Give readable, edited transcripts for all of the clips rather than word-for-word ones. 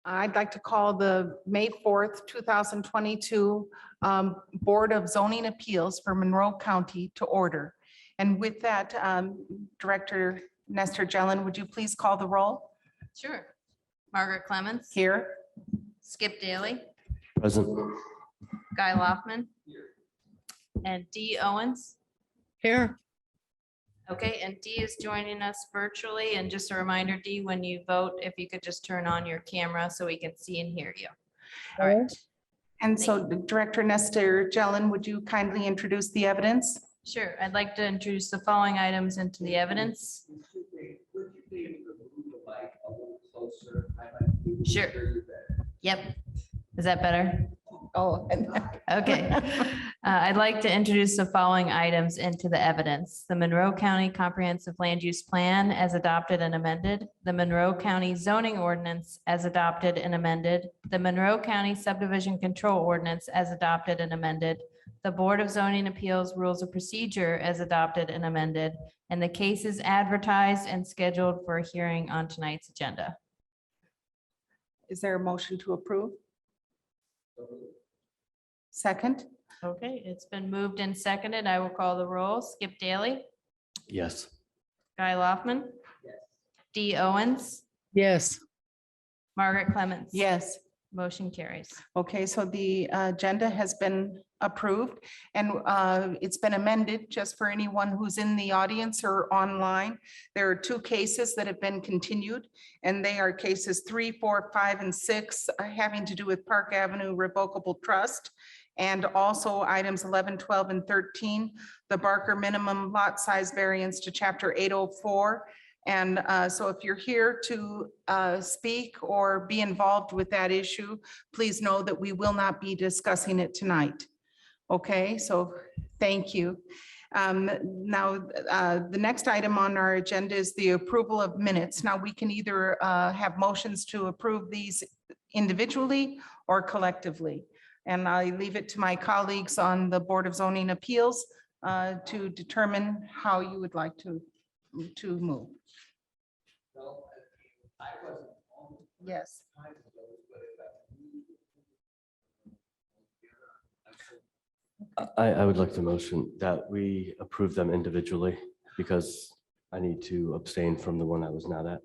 I'd like to call the May 4th, 2022 Board of Zoning Appeals for Monroe County to order. And with that, Director Nestor Jelen, would you please call the roll? Sure. Margaret Clemens. Here. Skip Daly. Present. Guy Loftman. And Dee Owens. Here. Okay, and Dee is joining us virtually. And just a reminder, Dee, when you vote, if you could just turn on your camera so we can see and hear you. All right. And so Director Nestor Jelen, would you kindly introduce the evidence? Sure. I'd like to introduce the following items into the evidence. Sure. Yep. Is that better? Oh, Okay. I'd like to introduce the following items into the evidence. The Monroe County Comprehensive Land Use Plan as adopted and amended, the Monroe County Zoning Ordinance as adopted and amended, the Monroe County Subdivision Control Ordinance as adopted and amended, the Board of Zoning Appeals Rules of Procedure as adopted and amended, and the cases advertised and scheduled for a hearing on tonight's agenda. is there a motion to approve? Second? Okay, it's been moved and seconded. I will call the roll. Skip Daly, Yes. Guy Loftman. Dee Owens, Yes. Margaret Clemens. Yes. Motion carries. Okay, so the agenda has been approved and it's been amended just for anyone who's in the audience or online. There are two cases that have been continued and they are cases 3, 4, 5, and 6 having to do with Park Avenue Revocable Trust. And also items 11, 12, and 13, the Barker minimum lot size variance to chapter 804. And so if you're here to speak or be involved with that issue, please know that we will not be discussing it tonight. Okay, so thank you. Now, the next item on our agenda is the approval of minutes. Now, we can either have motions to approve these individually or collectively. And I leave it to my colleagues on the Board of Zoning Appeals to determine how you would like to move. Yes. I would like to motion that we approve them individually because I need to abstain from the one I was not at.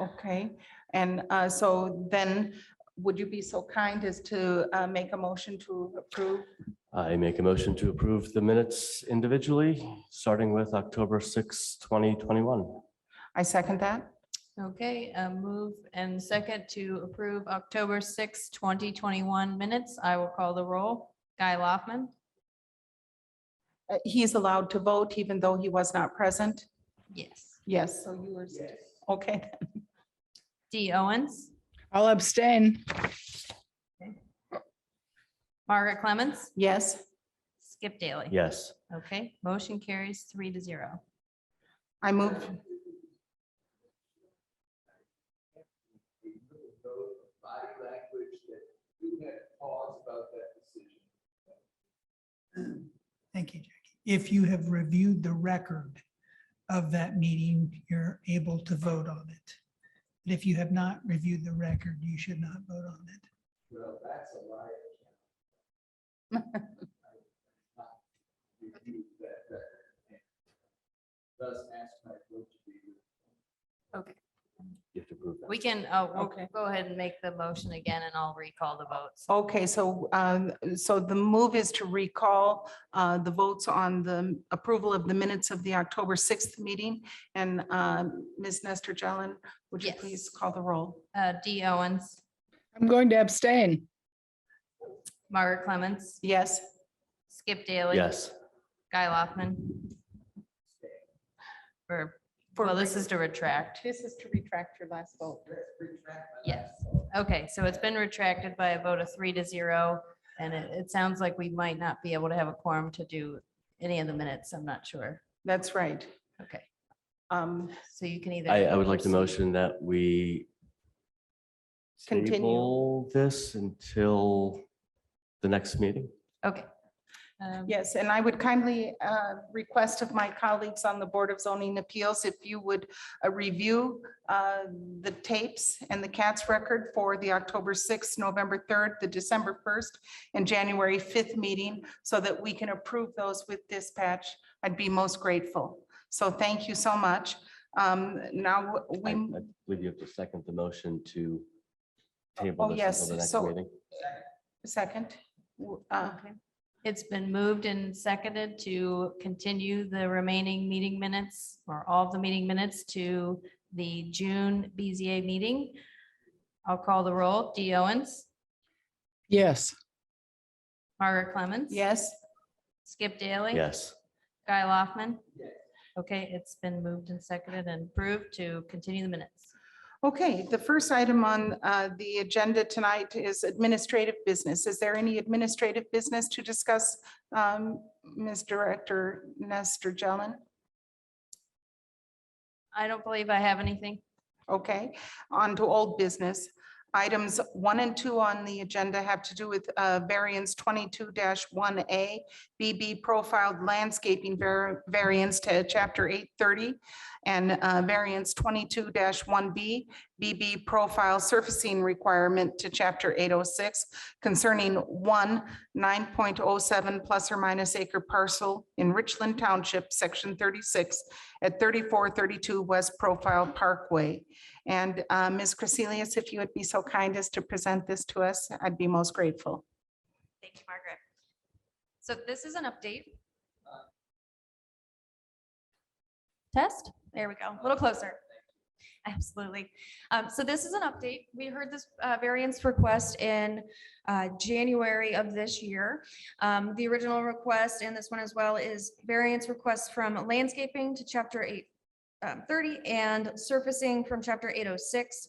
Okay, and so then would you be so kind as to make a motion to approve? I make a motion to approve the minutes individually, starting with October 6, 2021. I second that. Okay, move and second to approve October 6, 2021 minutes. I will call the roll. Guy Loftman. He's allowed to vote even though he was not present? Yes. Yes, so you were, okay. Dee Owens, I'll abstain. Margaret Clemens, Yes, Skip Daly. Yes. Okay, motion carries 3-0. I move. Body language that you had pause about that decision. Thank you, Jackie. If you have reviewed the record of that meeting, you're able to vote on it. But if you have not reviewed the record, you should not vote on it. Well, that's a lie. Thus ask my vote to be. Okay, You have to approve that. we can, we'll go ahead and make the motion again and I'll recall the votes. Okay, so so the move is to recall the votes on the approval of the minutes of the October 6th meeting. And Ms. Nestor Jelen, would you Yes. please call the roll? Dee Owens, I'm going to abstain. Margaret Clemens, Yes, Skip Daly. Yes. Guy Loftman. Well, this is to retract. this is to retract your last vote. Yes. Okay, so it's been retracted by a vote of 3-0. And it sounds like we might not be able to have a quorum to do any of the minutes. I'm not sure. That's right. Okay, Um, so you can either. I would like to motion that we Continue. table this until the next meeting. Okay. Yes, and I would kindly request of my colleagues on the Board of Zoning Appeals, if you would review the tapes and the CATS record for the October 6th, November 3rd, the December 1st, and January 5th meeting, so that we can approve those with dispatch. I'd be most grateful. So thank you so much. Now, I believe you have to second the motion to table Oh, this yes, until the next so- meeting. second. Okay. It's been moved and seconded to continue the remaining meeting minutes or all of the meeting minutes to the June BZA meeting. I'll call the roll. Dee Owens, Yes. Margaret Clemens. Yes, Skip Daly. Yes, Guy Loftman. Okay, it's been moved and seconded and approved to continue the minutes. okay. The first item on the agenda tonight is administrative business. Is there any administrative business to discuss, Ms. Director Nestor Jelen? I don't believe I have anything. Okay, on to old business. Items 1 and 2 on the agenda have to do with variance 22-1A, BB profiled landscaping variance to chapter 830, and variance 22-1B, BB profile surfacing requirement to chapter 806 concerning 9.07 plus or minus acre parcel in Richland Township, section 36 at 3432 West Profile Parkway. And Ms. Crecelius, if you would be so kind as to present this to us, I'd be most grateful. Thank you, Margaret. So this is an update. Test, there we go, a little closer. Absolutely. So this is an update. We heard this variance request in January of this year. The original request and this one as well is variance requests from landscaping to chapter 830 and surfacing from chapter 806.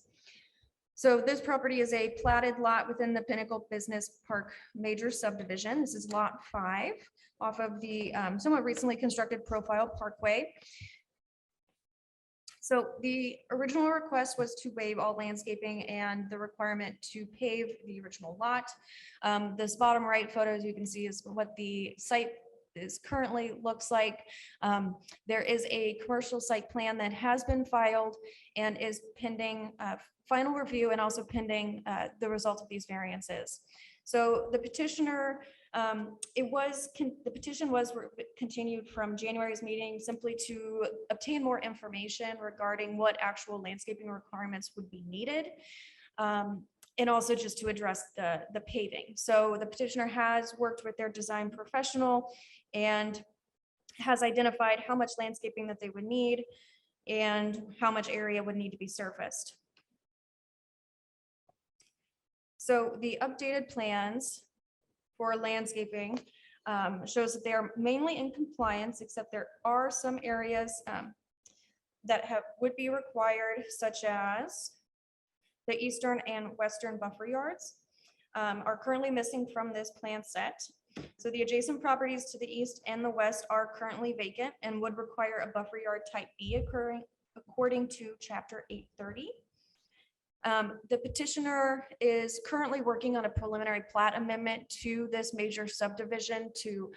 So this property is a platted lot within the Pinnacle Business Park major subdivision. This is lot 5 off of the somewhat recently constructed Profile Parkway. So the original request was to waive all landscaping and the requirement to pave the original lot. This bottom right photo, as you can see, is what the site is currently looks like. There is a commercial site plan that has been filed and is pending final review and also pending the result of these variances. So the petitioner, the petition was continued from January's meeting simply to obtain more information regarding what actual landscaping requirements would be needed. And also just to address the paving. So the petitioner has worked with their design professional and has identified how much landscaping that they would need and how much area would need to be surfaced. So the updated plans for landscaping shows that they are mainly in compliance, except there are some areas that would be required, such as the eastern and western buffer yards are currently missing from this plan set. So the adjacent properties to the east and the west are currently vacant and would require a buffer yard type B occurring according to chapter 830. The petitioner is currently working on a preliminary plat amendment to this major subdivision to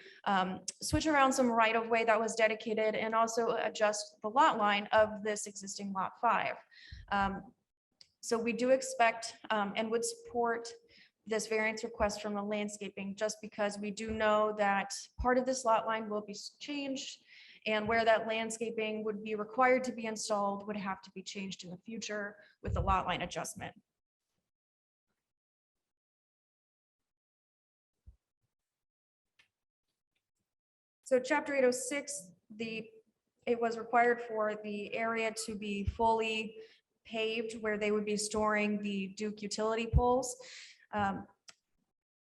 switch around some right of way that was dedicated and also adjust the lot line of this existing lot 5. So we do expect and would support this variance request from the landscaping, just because we do know that part of this lot line will be changed and where that landscaping would be required to be installed would have to be changed in the future with the lot line adjustment. So chapter 806, it was required for the area to be fully paved where they would be storing the Duke utility poles.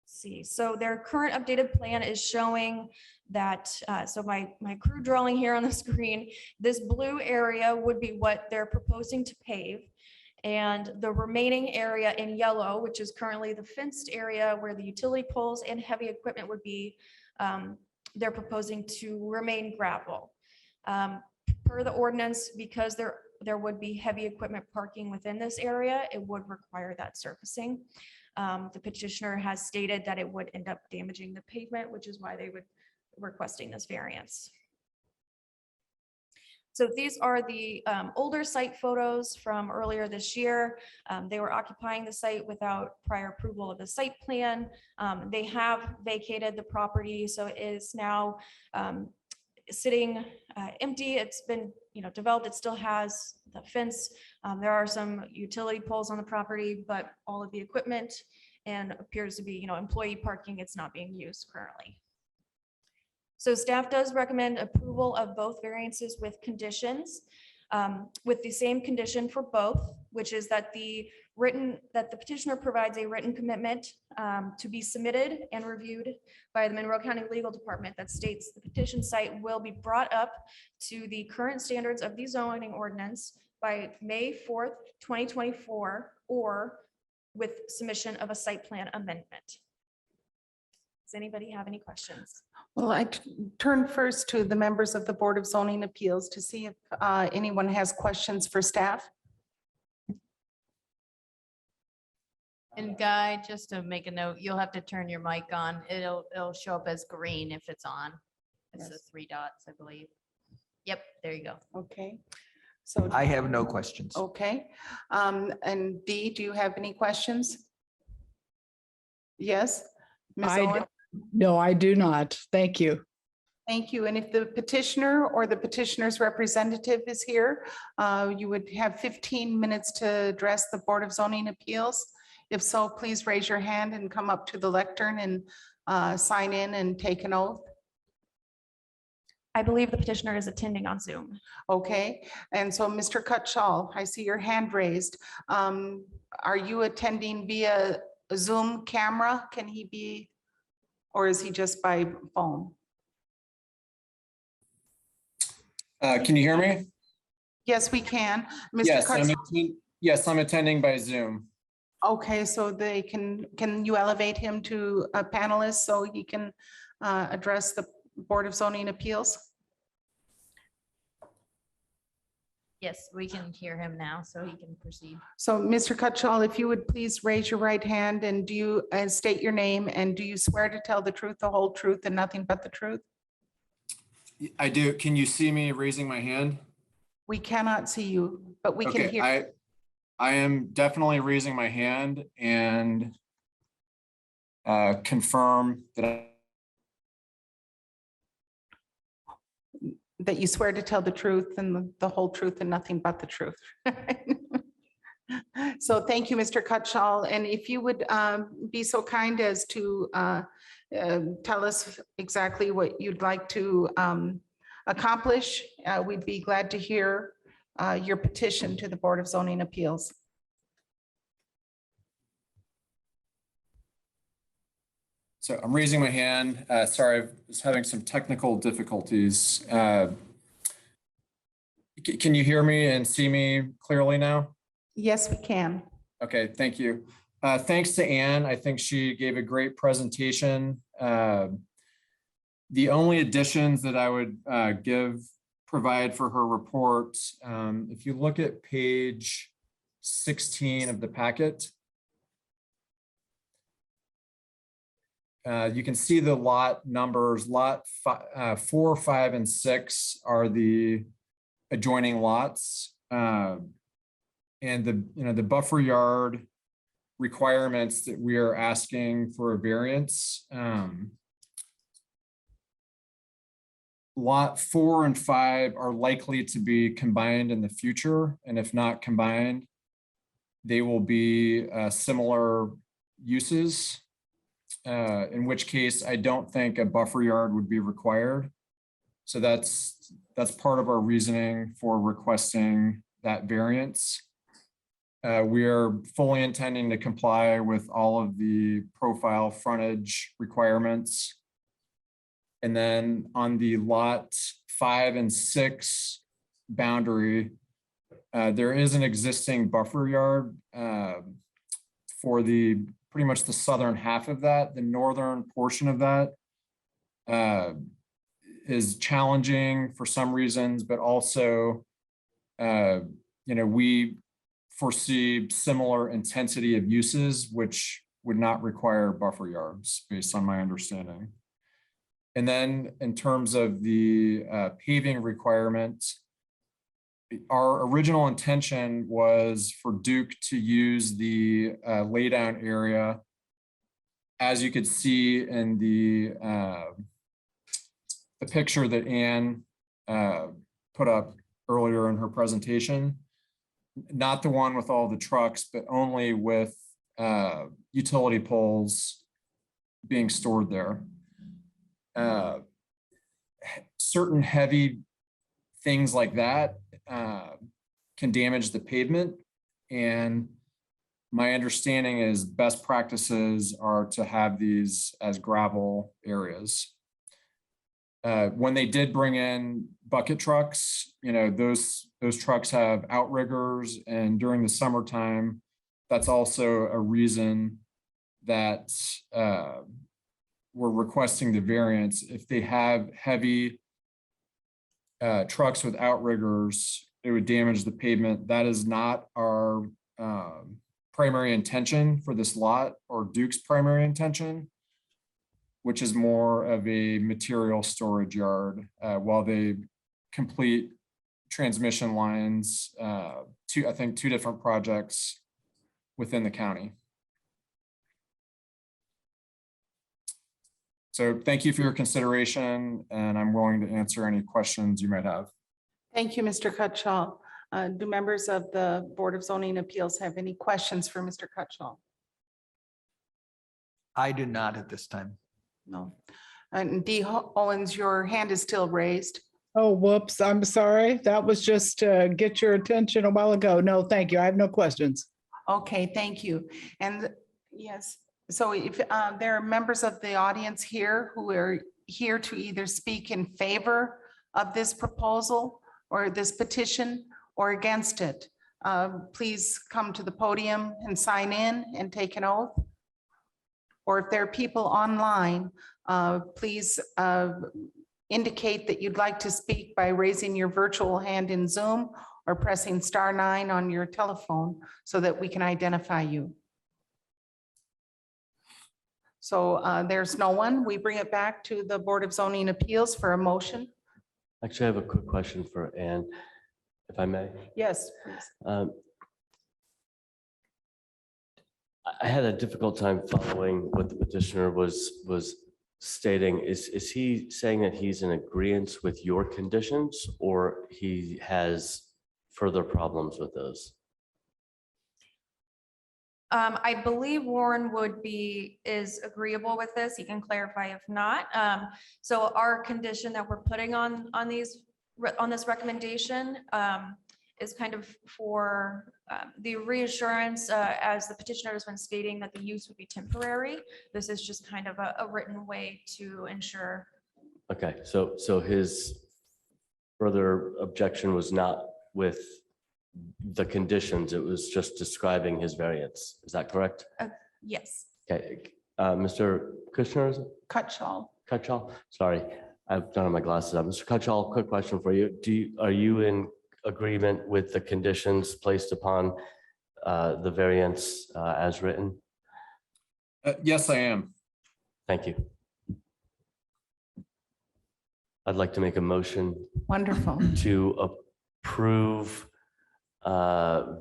See, so their current updated plan is showing that, so my crew drawing here on the screen, this blue area would be what they're proposing to pave. And the remaining area in yellow, which is currently the fenced area where the utility poles and heavy equipment would be, they're proposing to remain gravel. Per the ordinance, because there there would be heavy equipment parking within this area, it would require that surfacing. The petitioner has stated that it would end up damaging the pavement, which is why they would requesting this variance. So these are the older site photos from earlier this year. They were occupying the site without prior approval of the site plan. They have vacated the property, so it is now sitting empty. It's been, developed. It still has the fence. There are some utility poles on the property, but all of the equipment and appears to be, employee parking. It's not being used currently. So staff does recommend approval of both variances with conditions, with the same condition for both, which is that the petitioner provides a written commitment to be submitted and reviewed by the Monroe County Legal Department that states the petition site will be brought up to the current standards of the zoning ordinance by May 4th, 2024, or with submission of a site plan amendment. Does anybody have any questions? Well, I turn first to the members of the Board of Zoning Appeals to see if anyone has questions for staff. And Guy, just to make a note, you'll have to turn your mic on. It'll show up as green if it's on. It's the 3 dots, I believe. Yep, there you go. Okay. So, I have no questions. okay. And Dee, do you have any questions? Yes? Ms. Owen? No, I do not. Thank you. Thank you. And if the petitioner or the petitioner's representative is here, you would have 15 minutes to address the Board of Zoning Appeals. If so, please raise your hand and come up to the lectern and sign in and take an oath. I believe the petitioner is attending on Zoom. Okay, and so Mr. Cutshall, I see your hand raised. Are you attending via Zoom camera? Can he be, or is he just by phone? Can you hear me? Yes, we can. Mr. Yes, Cutshall. I'm attending by Zoom. Okay, so they can you elevate him to a panelist so he can address the Board of Zoning Appeals? Yes, we can hear him now, so he can proceed. So Mr. Cutshall, if you would please raise your right hand and do you state your name, and do you swear to tell the truth, the whole truth, and nothing but the truth? I do. Can you see me raising my hand? We cannot see you, but we can hear. Okay, I am definitely raising my hand and confirm that That you swear to tell the truth and the whole truth and nothing but the truth. So thank you, Mr. Cutshall. And if you would be so kind as to tell us exactly what you'd like to accomplish, we'd be glad to hear your petition to the Board of Zoning Appeals. So I'm raising my hand. Sorry, I was having some technical difficulties. Can you hear me and see me clearly now? Yes, we can. Okay, thank you. Thanks to Ann. I think she gave a great presentation. The only additions that I would provide for her report, if you look at page 16 of the packet, you can see the lot numbers. Lot 4, 5, and 6 are the adjoining lots, and the buffer yard requirements that we are asking for a variance. Lot 4 and 5 are likely to be combined in the future, and if not combined, they will be similar uses. In which case I don't think a buffer yard would be required. So that's part of our reasoning for requesting that variance. We are fully intending to comply with all of the profile frontage requirements. And then on the lot 5 and 6 boundary, there is an existing buffer yard for pretty much the southern half of that. The northern portion of that is challenging for some reasons, but also we foresee similar intensity of uses, which would not require buffer yards based on my understanding. And then in terms of the paving requirements, our original intention was for Duke to use the laydown area. As you could see in the picture that Anne put up earlier in her presentation, not the one with all the trucks, but only with utility poles being stored there. Certain heavy things like that can damage the pavement. And my understanding is best practices are to have these as gravel areas. When they did bring in bucket trucks, those trucks have outriggers, and during the summertime, that's also a reason that we're requesting the variance. If they have heavy trucks with outriggers, it would damage the pavement. That is not our primary intention for this lot, or Duke's primary intention, which is more of a material storage yard while they complete transmission lines, I think two different projects within the county. So thank you for your consideration, and I'm willing to answer any questions you might have. Thank you, Mr. Cutshall. Do members of the Board of Zoning Appeals have any questions for Mr. Cutshall? I do not at this time. No. And D. Owens, your hand is still raised. Oh, whoops, I'm sorry. That was just to get your attention a while ago. No, thank you. I have no questions. Okay, thank you. And yes, so if there are members of the audience here who are here to either speak in favor of this proposal or this petition or against it, please come to the podium and sign in and take an oath. Or if there are people online, please indicate that you'd like to speak by raising your virtual hand in Zoom or pressing *9 on your telephone so that we can identify you. So there's no one. We bring it back to the Board of Zoning Appeals for a motion. Actually, I have a quick question for Anne, if I may. Yes, please. I had a difficult time following what the petitioner was stating. Is he saying that he's in agreement with your conditions, or he has further problems with those? I believe Warren is agreeable with this. He can clarify if not. So our condition that we're putting on this recommendation is kind of for the reassurance, as the petitioner has been stating, that the use would be temporary. This is just kind of a written way to ensure. Okay, so his further objection was not with the conditions, it was just describing his variance. Is that correct? Yes. Okay, Mr. Kushner, is it? Cutshall. Sorry, I've done my glasses up. Mr. Cutshall, quick question for you. Are you in agreement with the conditions placed upon the variance as written? Yes, I am. Thank you. I'd like to make a motion Wonderful. to approve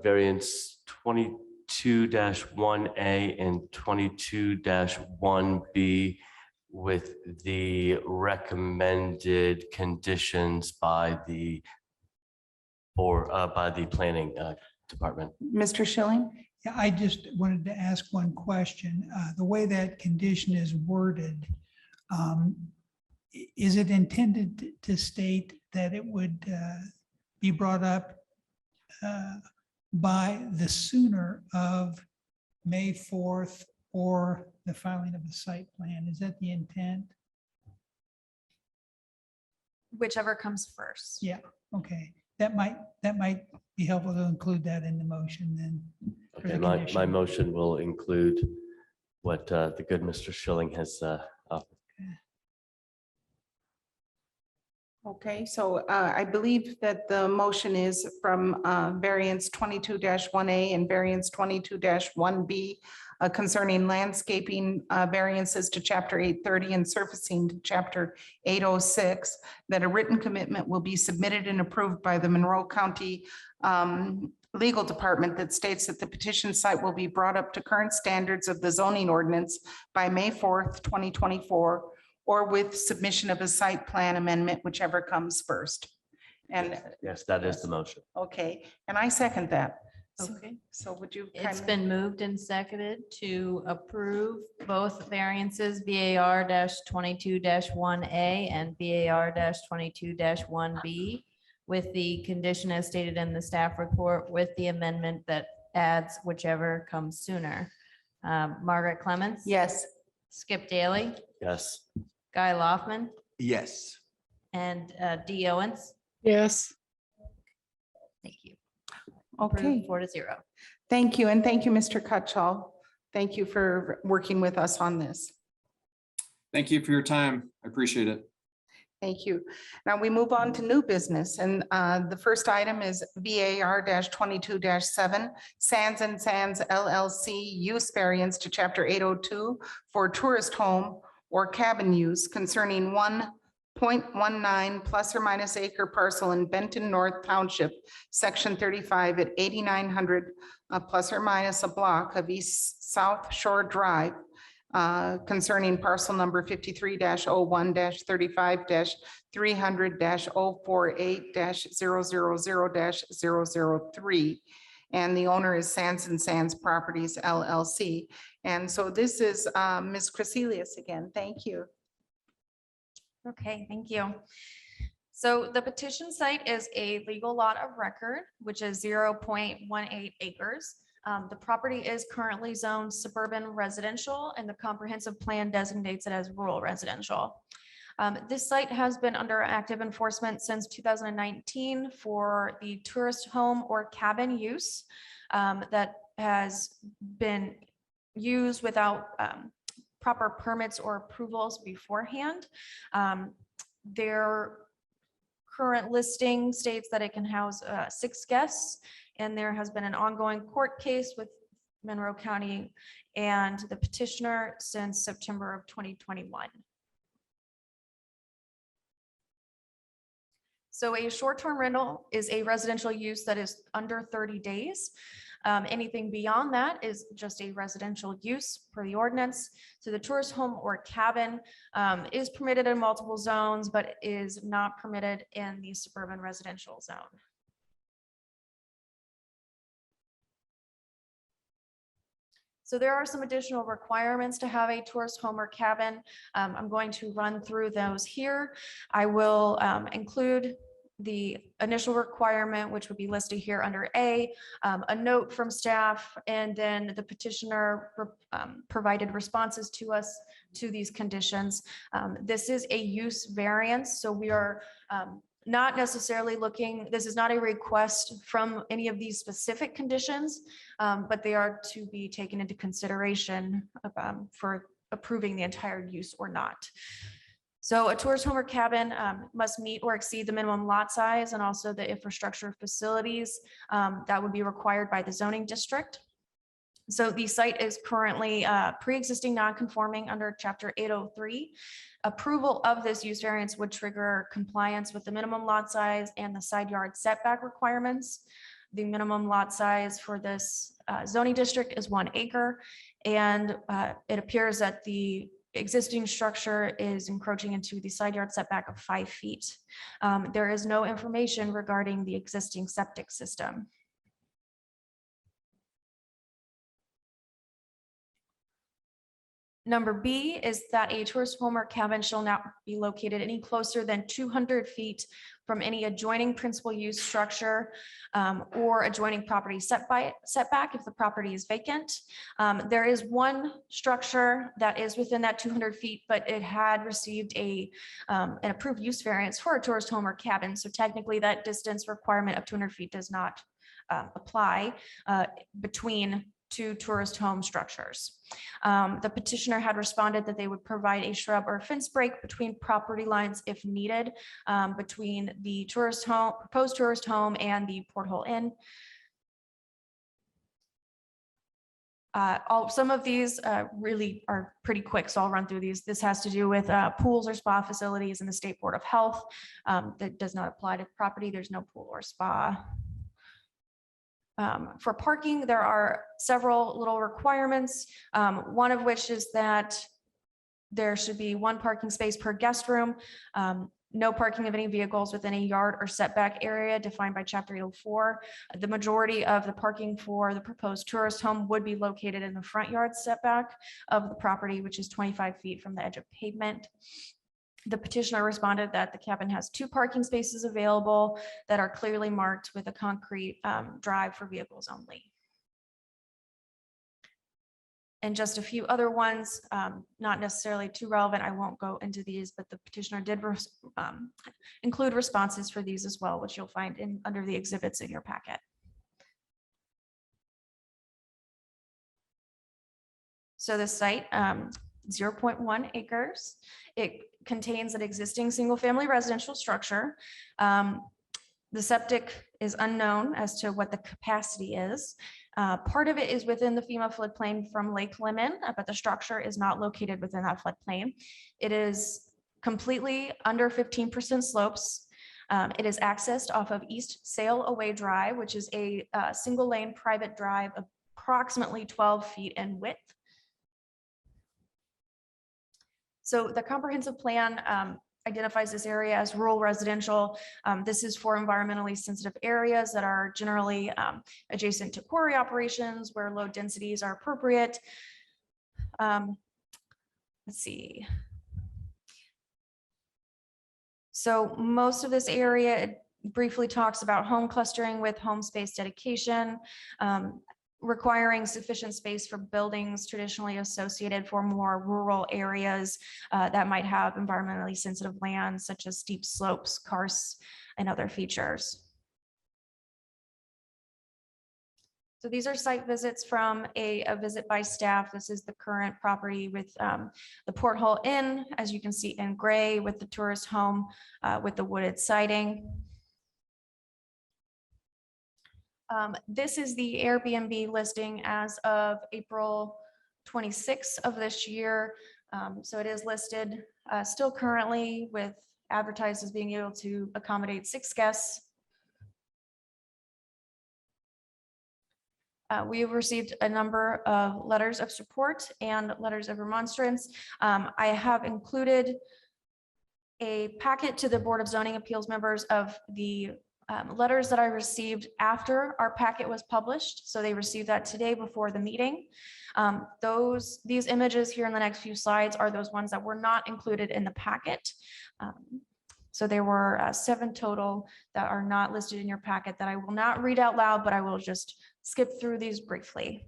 variance 22-1A and 22-1B with the recommended conditions by the planning department. Mr. Schilling? Yeah, I just wanted to ask one question. The way that condition is worded, is it intended to state that it would be brought up by the sooner of May 4th or the filing of the site plan? Is that the intent? Whichever comes first. Yeah, okay. That might be helpful to include that in the motion then. for the Okay, my condition. motion will include what the good Mr. Schilling has offered. Okay, so I believe that the motion is from variance 22-1A and variance 22-1B concerning landscaping variances to chapter 830 and surfacing to chapter 806, that a written commitment will be submitted and approved by the Monroe County Legal Department that states that the petition site will be brought up to current standards of the zoning ordinance by May 4th, 2024, or with submission of a site plan amendment, whichever comes first. And, Yes, that is the motion. okay, and I second that. So- Okay. So would you? It's kindly- been moved and seconded to approve both variances VAR 22-1A and VAR 22-1B with the condition as stated in the staff report with the amendment that adds whichever comes sooner. Margaret Clements. Yes. Skip Daly, Yes. Guy Loftman, Yes. and Dee Owens. Yes. Thank you. Okay, 4-0. thank you. And thank you, Mr. Cutchall. Thank you for working with us on this. Thank you for your time. I appreciate it. Thank you. Now we move on to new business, and the first item is VAR 22-7, Sands and Sands LLC use variance to chapter 802 for tourist home or cabin use concerning 1.19 plus or minus acre parcel in Benton North Township, section 35 at 8900 plus or minus a block of East South Shore Drive, concerning parcel number 53-01-35-300-048-000-003. And the owner is Sands and Sands Properties LLC. And so this is Ms. Crecelius again. Thank you. Okay, thank you. So the petition site is a legal lot of record, which is 0.18 acres. The property is currently zoned suburban residential and the comprehensive plan designates it as rural residential. This site has been under active enforcement since 2019 for the tourist home or cabin use that has been used without proper permits or approvals beforehand. Their current listing states that it can house 6 guests, and there has been an ongoing court case with Monroe County and the petitioner since September of 2021. So a short-term rental is a residential use that is under 30 days. Anything beyond that is just a residential use per the ordinance. So the tourist home or cabin is permitted in multiple zones, but is not permitted in the suburban residential zone. So there are some additional requirements to have a tourist home or cabin. I'm going to run through those here. I will include the initial requirement, which would be listed here under A, a note from staff, and then the petitioner provided responses to us to these conditions. This is a use variance, so we are not necessarily looking, this is not a request from any of these specific conditions, but they are to be taken into consideration for approving the entire use or not. So a tourist home or cabin must meet or exceed the minimum lot size and also the infrastructure facilities that would be required by the zoning district. So the site is currently pre-existing non-conforming under chapter 803. Approval of this use variance would trigger compliance with the minimum lot size and the side yard setback requirements. The minimum lot size for this zoning district is 1 acre, and it appears that the existing structure is encroaching into the side yard setback of 5 feet. There is no information regarding the existing septic system. Number B is that a tourist home or cabin shall not be located any closer than 200 feet from any adjoining principal use structure or adjoining property setback if the property is vacant. There is one structure that is within that 200 feet, but it had received an approved use variance for a tourist home or cabin. So technically that distance requirement of 200 feet does not apply between to tourist home structures. The petitioner had responded that they would provide a shrub or fence break between property lines if needed, between the tourist home, proposed tourist home and the Porthole Inn. Some of these really are pretty quick, so I'll run through these. This has to do with pools or spa facilities in the State Board of Health. That does not apply to property. There's no pool or spa. For parking, there are several little requirements, one of which is that there should be one parking space per guest room, no parking of any vehicles within a yard or setback area defined by Chapter 804. The majority of the parking for the proposed tourist home would be located in the front yard setback of the property, which is 25 feet from the edge of pavement. The petitioner responded that the cabin has 2 parking spaces available that are clearly marked with a concrete drive for vehicles only. And just a few other ones, not necessarily too relevant. I won't go into these, but the petitioner did include responses for these as well, which you'll find under the exhibits in your packet. So the site, 0.1 acres. It contains an existing single-family residential structure. The septic is unknown as to what the capacity is. Part of it is within the FEMA floodplain from Lake Lemon, but the structure is not located within that floodplain. It is completely under 15% slopes. It is accessed off of East Sail Away Drive, which is a single lane private drive approximately 12 feet in width. So the comprehensive plan identifies this area as rural residential. This is for environmentally sensitive areas that are generally adjacent to quarry operations where low densities are appropriate. Let's see. So most of this area briefly talks about home clustering with home space dedication, requiring sufficient space for buildings traditionally associated for more rural areas that might have environmentally sensitive lands such as steep slopes, karsts, and other features. So these are site visits from a visit by staff. This is the current property with the Porthole Inn, as you can see in gray, with the tourist home with the wooded siding. This is the Airbnb listing as of April 26th of this year. So it is listed still currently with advertised as being able to accommodate 6 guests. We have received a number of letters of support and letters of remonstrance. I have included a packet to the Board of Zoning Appeals members of the letters that I received after our packet was published. So they received that today before the meeting. These images here in the next few slides are those ones that were not included in the packet. So there were 7 total that are not listed in your packet that I will not read out loud, but I will just skip through these briefly.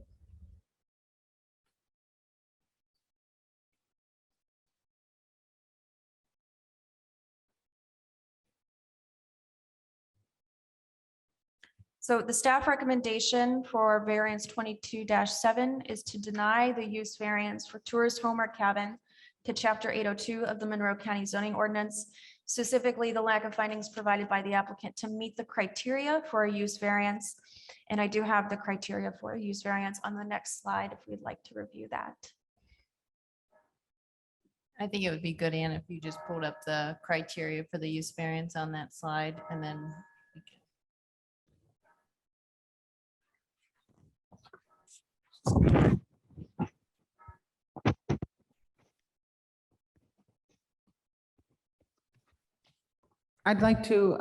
So the staff recommendation for variance 22-7 is to deny the use variance for tourist home or cabin to Chapter 802 of the Monroe County zoning ordinance, specifically the lack of findings provided by the applicant to meet the criteria for a use variance. And I do have the criteria for a use variance on the next slide if we'd like to review that. I think it would be good, Ann, if you just pulled up the criteria for the use variance on that slide, and then we can. I'd like to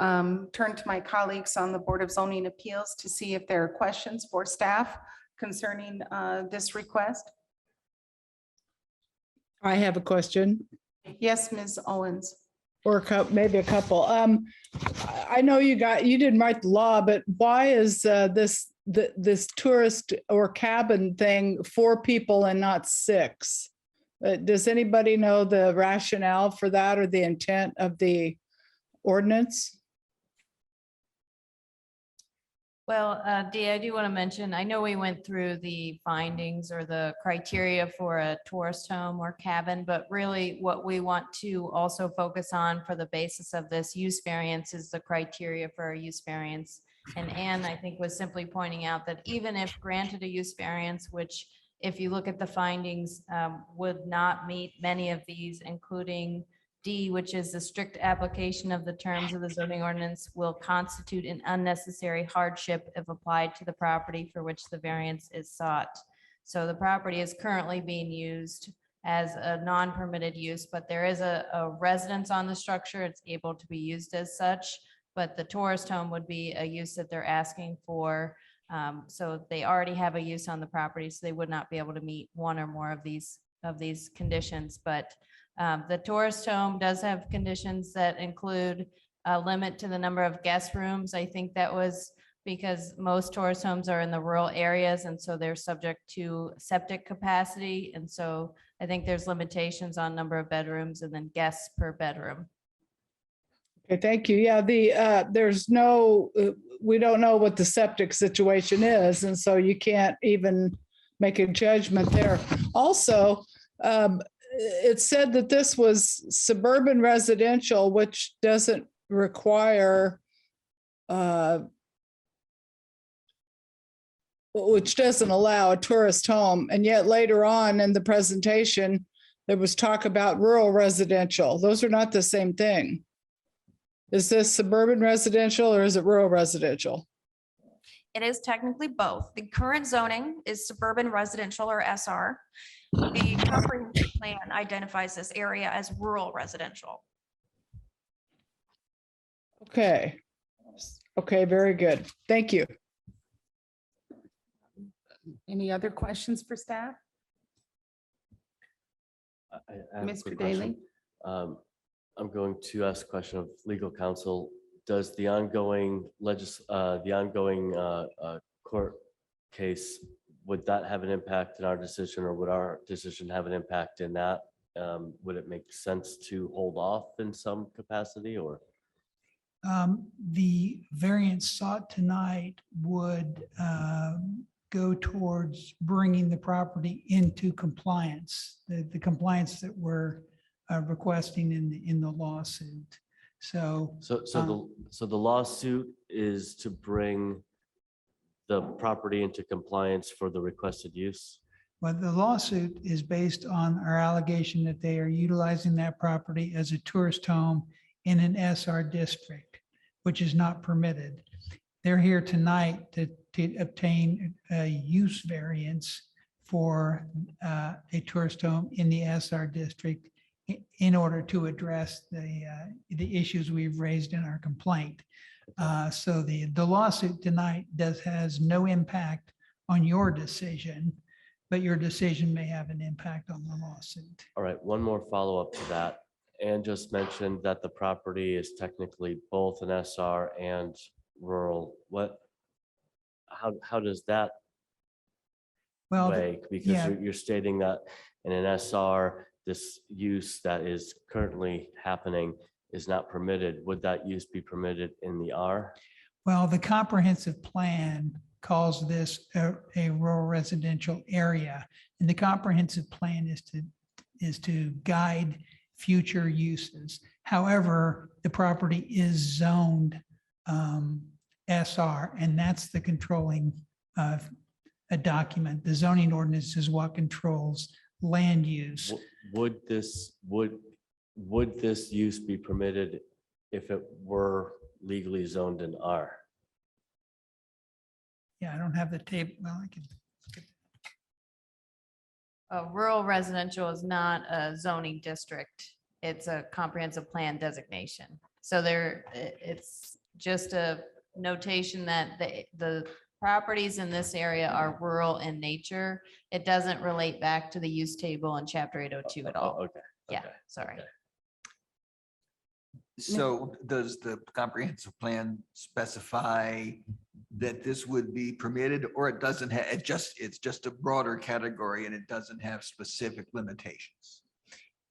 turn to my colleagues on the Board of Zoning Appeals to see if there are questions for staff concerning this request. I have a question, Yes, Ms. Owens. or maybe a couple. I know you didn't write the law, but why is this tourist or cabin thing 4 people and not 6? Does anybody know the rationale for that or the intent of the ordinance? Well, Dee, I do want to mention, I know we went through the findings or the criteria for a tourist home or cabin, but really what we want to also focus on for the basis of this use variance is the criteria for a use variance. And Anne, I think, was simply pointing out that even if granted a use variance, which if you look at the findings, would not meet many of these, including D, which is the strict application of the terms of the zoning ordinance will constitute an unnecessary hardship if applied to the property for which the variance is sought. So the property is currently being used as a non-permitted use, but there is a residence on the structure. It's able to be used as such, but the tourist home would be a use that they're asking for. So they already have a use on the property, so they would not be able to meet one or more of these conditions, but the tourist home does have conditions that include a limit to the number of guest rooms. I think that was because most tourist homes are in the rural areas, and so they're subject to septic capacity. And so I think there's limitations on number of bedrooms and then guests per bedroom. Okay, thank you. Yeah, there's no, we don't know what the septic situation is, and so you can't even make a judgment there. Also, it said that this was suburban residential, which doesn't require, which doesn't allow a tourist home. And yet later on in the presentation, there was talk about rural residential. Those are not the same thing. Is this suburban residential or is it rural residential? It is technically both. The current zoning is suburban residential or SR. The comprehensive plan identifies this area as rural residential. Okay. Okay, very good. Thank you. Any other questions for staff? I have a Mr. quick Daly? question. I'm going to ask a question of legal counsel. Does the ongoing court case, would that have an impact in our decision, or would our decision have an impact in that? Would it make sense to hold off in some capacity, or? The variance sought tonight would go towards bringing the property into compliance, the compliance that we're requesting in the lawsuit. So The lawsuit is to bring the property into compliance for the requested use? well, the lawsuit is based on our allegation that they are utilizing that property as a tourist home in an SR district, which is not permitted. They're here tonight to obtain a use variance for a tourist home in the SR district in order to address the issues we've raised in our complaint. So the lawsuit tonight has no impact on your decision, but your decision may have an impact on the lawsuit. All right, one more follow-up to that. Anne just mentioned that the property is technically both an SR and rural. How does that Well, weigh? Because yeah. you're stating that in an SR, this use that is currently happening is not permitted. Would that use be permitted in the R? Well, the comprehensive plan calls this a rural residential area. And the comprehensive plan is to guide future uses. However, the property is zoned SR, and that's the controlling a document. The zoning ordinance is what controls land use. Would this use be permitted if it were legally zoned in R? Yeah, I don't have the tape. Well, I can. Rural residential is not a zoning district. It's a comprehensive plan designation. So it's just a notation that the properties in this area are rural in nature. It doesn't relate back to the use table in chapter 802 at all. Okay. Yeah, okay, sorry. okay. So does the comprehensive plan specify that this would be permitted, or it doesn't have, it's just a broader category and it doesn't have specific limitations?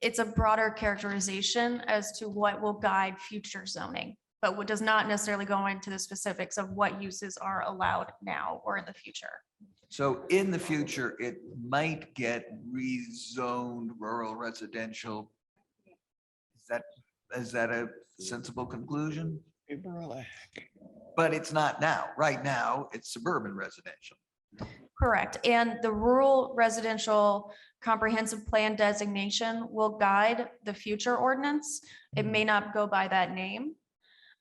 It's a broader characterization as to what will guide future zoning. but does not necessarily go into the specifics of what uses are allowed now or in the future. So in the future, it might get rezoned rural residential. Is that a sensible conclusion? But it's not now. Right now, it's suburban residential. Correct. And the rural residential comprehensive plan designation will guide the future ordinance. It may not go by that name.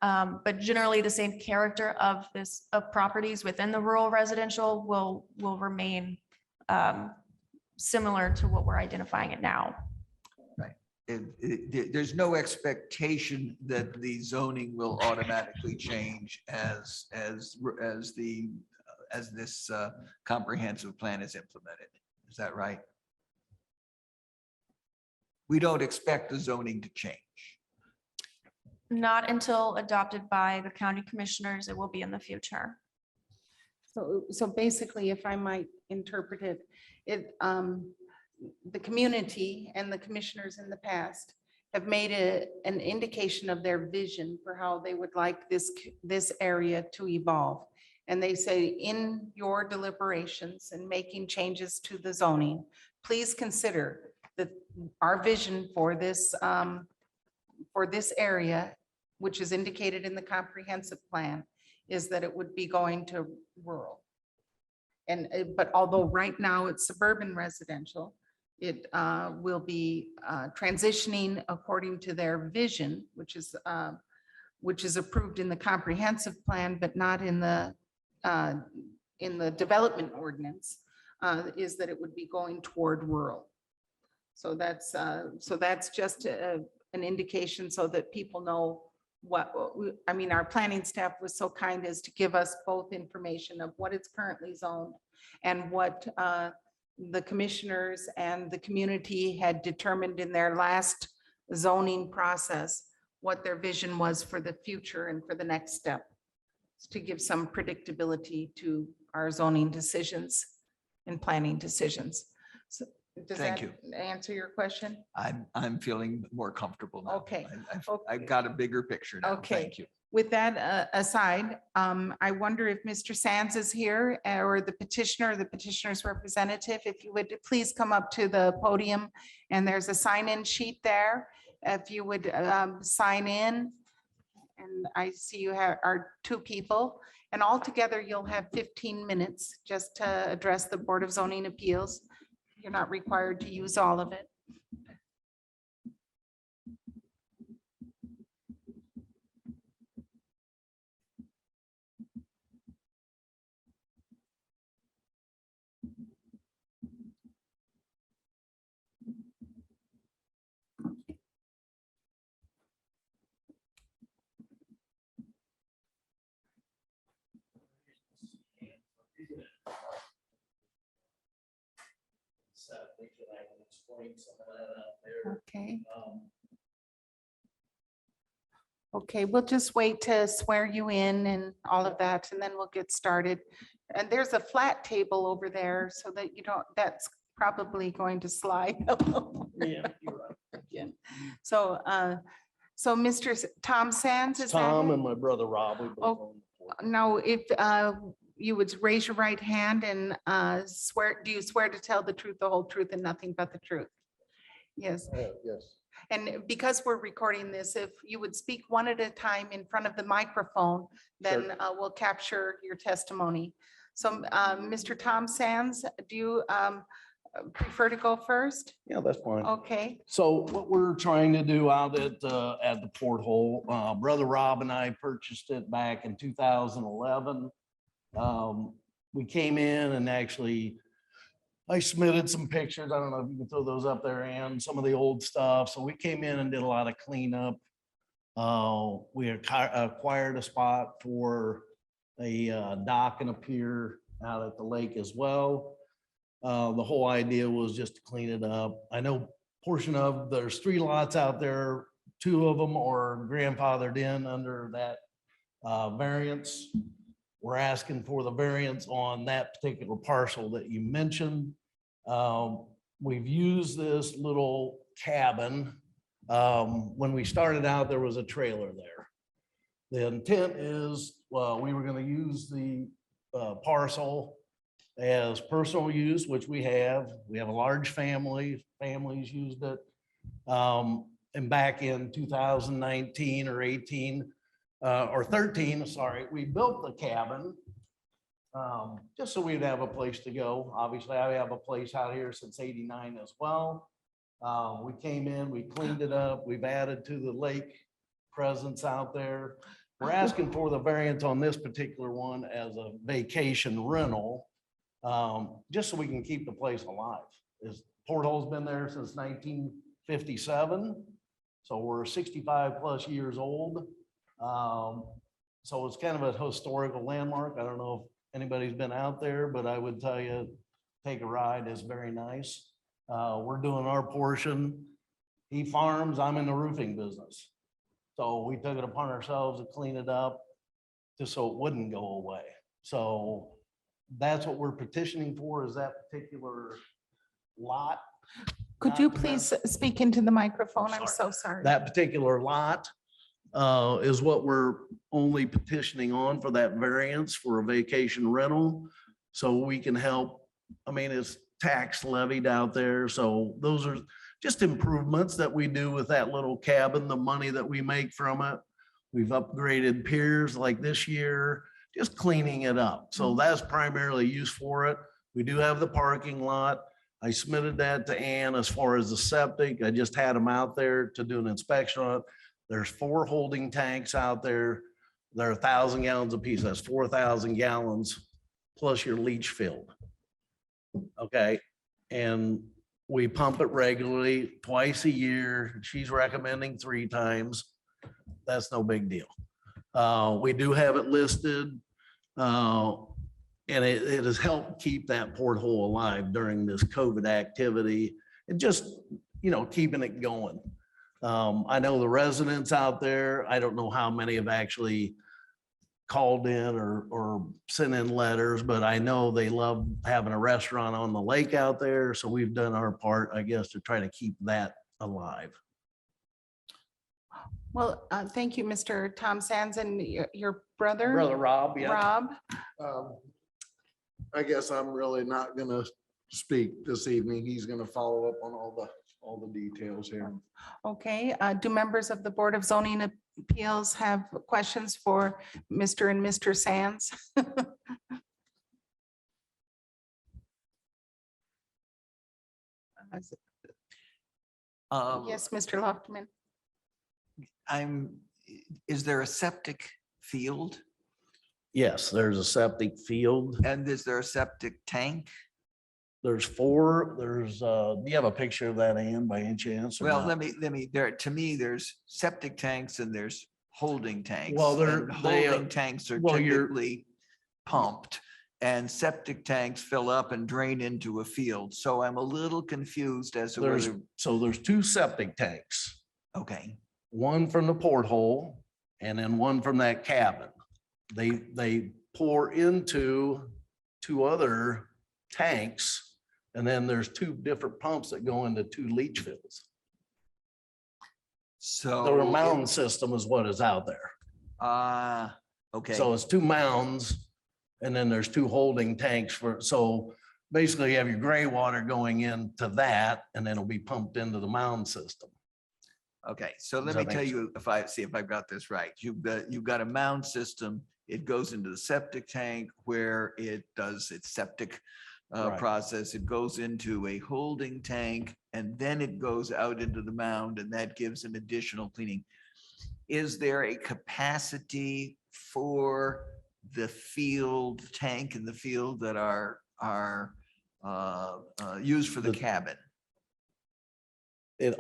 But generally the same character of properties within the rural residential will remain similar to what we're identifying it now. There's no expectation that the zoning will automatically change as this comprehensive plan is implemented. Is that right? We don't expect the zoning to change. Not until adopted by the county commissioners, it will be in the future. So basically, if I might interpret it, the community and the commissioners in the past have made an indication of their vision for how they would like this area to evolve. And they say, in your deliberations and making changes to the zoning, please consider that our vision for this area, which is indicated in the comprehensive plan, is that it would be going to rural. But although right now it's suburban residential, it will be transitioning according to their vision, which is approved in the comprehensive plan, but not in the development ordinance, is that it would be going toward rural. So that's just an indication so that people know I mean, our planning staff was so kind as to give us both information of what it's currently zoned and what the commissioners and the community had determined in their last zoning process, what their vision was for the future and for the next step, to give some predictability to our zoning decisions and planning decisions. So does Thank that answer your question? I'm feeling more comfortable now. Okay. I've got a bigger picture now. Okay. Thank you. With that aside, I wonder if Mr. Sands is here or the petitioner or the petitioner's representative, if you would please come up to the podium, and there's a sign-in sheet there. If you would sign in, and I see you are two people, and altogether you'll have 15 minutes just to address the Board of Zoning Appeals. You're not required to use all of it. Okay. Okay, we'll just wait to swear you in and all of that, and then we'll get started. And there's a flat table over there so that you don't, that's probably going to slide. Yeah, you're right. Yeah. So, so Mr. Tom Sands is that Tom it? and my brother Rob. we both Oh. own the board. Now, if you would raise your right hand and swear, do you swear to tell the truth, the whole truth, and nothing but the truth? Yes. Yes. And because we're recording this, if you would speak one at a time in front of the microphone, then we'll capture your testimony. So Mr. Tom Sands, do you prefer to go first? Yeah, that's fine. Okay, So what we're trying to do out at the porthole, Brother Rob and I purchased it back in 2011. We came in and actually, I submitted some pictures. I don't know if you can throw those up there, and some of the old stuff. So we came in and did a lot of cleanup. We acquired a spot for a dock and a pier out at the lake as well. The whole idea was just to clean it up. I know portion of, there's 3 lots out there. 2 of them are grandfathered in under that variance. We're asking for the variance on that particular parcel that you mentioned. We've used this little cabin. When we started out, there was a trailer there. The intent is, well, we were gonna use the parcel as personal use, which we have. We have a large family, families used it. And back in 2019 or 18, or 13, sorry, we built the cabin just so we'd have a place to go. Obviously, I have a place out here since '89 as well. We came in, we cleaned it up, we've added to the lake presence out there. We're asking for the variance on this particular one as a vacation rental, just so we can keep the place alive. This porthole's been there since 1957, so we're 65 plus years old. So it's kind of a historical landmark. I don't know if anybody's been out there, but I would tell you, take a ride. It's very nice. We're doing our portion. He farms, I'm in the roofing business. So we took it upon ourselves to clean it up just so it wouldn't go away. So that's what we're petitioning for, is that particular lot. Could you please speak into the microphone? I'm Sorry. so sorry. That particular lot is what we're only petitioning on for that variance for a vacation rental. So we can help, I mean, it's tax levied out there. So those are just improvements that we do with that little cabin, the money that we make from it. We've upgraded piers like this year, just cleaning it up. So that's primarily used for it. We do have the parking lot. I submitted that to Ann as far as the septic. I just had them out there to do an inspection on it. There's 4 holding tanks out there. They're 1,000 gallons apiece. That's 4,000 gallons plus your leach field. Okay, and we pump it regularly twice a year. She's recommending 3 times. That's no big deal. We do have it listed. And it has helped keep that porthole alive during this COVID activity and just, you know, keeping it going. I know the residents out there, I don't know how many have actually called in or sent in letters, but I know they love having a restaurant on the lake out there. So we've done our part, I guess, to try to keep that alive. Well, thank you, Mr. Thompson, and your brother. Brother Rob, yeah. Rob. I guess I'm really not gonna speak this evening. He's gonna follow up on all the details here. Okay, do members of the Board of Zoning Appeals have questions for Mr. and Mr. Sands? Yes, Mr. Loftman. Is there a septic field Yes, there's a septic field. and is there a septic tank? There's 4, there's, do you have a picture of that, Ann, by any chance? or Well, not? to me, there's septic tanks and there's holding tanks. Well, and holding tanks are well, you're- typically pumped and septic tanks fill up and drain into a field. So I'm a little confused as to There's, whether, so there's 2 septic tanks, okay, one from the porthole and then one from that cabin. They pour into 2 other tanks, and then there's 2 different pumps that go into 2 leach fields. so. The mound system is what is out there. Okay. So it's 2 mounds, and then there's 2 holding tanks for, so basically you have your gray water going into that, and then it'll be pumped into the mound system. Okay, so Does let me that tell make you if I've got this right. You've got a mound system. It goes into the septic tank where it does its septic Right. process. It goes into a holding tank and then it goes out into the mound and that gives an additional cleaning. Is there a capacity for the field tank and the field that are used for the cabin? They're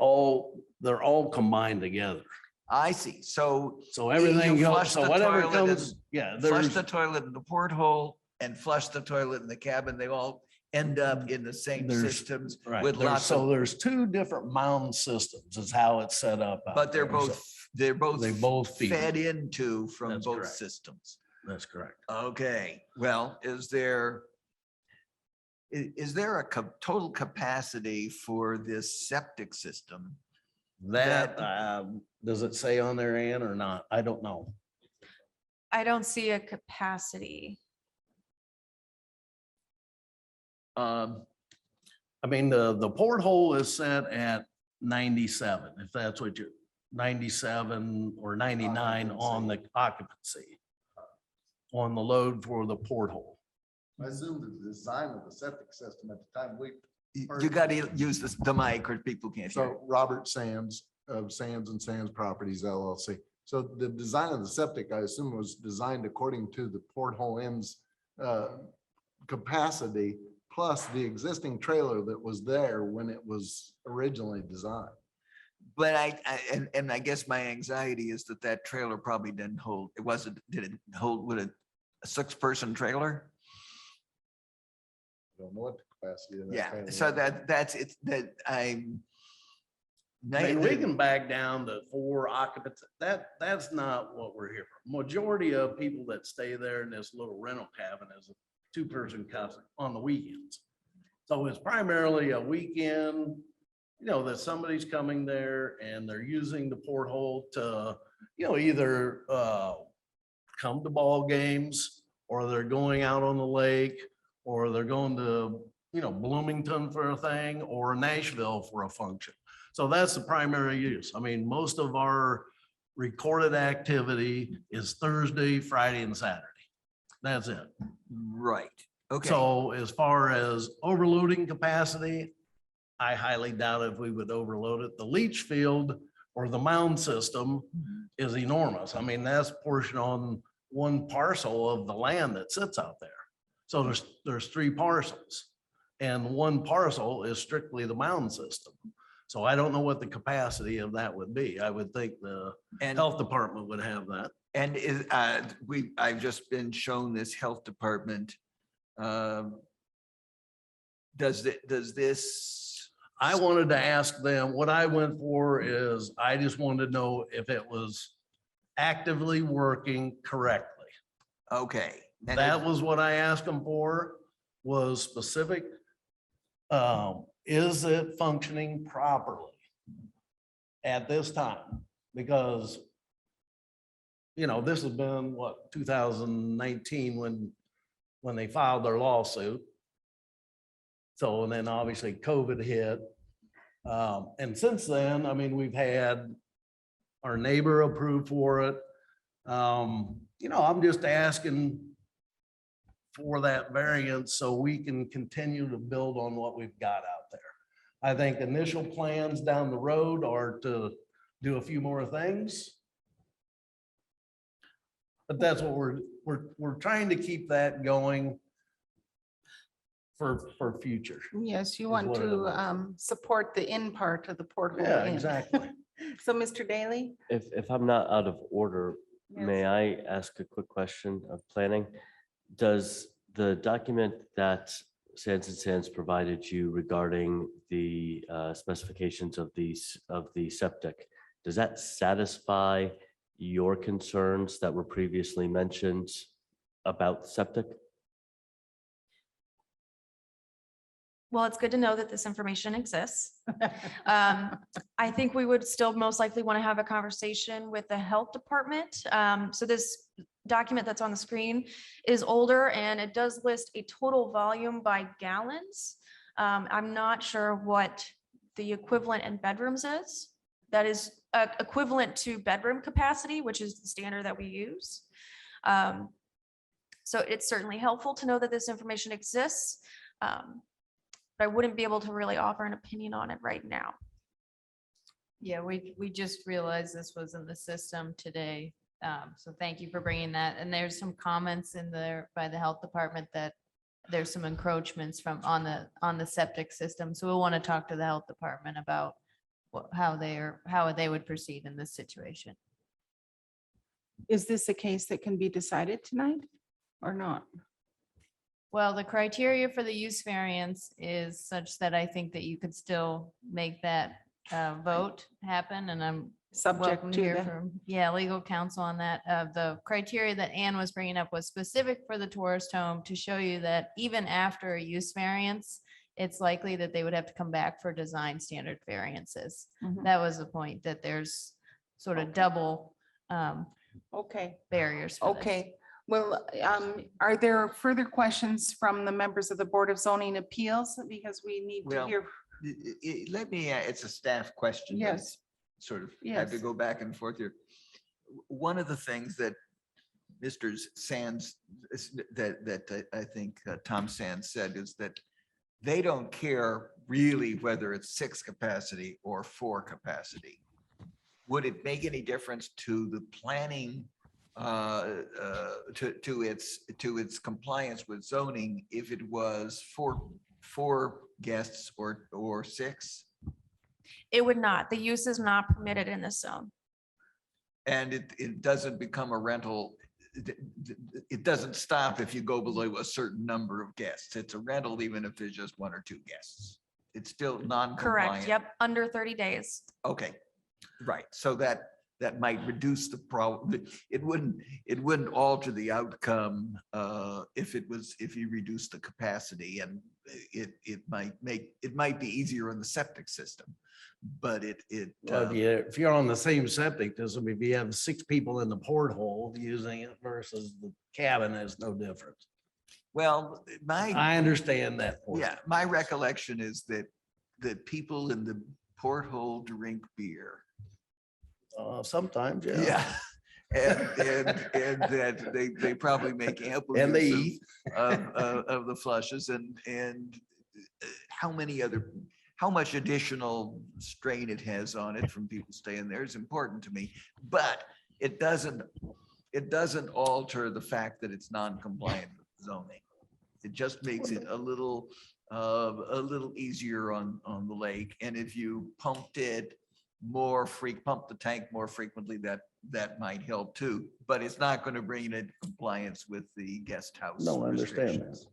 all combined together. I see. So So everything You goes, flush so the whatever toilet comes, yeah, flush there's, the toilet in the porthole and flush the toilet in the cabin. They all end up in the same There's- systems right, with there's, lots so of, there's 2 different mound systems is how it's set up. out but they're there. So both They both feed. fed into from That's both correct. systems. That's correct. Okay, well, is there a total capacity for this septic system? That, does it say on there, Ann, or not? I don't know. I don't see a capacity. I mean, the porthole is set at 97, if that's what you're, 97 or 99 on the occupancy on the load for the porthole. I assume the design of the septic system at the time we. You got to use the mic or people can't hear. So Robert Sands of Sands and Sands Properties LLC. So the design of the septic, I assume, was designed according to the porthole ends capacity plus the existing trailer that was there when it was originally designed. But and I guess my anxiety is that that trailer probably didn't hold, did it hold with a 6-person trailer? I don't know what the capacity of that. Yeah, trailer so was. that's it, that I'm. I mean, we can back down to 4 occupants. That's not what we're here for. Majority of people that stay there in this little rental cabin is a 2-person cousin on the weekends. So it's primarily a weekend, that somebody's coming there and they're using the porthole to, either come to ball games, or they're going out on the lake, or they're going to, Bloomington for a thing, or Nashville for a function. So that's the primary use. I mean, most of our recorded activity is Thursday, Friday, and Saturday. That's it. Right, okay. So as far as overloading capacity, I highly doubt if we would overload it. The leach field or the mound system is enormous. I mean, that's portion on one parcel of the land that sits out there. So there's 3 parcels, and one parcel is strictly the mound system. So I don't know what the capacity of that would be. I would think the health department would have that. And I've just been shown this health department. Does this? I wanted to ask them, what I went for is, I just wanted to know if it was actively working correctly. Okay. And That was what I asked them for, was specific. Is it functioning properly at this time? Because, this has been what, 2019 when they filed their lawsuit. So, and then obviously COVID hit. And since then, I mean, we've had our neighbor approved for it. I'm just asking for that variance so we can continue to build on what we've got out there. I think initial plans down the road are to do a few more things. But that's what we're trying to keep that going for future. Yes, you is want what it to is. support the in part of the porthole. Yeah, in. exactly. So, Mr. Daly? If I'm not out of order, may I ask a quick question of planning? Does the document that Sands and Sands provided you regarding the specifications of the septic, does that satisfy your concerns that were previously mentioned about septic? Well, it's good to know that this information exists. I think we would still most likely want to have a conversation with the health department. So this document that's on the screen is older, and it does list a total volume by gallons. I'm not sure what the equivalent in bedrooms is. That is equivalent to bedroom capacity, which is the standard that we use. So it's certainly helpful to know that this information exists. But I wouldn't be able to really offer an opinion on it right now. Yeah, we just realized this was in the system today. So thank you for bringing that. And there's some comments in there by the health department that there's some encroachments from on the septic system. So we'll want to talk to the health department about how they would proceed in this situation. Is this a case that can be decided tonight or not? Well, the criteria for the use variance is such that I think that you could still make that vote happen, and I'm Subject welcome to to hear the, from, legal counsel on that. The criteria that Ann was bringing up was specific for the tourist home to show you that even after a use variance, it's likely that they would have to come back for design standard variances. Mhm. That was the point, that there's sort of double Okay, barriers for this. okay. Well, are there further questions from the members of the Board of Zoning Appeals? Because we need to Well, hear. Let me, it's a staff question. but Yes. it's Sort of have to Yes. go back and forth here. One of the things that Mr. Sands, that I think Tom Sands said is that they don't care really whether it's 6 capacity or 4 capacity. Would it make any difference to the planning, to its compliance with zoning if it was four guests or 6? It would not. The use is not permitted in this zone. And it doesn't become a rental. It doesn't stop if you go below a certain number of guests. It's a rental even if there's just 1 or 2 guests. It's still non-compliant. Correct. Yep. Under 30 days. Okay, right. So that might reduce the problem. It wouldn't alter the outcome if you reduce the capacity, and it might be easier on the septic system. But Well, if you're on the same septic, this will be, if you have 6 people in the porthole using it versus the cabin, is no difference. well, I understand that. portion. yeah, my recollection is that people in the porthole drink beer. Sometimes, yeah. Yeah. And that they probably make ample And they use eat. of the flushes and how much additional strain it has on it from people staying there is important to me, but it doesn't alter the fact that it's non-compliant with zoning. It just makes it a little easier on the lake. And if you pump the tank more frequently, that might help too, but it's not going to bring it into compliance with the guest house. No, I understand that. restrictions.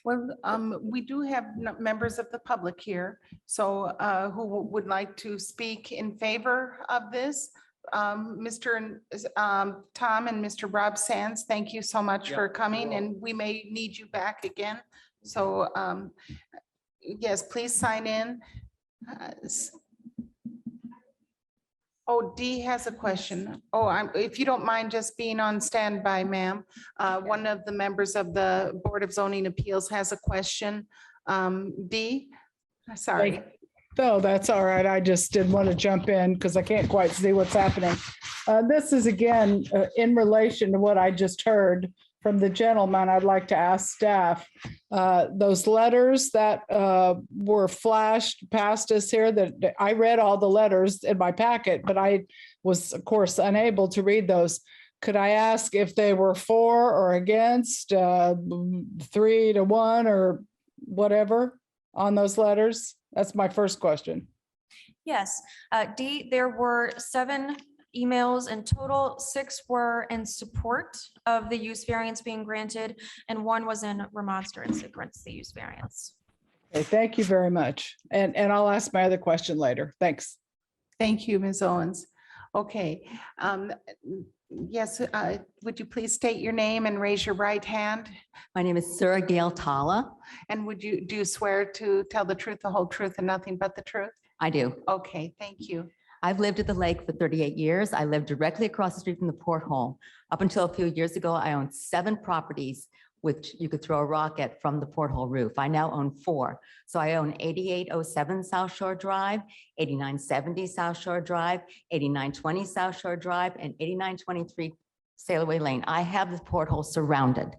Well, we do have members of the public here, so who would like to speak in favor of this? Mr. Tom and Mr. Rob Sands, thank you so much for coming, and we may need you back again. So yes, please sign in. Oh, Dee has a question. Oh, if you don't mind just being on standby, ma'am. One of the members of the Board of Zoning Appeals has a question. Dee, sorry. No, that's all right. I just didn't want to jump in because I can't quite see what's happening. This is again, in relation to what I just heard from the gentleman. I'd like to ask staff, those letters that were flashed past us here, that I read all the letters in my packet, but I was of course unable to read those. Could I ask if they were for or against, 3 to 1 or whatever on those letters? That's my first question. Yes. D, there were 7 emails in total. 6 were in support of the use variance being granted, and 1 was in remonstrance against the use variance. Okay, thank you very much. And I'll ask my other question later. Thanks. Thank you, Ms. Owens. Okay. Yes, would you please state your name and raise your right hand? My name is Sarah Gail Tala. And do you swear to tell the truth, the whole truth, and nothing but the truth? I do. Okay, thank you. I've lived at the lake for 38 years. I lived directly across the street from the porthole. Up until a few years ago, I owned 7 properties which you could throw a rock at from the porthole roof. I now own 4. So I own 8807 South Shore Drive, 8970 South Shore Drive, 8920 South Shore Drive, and 8923 Sailaway Lane. I have the porthole surrounded.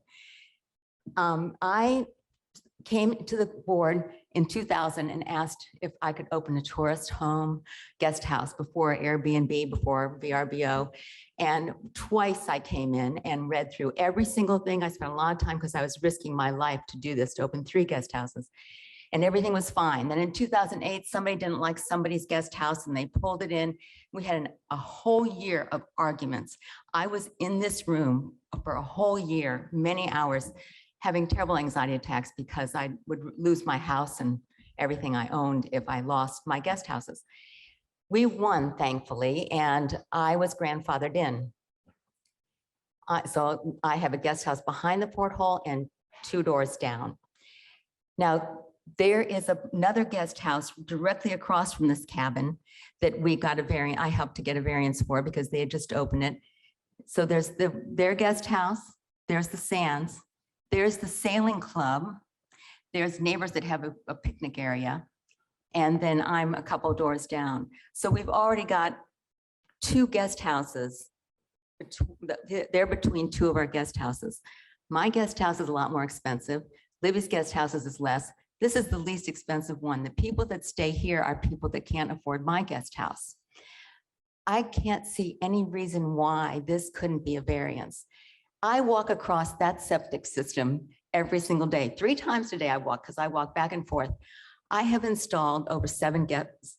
I came to the board in 2000 and asked if I could open a tourist home guest house before Airbnb, before VRBO. And twice I came in and read through every single thing. I spent a lot of time because I was risking my life to do this, to open 3 guest houses. And everything was fine. Then in 2008, somebody didn't like somebody's guest house and they pulled it in. We had a whole year of arguments. I was in this room for a whole year, many hours, having terrible anxiety attacks because I would lose my house and everything I owned if I lost my guest houses. We won, thankfully, and I was grandfathered in. So I have a guest house behind the porthole and 2 doors down. Now, there is another guest house directly across from this cabin that we got a variance. I helped to get a variance for because they had just opened it. So there's their guest house, there's the Sands, there's the sailing club, there's neighbors that have a picnic area, and then I'm a couple doors down. So we've already got 2 guest houses. They're between 2 of our guest houses. My guest house is a lot more expensive. Libby's guest house is less. This is the least expensive one. The people that stay here are people that can't afford my guest house. I can't see any reason why this couldn't be a variance. I walk across that septic system every single day. 3 times a day I walk, because I walk back and forth. I have installed over 7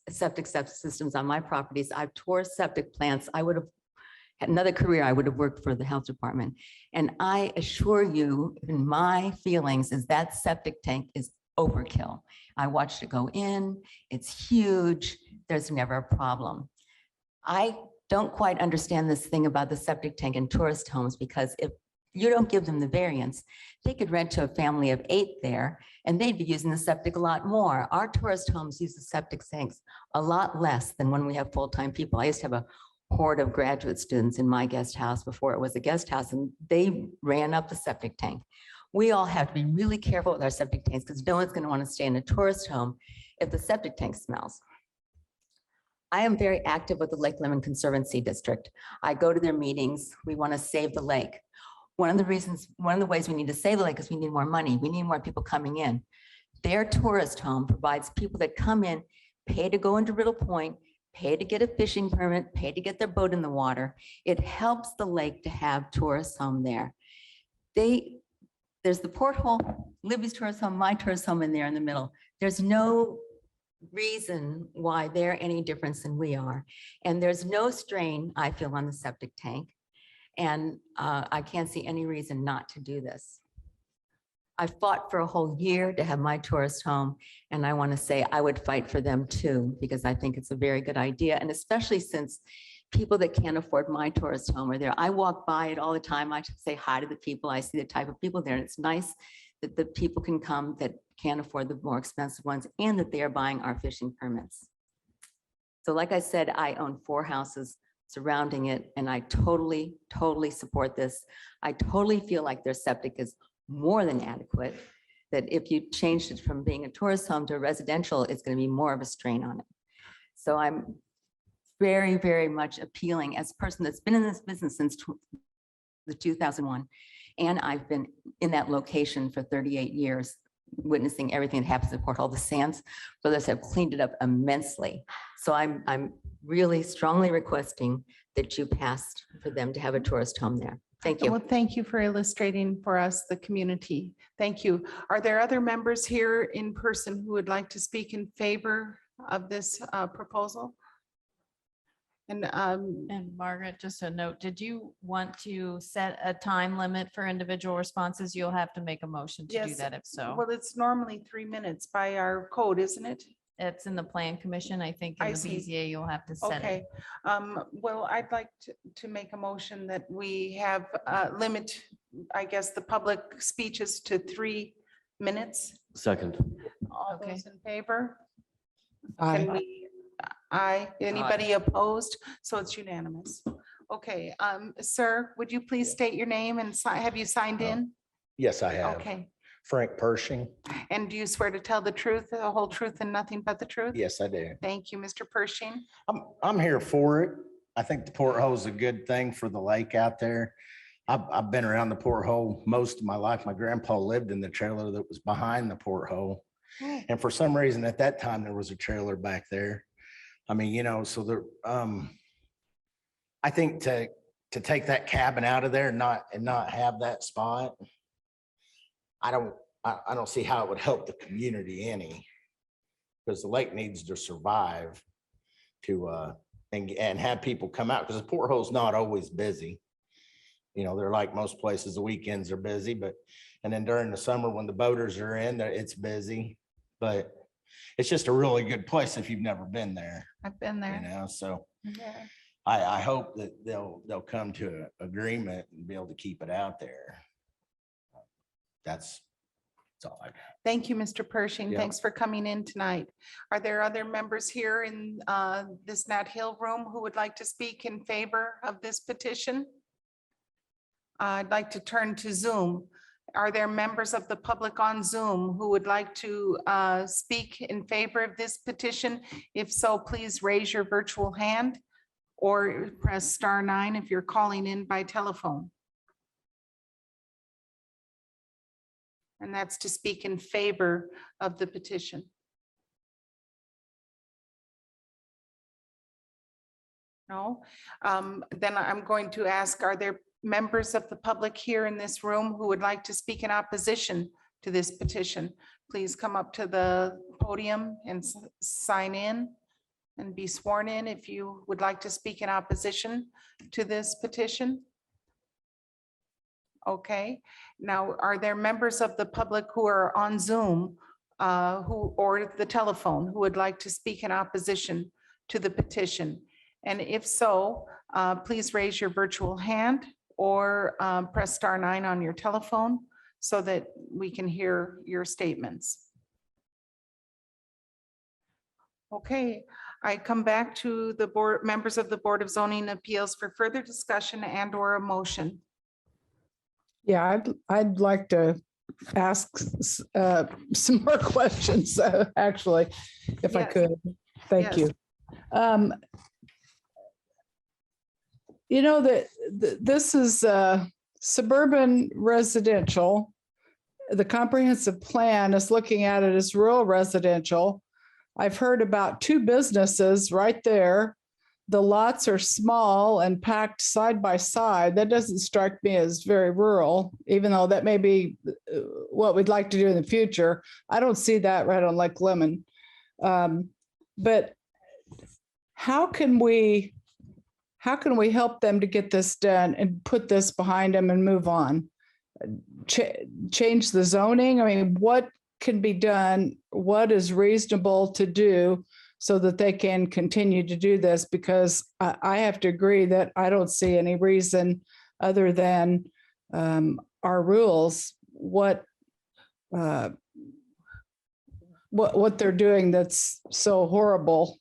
septic systems on my properties. I've tore septic plants. I would have had another career. I would have worked for the health department. And I assure you, in my feelings, is that septic tank is overkill. I watched it go in. It's huge. There's never a problem. I don't quite understand this thing about the septic tank in tourist homes, because if you don't give them the variance, they could rent to a family of 8 there and they'd be using the septic a lot more. Our tourist homes use the septic tanks a lot less than when we have full-time people. I used to have a horde of graduate students in my guest house before it was a guest house, and they ran up the septic tank. We all have to be really careful with our septic tanks, because no one's going to want to stay in a tourist home if the septic tank smells. I am very active with the Lake Lemon Conservancy District. I go to their meetings. We want to save the lake. One of the ways we need to save the lake is we need more money. We need more people coming in. Their tourist home provides people that come in, pay to go into Riddle Point, pay to get a fishing permit, pay to get their boat in the water. It helps the lake to have tourists home there. There's the porthole, Libby's tourist home, my tourist home in there in the middle. There's no reason why they're any different than we are. And there's no strain, I feel, on the septic tank. And I can't see any reason not to do this. I fought for a whole year to have my tourist home, and I want to say I would fight for them too, because I think it's a very good idea. And especially since people that can't afford my tourist home are there. I walk by it all the time. I say hi to the people. I see the type of people there, and it's nice that the people can come that can't afford the more expensive ones, and that they are buying our fishing permits. So like I said, I own 4 houses surrounding it, and I totally support this. I totally feel like their septic is more than adequate, that if you changed it from being a tourist home to a residential, it's going to be more of a strain on it. So I'm very, very much appealing, as a person that's been in this business since the 2001, and I've been in that location for 38 years, witnessing everything that happens at Porthole. The Sands brothers have cleaned it up immensely. So I'm really strongly requesting that you pass for them to have a tourist home there. Thank you. Well, thank you for illustrating for us the community. Thank you. Are there other members here in person who would like to speak in favor of this proposal? And Margaret, just a note, did you want to set a time limit for individual responses? You'll have to make a motion to do Yes. that if so. well, it's normally 3 minutes by our code, isn't it? It's in the Plan Commission. I think I in the see. BZA, you'll have to set Okay, it. well, I'd like to make a motion that we have limit, I guess, the public speeches to 3 minutes. Second. All Okay. those in favor? Aye. Can we, aye, anybody opposed? So it's unanimous. Okay, sir, would you please state your name and have you signed in? Yes, I have. Okay, Frank Pershing. and do you swear to tell the truth, the whole truth and nothing but the truth? Yes, I do. Thank you, Mr. Pershing. I'm here for it. I think the porthole is a good thing for the lake out there. I've been around the porthole most of my life. My grandpa lived in the trailer that was behind the porthole. And for some reason at that time, there was a trailer back there. I mean, so there, I think to take that cabin out of there and not have that spot, I don't see how it would help the community any, because the lake needs to survive to and have people come out, because the porthole's not always busy. They're like most places, the weekends are busy, and then during the summer when the boaters are in there, it's busy. But it's just a really good place if you've never been there, I've been there. so Yeah. I hope that they'll come to an agreement and be able to keep it out there. That's all I got. Thank you, Mr. Pershing. Yeah. Thanks for coming in tonight. Are there other members here in this Nat Hill room who would like to speak in favor of this petition? I'd like to turn to Zoom. Are there members of the public on Zoom who would like to speak in favor of this petition? If so, please raise your virtual hand or press *9 if you're calling in by telephone. And that's to speak in favor of the petition. No? Then I'm going to ask, are there members of the public here in this room who would like to speak in opposition to this petition? Please come up to the podium and sign in and be sworn in if you would like to speak in opposition to this petition. Okay, now are there members of the public who are on Zoom or the telephone who would like to speak in opposition to the petition? And if so, please raise your virtual hand or press *9 on your telephone so that we can hear your statements. Okay, I come back to the board, members of the Board of Zoning Appeals for further discussion and or a motion. Yeah, I'd like to ask some more questions, actually, if I Yes. could. Thank Yes. you. You know that this is suburban residential. The comprehensive plan is looking at it as rural residential. I've heard about 2 businesses right there. The lots are small and packed side by side. That doesn't strike me as very rural, even though that may be what we'd like to do in the future. I don't see that right on Lake Lemon. But how can we help them to get this done and put this behind them and move on? Change the zoning? I mean, what can be done? What is reasonable to do so that they can continue to do this? Because I have to agree that I don't see any reason other than our rules, what they're doing that's so horrible.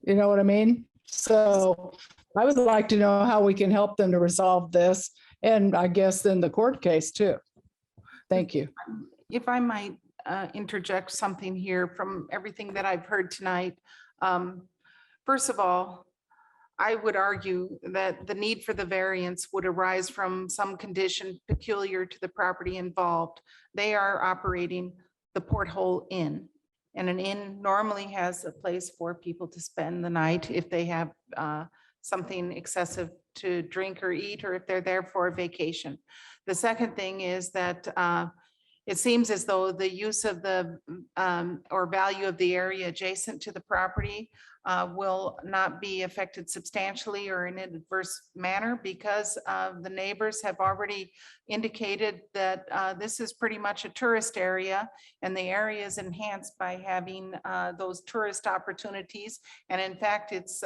You know what I mean? So I would like to know how we can help them to resolve this, and I guess in the court case too. Thank you. If I might interject something here from everything that I've heard tonight. First of all, I would argue that the need for the variance would arise from some condition peculiar to the property involved. They are operating the Porthole Inn, and an inn normally has a place for people to spend the night if they have something excessive to drink or eat, or if they're there for a vacation. The second thing is that it seems as though the use of the or value of the area adjacent to the property will not be affected substantially or in an adverse manner, because the neighbors have already indicated that this is pretty much a tourist area, and the area is enhanced by having those tourist opportunities. And in fact, it's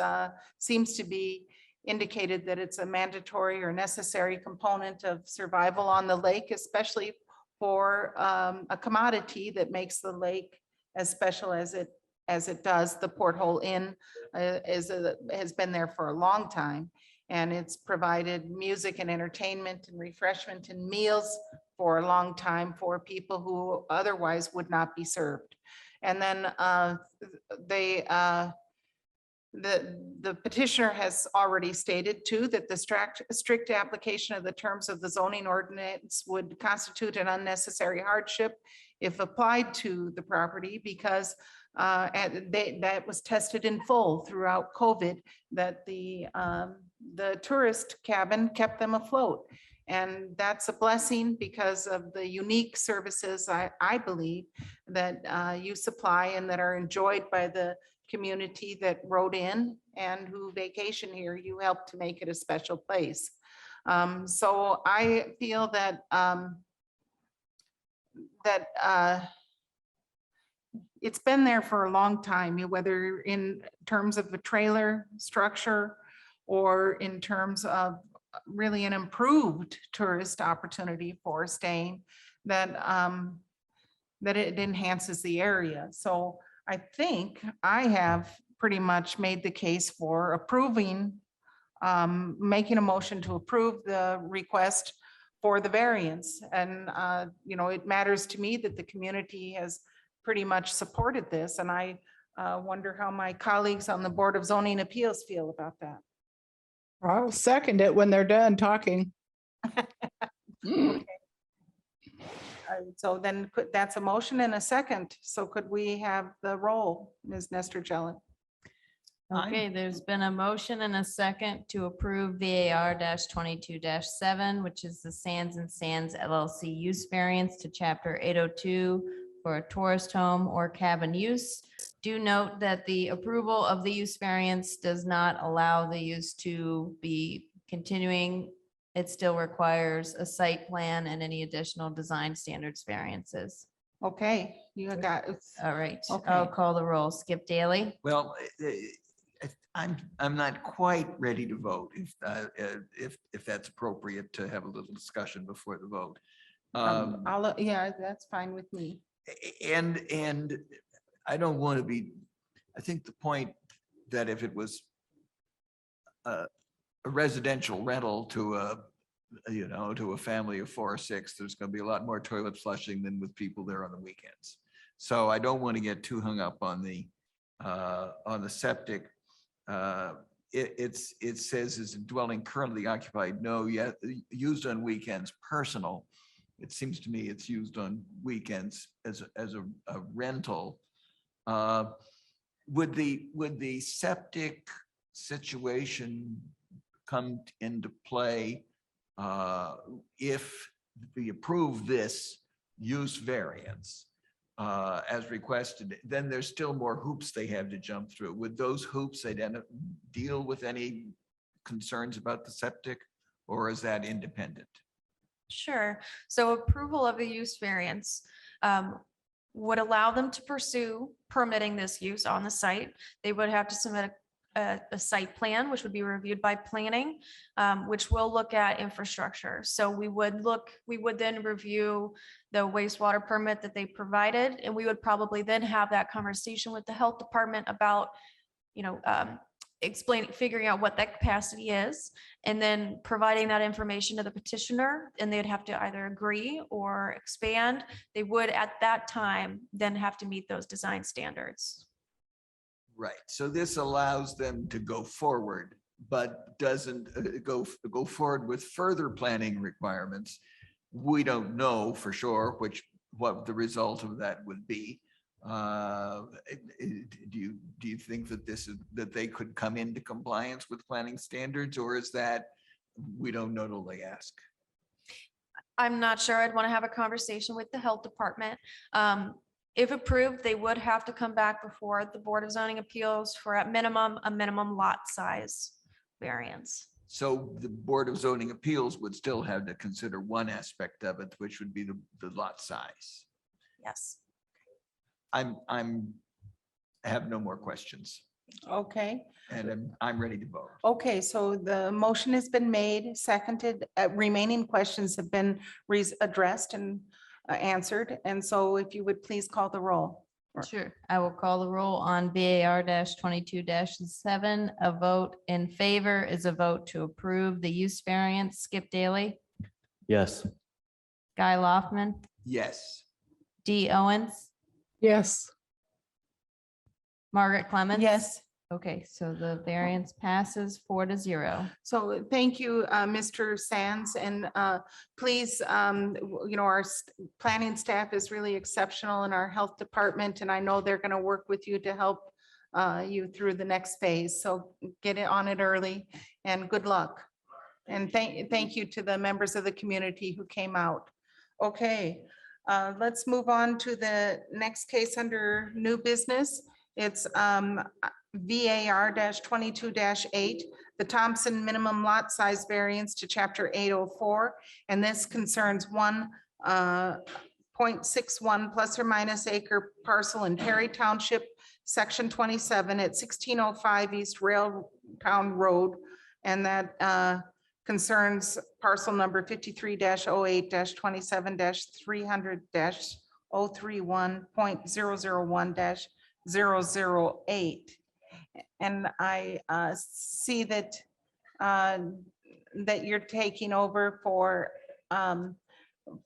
seems to be indicated that it's a mandatory or necessary component of survival on the lake, especially for a commodity that makes the lake as special as it does. The Porthole Inn has been there for a long time, and it's provided music and entertainment and refreshment and meals for a long time for people who otherwise would not be served. And then the petitioner has already stated too that the strict application of the terms of the zoning ordinance would constitute an unnecessary hardship if applied to the property, because that was tested in full throughout COVID, that the tourist cabin kept them afloat. And that's a blessing because of the unique services I believe that you supply and that are enjoyed by the community that wrote in and who vacation here. You help to make it a special place. So I feel that it's been there for a long time, whether in terms of a trailer structure or in terms of really an improved tourist opportunity for staying, that it enhances the area. So I think I have pretty much made the case for approving, making a motion to approve the request for the variance. And, you know, it matters to me that the community has pretty much supported this. And I wonder how my colleagues on the Board of Zoning Appeals feel about that. I'll second it when they're done talking. So then that's a motion and a second. So could we have the roll, Ms. Nestor Jelly? Okay, there's been a motion and a second to approve VAR 22-7, which is the Sands and Sands LLC use variance to chapter 802 for a tourist home or cabin use. Do note that the approval of the use variance does not allow the use to be continuing. It still requires a site plan and any additional design standards variances. Okay, you got, All right, Okay. I'll call the roll. Skip Daly. Well, I'm not quite ready to vote if that's appropriate to have a little discussion before the vote. yeah, that's fine with me. And I don't want to be, I think the point that if it was a residential rental to a family of 4 or 6, there's going to be a lot more toilet flushing than with people there on the weekends. So I don't want to get too hung up on the septic. It says is a dwelling currently occupied, no, yet used on weekends, personal. It seems to me it's used on weekends as a rental. Would the septic situation come into play if we approve this use variance as requested? Then there's still more hoops they have to jump through. Would those hoops deal with any concerns about the septic, or is that independent? Sure. So approval of the use variance would allow them to pursue permitting this use on the site. They would have to submit a site plan, which would be reviewed by planning, which will look at infrastructure. So we would then review the wastewater permit that they provided, and we would probably then have that conversation with the health department about, figuring out what that capacity is, and then providing that information to the petitioner, and they'd have to either agree or expand. They would at that time then have to meet those design standards. Right. So this allows them to go forward, but doesn't go forward with further planning requirements. We don't know for sure what the result of that would be. Do you think that they could come into compliance with planning standards, or is that we don't know till they ask? I'm not sure. I'd want to have a conversation with the health department. If approved, they would have to come back before the Board of Zoning Appeals for a minimum lot size variance. So the Board of Zoning Appeals would still have to consider one aspect of it, which would be the lot size. Yes. I have no more questions, Okay, and I'm ready to vote. okay, so the motion has been made, seconded, remaining questions have been addressed and answered. And so if you would please call the roll. Sure. I will call the roll on VAR 22-7. A vote in favor is a vote to approve the use variance. Skip Daly, Yes. Guy Loftman, Yes. D Owens, Yes. Margaret Clemens. Yes. Okay, so the variance passes 4-0. So thank you, Mr. Sands, and please, our planning staff is really exceptional in our health department, and I know they're going to work with you to help you through the next phase. So get it on it early, and good luck. And thank you to the members of the community who came out. Okay, let's move on to the next case under new business. It's VAR 22-8, the Thompson minimum lot size variance to chapter 804. And this concerns 1.61 plus or minus acre parcel in Perry Township, section 27 at 1605 East Railtown Road. And that concerns parcel number 53-08-27-300-031.001-008. And I see that that you're taking over for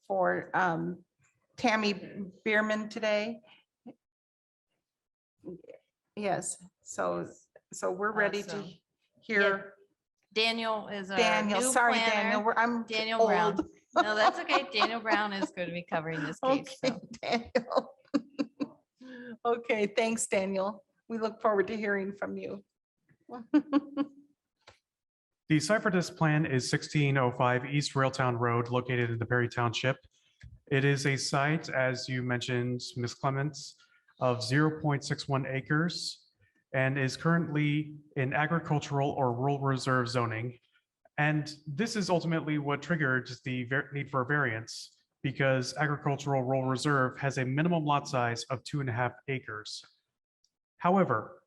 for Tammy Bierman today. Yes, so we're ready to Awesome. hear Daniel is our Daniel. new Sorry, planner. Daniel, I'm Daniel Brown. old. No, that's okay. Daniel Brown is going to be covering this case. Okay, So Daniel. Okay, thanks, Daniel. We look forward to hearing from you. The site for this plan is 1605 East Railtown Road, located in the Perry Township. It is a site, as you mentioned, Ms. Clements, of 0.61 acres and is currently in agricultural or rural reserve zoning. And this is ultimately what triggered the need for a variance, because agricultural rural reserve has a minimum lot size of 2.5 acres. However,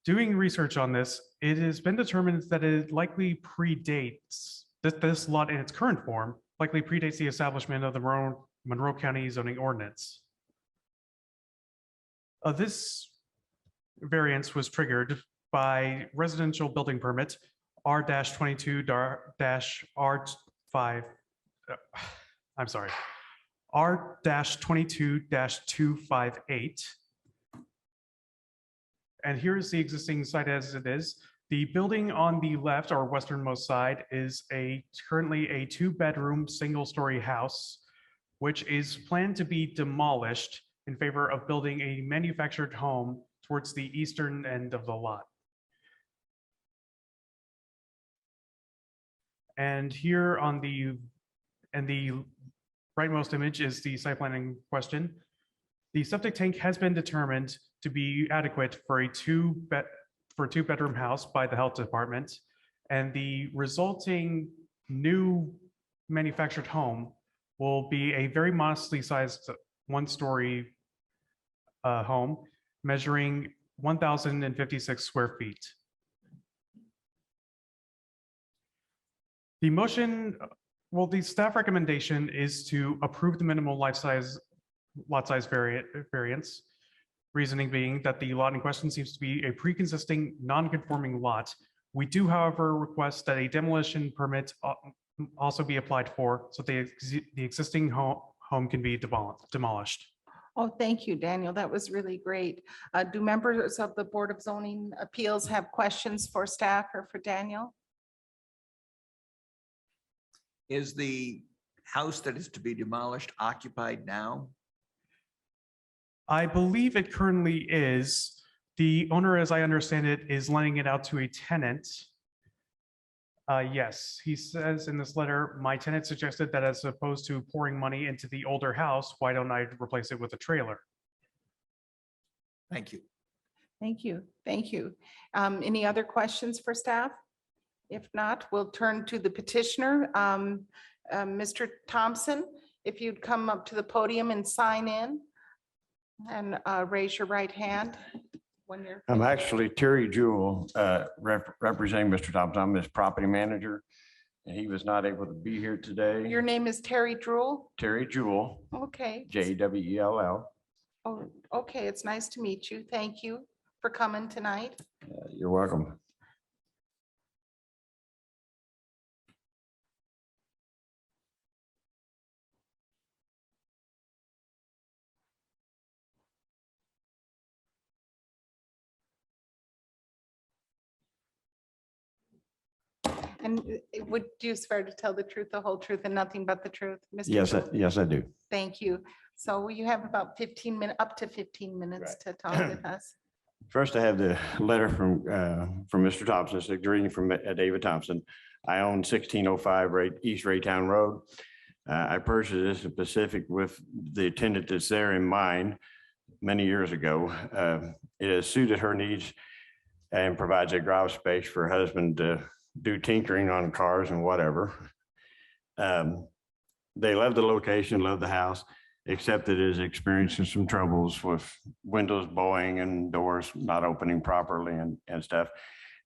doing research on this, it has been determined that it likely predates, that this lot in its current form likely predates the establishment of the Monroe County zoning ordinance. This variance was triggered by residential building permit R-22-R5, I'm sorry, R-22-258. And here's the existing site as it is. The building on the left or westernmost side is currently a 2-bedroom, single-story house, which is planned to be demolished in favor of building a manufactured home towards the eastern end of the lot. And here on the rightmost image is the site plan in question. The septic tank has been determined to be adequate for a two-bedroom house by the health department, and the resulting new manufactured home will be a very modestly sized 1-story home measuring 1,056 square feet. The motion, well, the staff recommendation is to approve the minimal lot size variance. Reasoning being that the lot in question seems to be a pre-existing non-conforming lot. We do, however, request that a demolition permit also be applied for, so the existing home can be demolished. Oh, thank you, Daniel. That was really great. Do members of the Board of Zoning Appeals have questions for staff or for Daniel? Is the house that is to be demolished occupied now? I believe it currently is. The owner, as I understand it, is lending it out to a tenant. Yes, he says in this letter, my tenant suggested that as opposed to pouring money into the older house, why don't I replace it with a trailer? Thank you. Thank you. Thank you. Any other questions for staff? If not, we'll turn to the petitioner. Mr. Thompson, if you'd come up to the podium and sign in and raise your right hand when you're. I'm actually Terry Jewell, representing Mr. Thompson. I'm his property manager, and he was not able to be here today. Your name is Terry Jewell? Terry Jewell, Okay. Jewell. Oh, okay. It's nice to meet you. Thank you for coming tonight. You're welcome. And would you swear to tell the truth, the whole truth, and nothing but the truth? Mr. Yes, Jewell? yes, I do. Thank you. So you have about 15 minutes, up to 15 minutes to talk with us. First, I have the letter from Mr. Thompson, it's reading from David Thompson. I own 1605 East Raytown Road. I purchased this in Pacific with the tenant that's there in mind many years ago. It has suited her needs and provides a garage space for her husband to do tinkering on cars and whatever. They love the location, love the house, except that it is experiencing some troubles with windows bowing and doors not opening properly and stuff.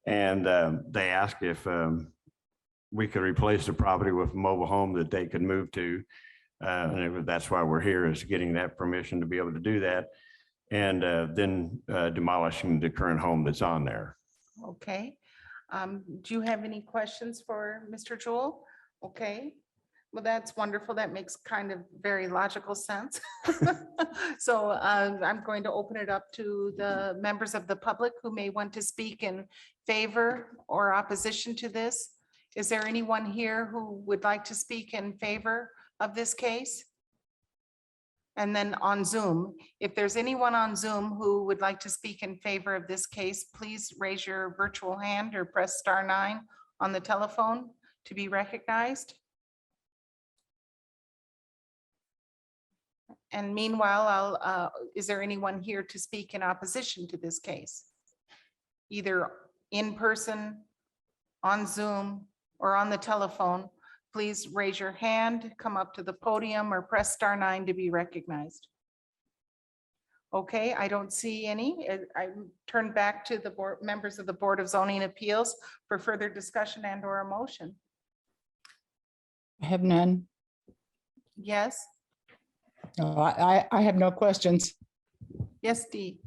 And they asked if we could replace the property with a mobile home that they could move to. And that's why we're here, is getting that permission to be able to do that. And then demolishing the current home that's on there. Okay. Do you have any questions for Mr. Jewell? Okay. Well, that's wonderful. That makes kind of very logical sense. So I'm going to open it up to the members of the public who may want to speak in favor or opposition to this. Is there anyone here who would like to speak in favor of this case? And then on Zoom, if there's anyone on Zoom who would like to speak in favor of this case, please raise your virtual hand or press *9 on the telephone to be recognized. And meanwhile, is there anyone here to speak in opposition to this case? Either in person, on Zoom, or on the telephone, please raise your hand, come up to the podium, or press *9 to be recognized. Okay, I don't see any. I turn back to the board members of the Board of Zoning Appeals for further discussion and or a motion. I have none. Yes, No, I have no questions. yes, Dee.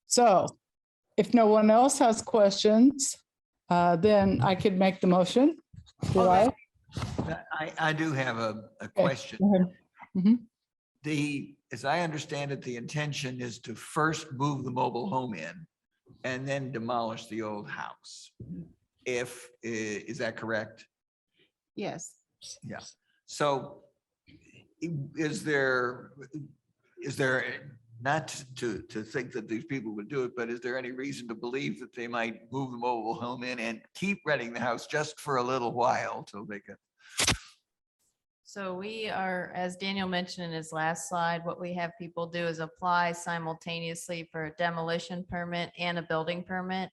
So if no one else has questions, then I could make the motion. Do I? I do have a question. Go ahead. Mhm. As I understand it, the intention is to first move the mobile home in and then demolish the old house. Is that correct? Yes. Yeah. So is there, not to think that these people would do it, but is there any reason to believe that they might move the mobile home in and keep renting the house just for a little while till they can? So we are, as Daniel mentioned in his last slide, what we have people do is apply simultaneously for a demolition permit and a building permit.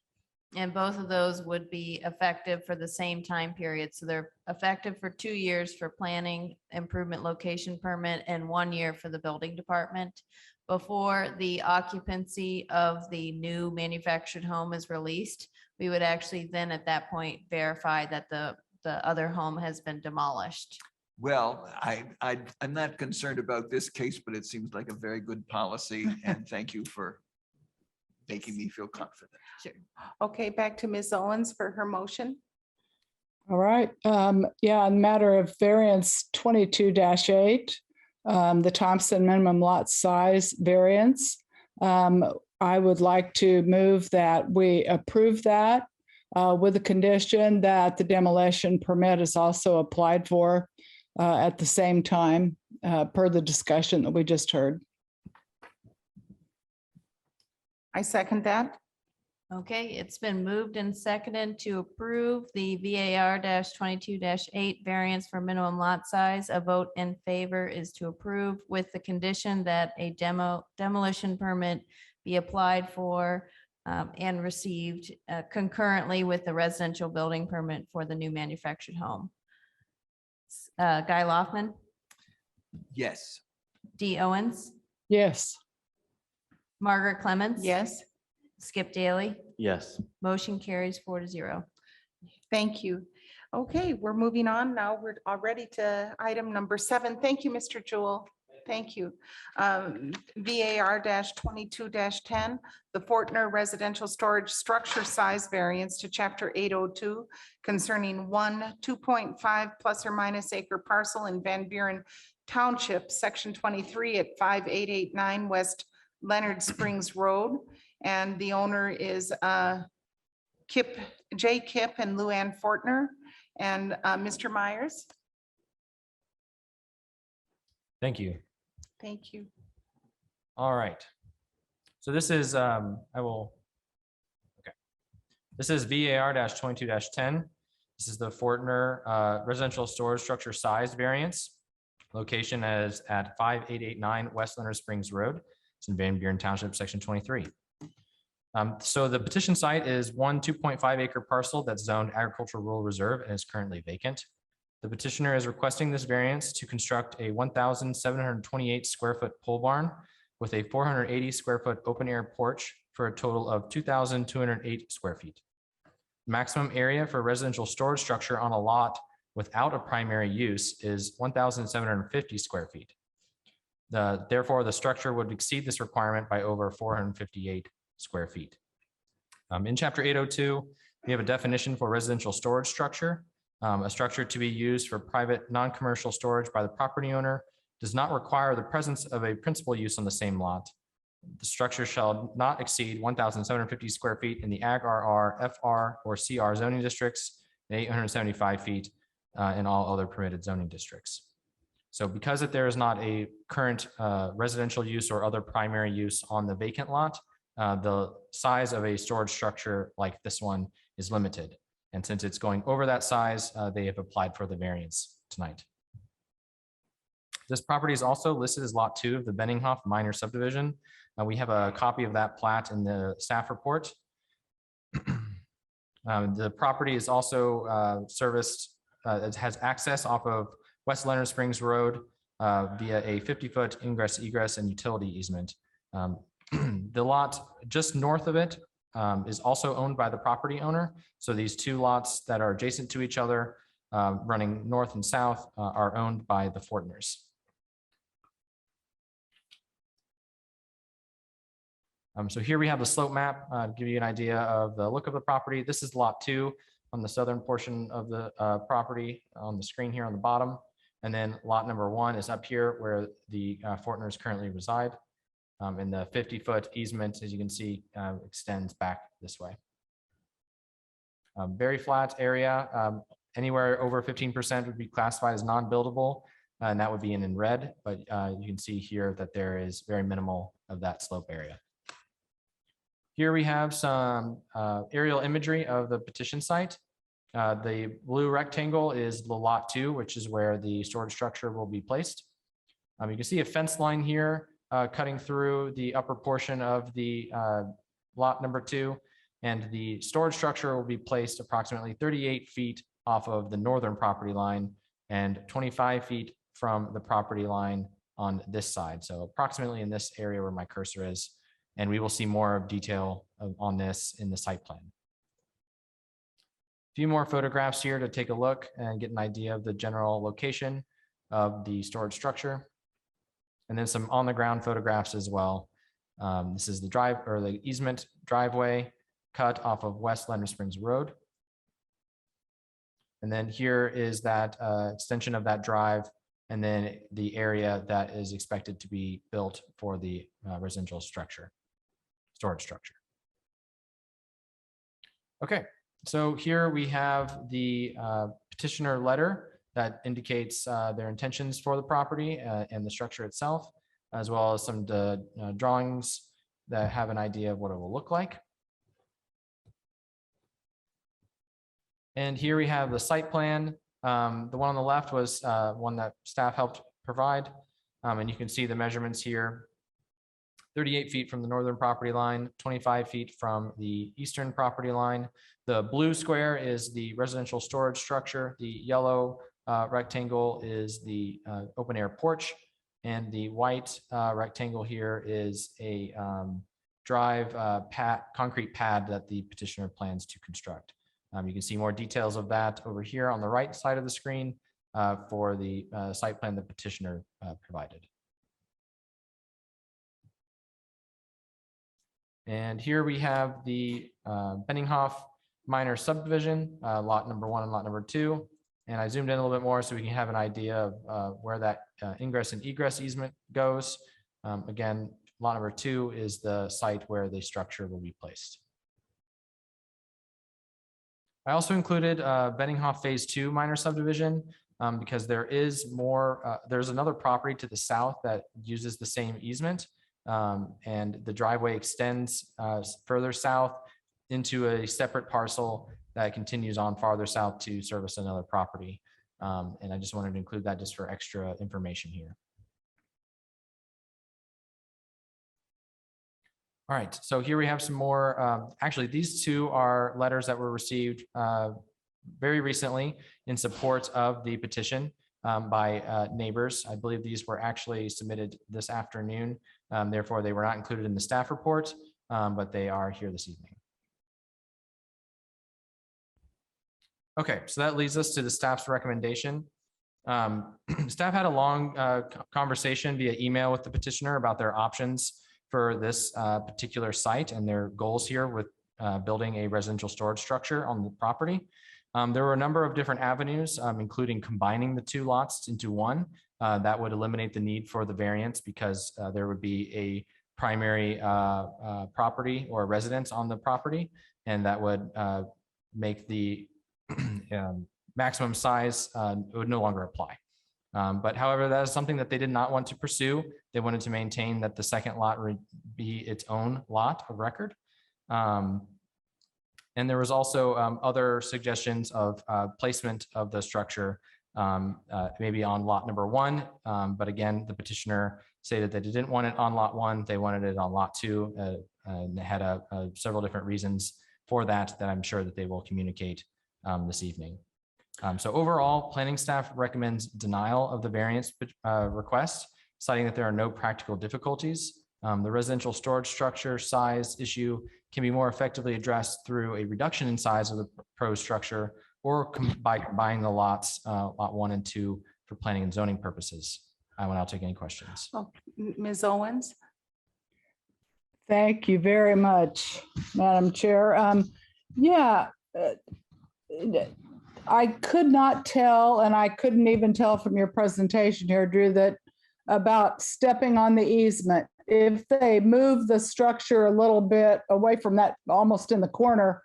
And both of those would be effective for the same time period. So they're effective for 2 years for planning, improvement, location permit, and 1 year for the building department. Before the occupancy of the new manufactured home is released, we would actually then at that point verify that the other home has been demolished. Well, I'm not concerned about this case, but it seems like a very good policy, and thank you for making me feel confident. Sure. Okay, back to Ms. Owens for her motion. All right. Yeah, in matter of variance 22-8, the Thompson minimum lot size variance, I would like to move that we approve that with the condition that the demolition permit is also applied for at the same time per the discussion that we just heard. I second that. Okay, it's been moved and seconded to approve the VAR 22-8 variance for minimum lot size. A vote in favor is to approve with the condition that a demolition permit be applied for and received concurrently with the residential building permit for the new manufactured home. Guy Loftman, Yes. Dee Owens, Yes. Margaret Clements. Yes, Skip Daly, Yes. motion carries 4-0. thank you. Okay, we're moving on now. We're already to item number 7. Thank you, Mr. Jewell. Thank you. VAR 22-10, the Fortner residential storage structure size variance to chapter 802 concerning 2.5 plus or minus acre parcel in Van Buren Township, section 23 at 5889 West Leonard Springs Road. And the owner is J. Kip and Luann Fortner. And Mr. Myers, Thank you. thank you. All right. So this is, This is VAR 22-10. This is the Fortner residential storage structure size variance. Location is at 5889 West Leonard Springs Road. It's in Van Buren Township, section 23. So the petition site is 2.5 acre parcel that's zoned agricultural rural reserve and is currently vacant. The petitioner is requesting this variance to construct a 1,728 square foot pole barn with a 480 square foot open air porch for a total of 2,208 square feet. Maximum area for residential storage structure on a lot without a primary use is 1,750 square feet. Therefore, the structure would exceed this requirement by over 458 square feet. In chapter 802, we have a definition for residential storage structure. A structure to be used for private non-commercial storage by the property owner does not require the presence of a principal use on the same lot. The structure shall not exceed 1,750 square feet in the Ag RR, FR, or CR zoning districts, and 875 feet in all other permitted zoning districts. So because that there is not a current residential use or other primary use on the vacant lot, the size of a storage structure like this one is limited. And since it's going over that size, they have applied for the variance tonight. This property is also listed as Lot 2 of the Benninghoff minor subdivision. We have a copy of that plat in the staff report. The property is also serviced, it has access off of West Leonard Springs Road via a 50-foot ingress, egress, and utility easement. The lot just north of it is also owned by the property owner. So these two lots that are adjacent to each other, running north and south, are owned by the Fortners. So here we have the slope map to give you an idea of the look of the property. This is lot 2 on the southern portion of the property on the screen here on the bottom. And then lot number 1 is up here where the Fortners currently reside. And the 50-foot easement, as you can see, extends back this way. Very flat area. Anywhere over 15% would be classified as non-buildable, and that would be in red. But you can see here that there is very minimal of that slope area. Here we have some aerial imagery of the petition site. The blue rectangle is the lot 2, which is where the storage structure will be placed. You can see a fence line here cutting through the upper portion of the lot number 2, and the storage structure will be placed approximately 38 feet off of the northern property line and 25 feet from the property line on this side. So approximately in this area where my cursor is, and we will see more of detail on this in the site plan. A few more photographs here to take a look and get an idea of the general location of the storage structure. And then some on the ground photographs as well. This is the drive or the easement driveway cut off of West Leonard Springs Road. And then here is that extension of that drive, and then the area that is expected to be built for the residential structure, storage structure. Okay, so here we have the petitioner letter that indicates their intentions for the property and the structure itself, as well as some drawings that have an idea of what it will look like. And here we have the site plan. The one on the left was one that staff helped provide. And you can see the measurements here. 38 feet from the northern property line, 25 feet from the eastern property line. The blue square is the residential storage structure. The yellow rectangle is the open air porch. And the white rectangle here is a concrete pad that the petitioner plans to construct. You can see more details of that over here on the right side of the screen for the site plan the petitioner provided. And here we have the Benninghoff minor subdivision, lot number 1 and lot number 2. And I zoomed in a little bit more so we can have an idea of where that ingress and egress easement goes. Again, lot number 2 is the site where the structure will be placed. I also included Benninghoff Phase 2 minor subdivision because there is more, there's another property to the south that uses the same easement. And the driveway extends further south into a separate parcel that continues on farther south to service another property. And I just wanted to include that just for extra information here. All right, so here we have some more. Actually, these two are letters that were received very recently in support of the petition by neighbors. I believe these were actually submitted this afternoon. Therefore, they were not included in the staff report, but they are here this evening. Okay, so that leads us to the staff's recommendation. Staff had a long conversation via email with the petitioner about their options for this particular site and their goals here with building a residential storage structure on the property. There were a number of different avenues, including combining the two lots into one. That would eliminate the need for the variance because there would be a primary property or residence on the property, and that would make the maximum size would no longer apply. But however, that is something that they did not want to pursue. They wanted to maintain that the second lot would be its own lot of record. And there was also other suggestions of placement of the structure, maybe on lot number 1. But again, the petitioner stated that they didn't want it on lot 1. They wanted it on lot 2. And they had several different reasons for that I'm sure that they will communicate this evening. So overall, planning staff recommends denial of the variance request, citing that there are no practical difficulties. The residential storage structure size issue can be more effectively addressed through a reduction in size of the proposed structure or by combining the lots, lot 1 and 2 for planning and zoning purposes. I will now take any questions. Oh, Ms. Owens? Thank you very much, Madam Chair. I could not tell, and I couldn't even tell from your presentation here, Drew, that about stepping on the easement. If they move the structure a little bit away from that, almost in the corner,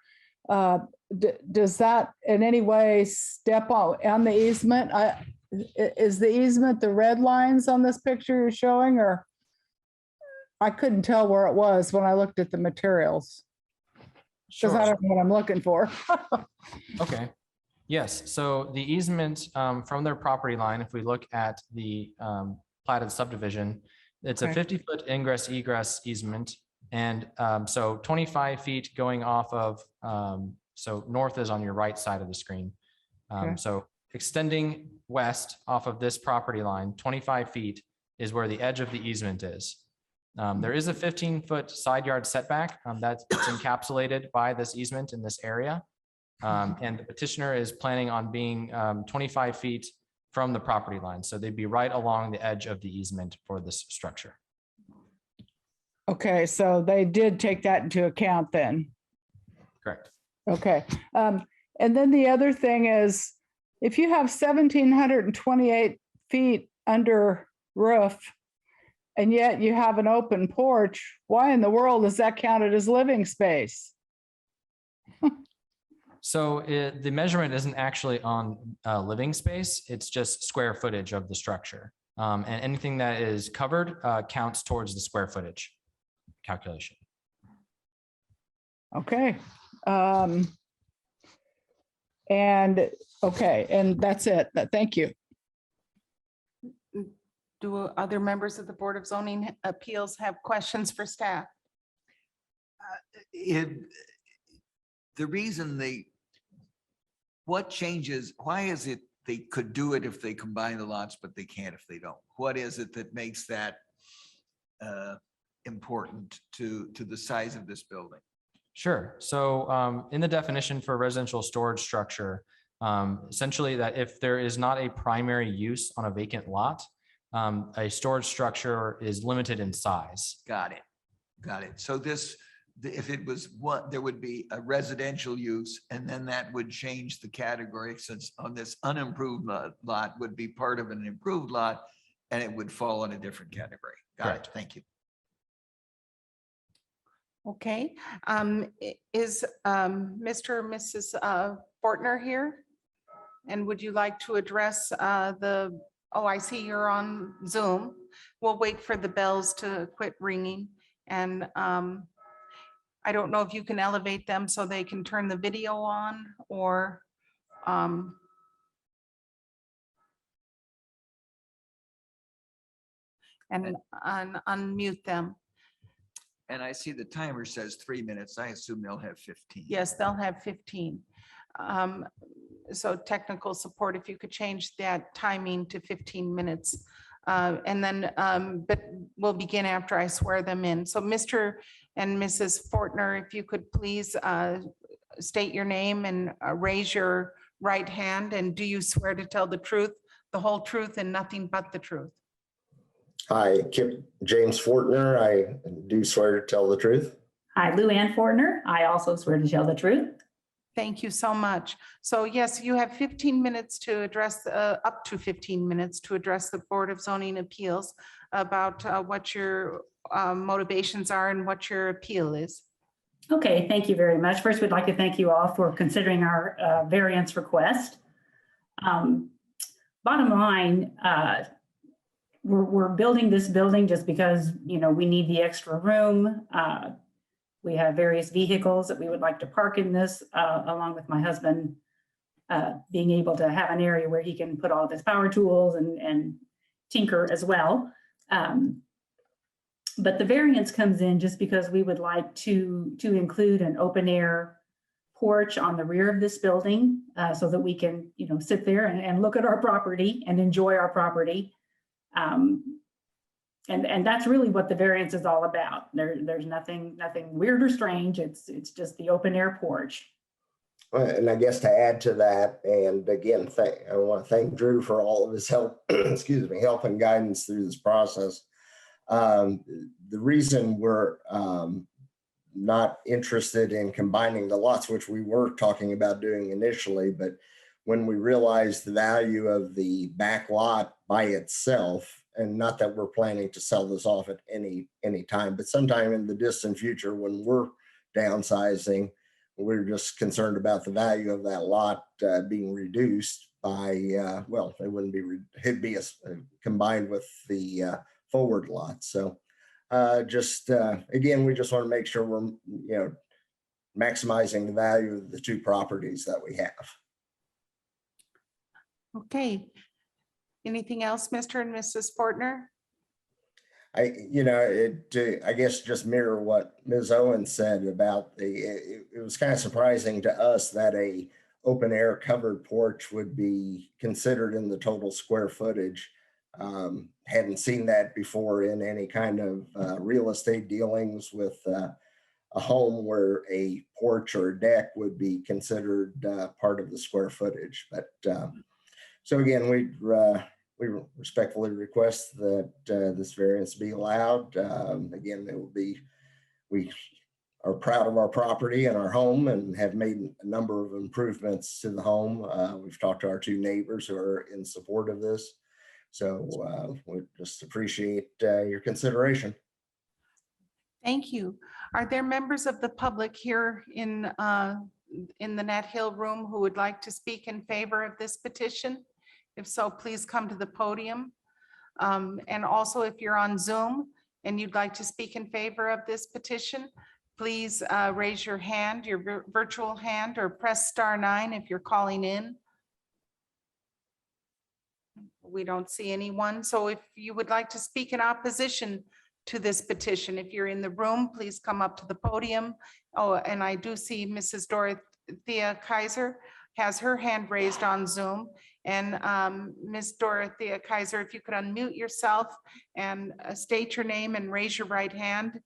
does that in any way step on the easement? Is the easement the red lines on this picture you're showing, or? I couldn't tell where it was when I looked at the materials. Because I don't know what I'm looking for. Okay. Yes. So the easement from their property line, if we look at the platted subdivision, it's a 50-foot ingress egress easement. And so 25 feet going off of, so north is on your right side of the screen. So extending west off of this property line, 25 feet is where the edge of the easement is. There is a 15-foot side yard setback that's encapsulated by this easement in this area. And the petitioner is planning on being 25 feet from the property line. So they'd be right along the edge of the easement for this structure. Okay, so they did take that into account then. Correct. Okay. And then the other thing is, if you have 1,728 feet under roof, and yet you have an open porch, why in the world is that counted as living space? So the measurement isn't actually on living space. It's just square footage of the structure. And anything that is covered counts towards the square footage calculation. Okay. And that's it. Thank you. Do other members of the Board of Zoning Appeals have questions for staff? The reason what changes, why is it they could do it if they combine the lots, but they can't if they don't? What is it that makes that important to the size of this building? Sure. So in the definition for residential storage structure, essentially that if there is not a primary use on a vacant lot, a storage structure is limited in size. Got it. So if it was what, there would be a residential use, and then that would change the category, since on this unimproved lot would be part of an improved lot, and it would fall in a different category. Got it. Thank you. Okay. Is Mr. or Mrs. Fortner here? And would you like to address oh, I see you're on Zoom. We'll wait for the bells to quit ringing. And I don't know if you can elevate them so they can turn the video on, or and unmute them. And I see the timer says 3 minutes. I assume they'll have 15. Yes, they'll have 15. So technical support, if you could change that timing to 15 minutes. And then, but we'll begin after I swear them in. So Mr. and Mrs. Fortner, if you could please state your name and raise your right hand. And do you swear to tell the truth, the whole truth, and nothing but the truth? Hi, James Fortner. I do swear to tell the truth. Hi, Lou Ann Fortner. I also swear to tell the truth. Thank you so much. So yes, you have 15 minutes to address, up to 15 minutes to address the Board of Zoning Appeals about what your motivations are and what your appeal is. Okay, thank you very much. First, we'd like to thank you all for considering our variance request. Bottom line, we're building this building just because, you know, we need the extra room. We have various vehicles that we would like to park in this, along with my husband being able to have an area where he can put all of his power tools and tinker as well. But the variance comes in just because we would like to include an open air porch on the rear of this building so that we can, you know, sit there and look at our property and enjoy our property. And that's really what the variance is all about. There's nothing weird or strange. It's just the open air porch. And I guess to add to that, and again, I want to thank Drew for all of his help, excuse me, help and guidance through this process. The reason we're not interested in combining the lots, which we were talking about doing initially, but when we realized the value of the back lot by itself, and not that we're planning to sell this off at any time, but sometime in the distant future when we're downsizing, we're just concerned about the value of that lot being reduced by, well, it wouldn't be, it'd be combined with the forward lot. So again, we just want to make sure we're, you know, maximizing the value of the two properties that we have. Okay. Anything else, Mr. and Mrs. Fortner? I guess just mirror what Ms. Owen said about it was kind of surprising to us that a open air covered porch would be considered in the total square footage. Hadn't seen that before in any kind of real estate dealings with a home where a porch or a deck would be considered part of the square footage. But so again, we respectfully request that this variance be allowed. Again, we are proud of our property and our home and have made a number of improvements to the home. We've talked to our two neighbors who are in support of this. So we just appreciate your consideration. Thank you. Are there members of the public here in the Nat Hill room who would like to speak in favor of this petition? If so, please come to the podium. And also, if you're on Zoom and you'd like to speak in favor of this petition, please raise your hand, your virtual hand, or press *9 if you're calling in. We don't see anyone. So if you would like to speak in opposition to this petition, if you're in the room, please come up to the podium. Oh, and I do see Mrs. Dorothea Kaiser has her hand raised on Zoom. And Ms. Dorothea Kaiser, if you could unmute yourself and state your name and raise your right hand.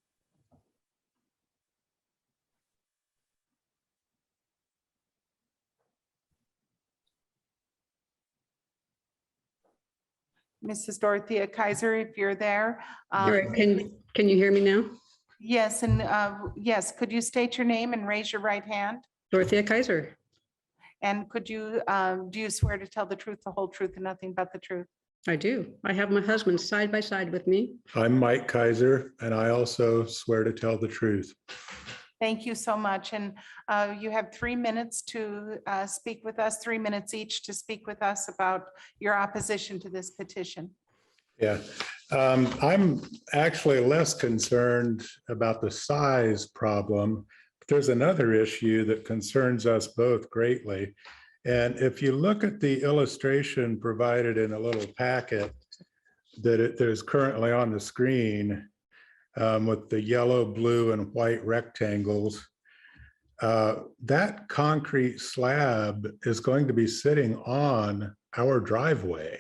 Mrs. Dorothea Kaiser, if you're there. Can you hear me now? Yes, and yes, could you state your name and raise your right hand? Dorothea Kaiser. And could you, do you swear to tell the truth, the whole truth, and nothing but the truth? I do. I have my husband side by side with me. I'm Mike Kaiser, and I also swear to tell the truth. Thank you so much. And you have 3 minutes to speak with us, 3 minutes each to speak with us about your opposition to this petition. Yeah, I'm actually less concerned about the size problem. There's another issue that concerns us both greatly. And if you look at the illustration provided in a little packet that is currently on the screen with the yellow, blue, and white rectangles, that concrete slab is going to be sitting on our driveway.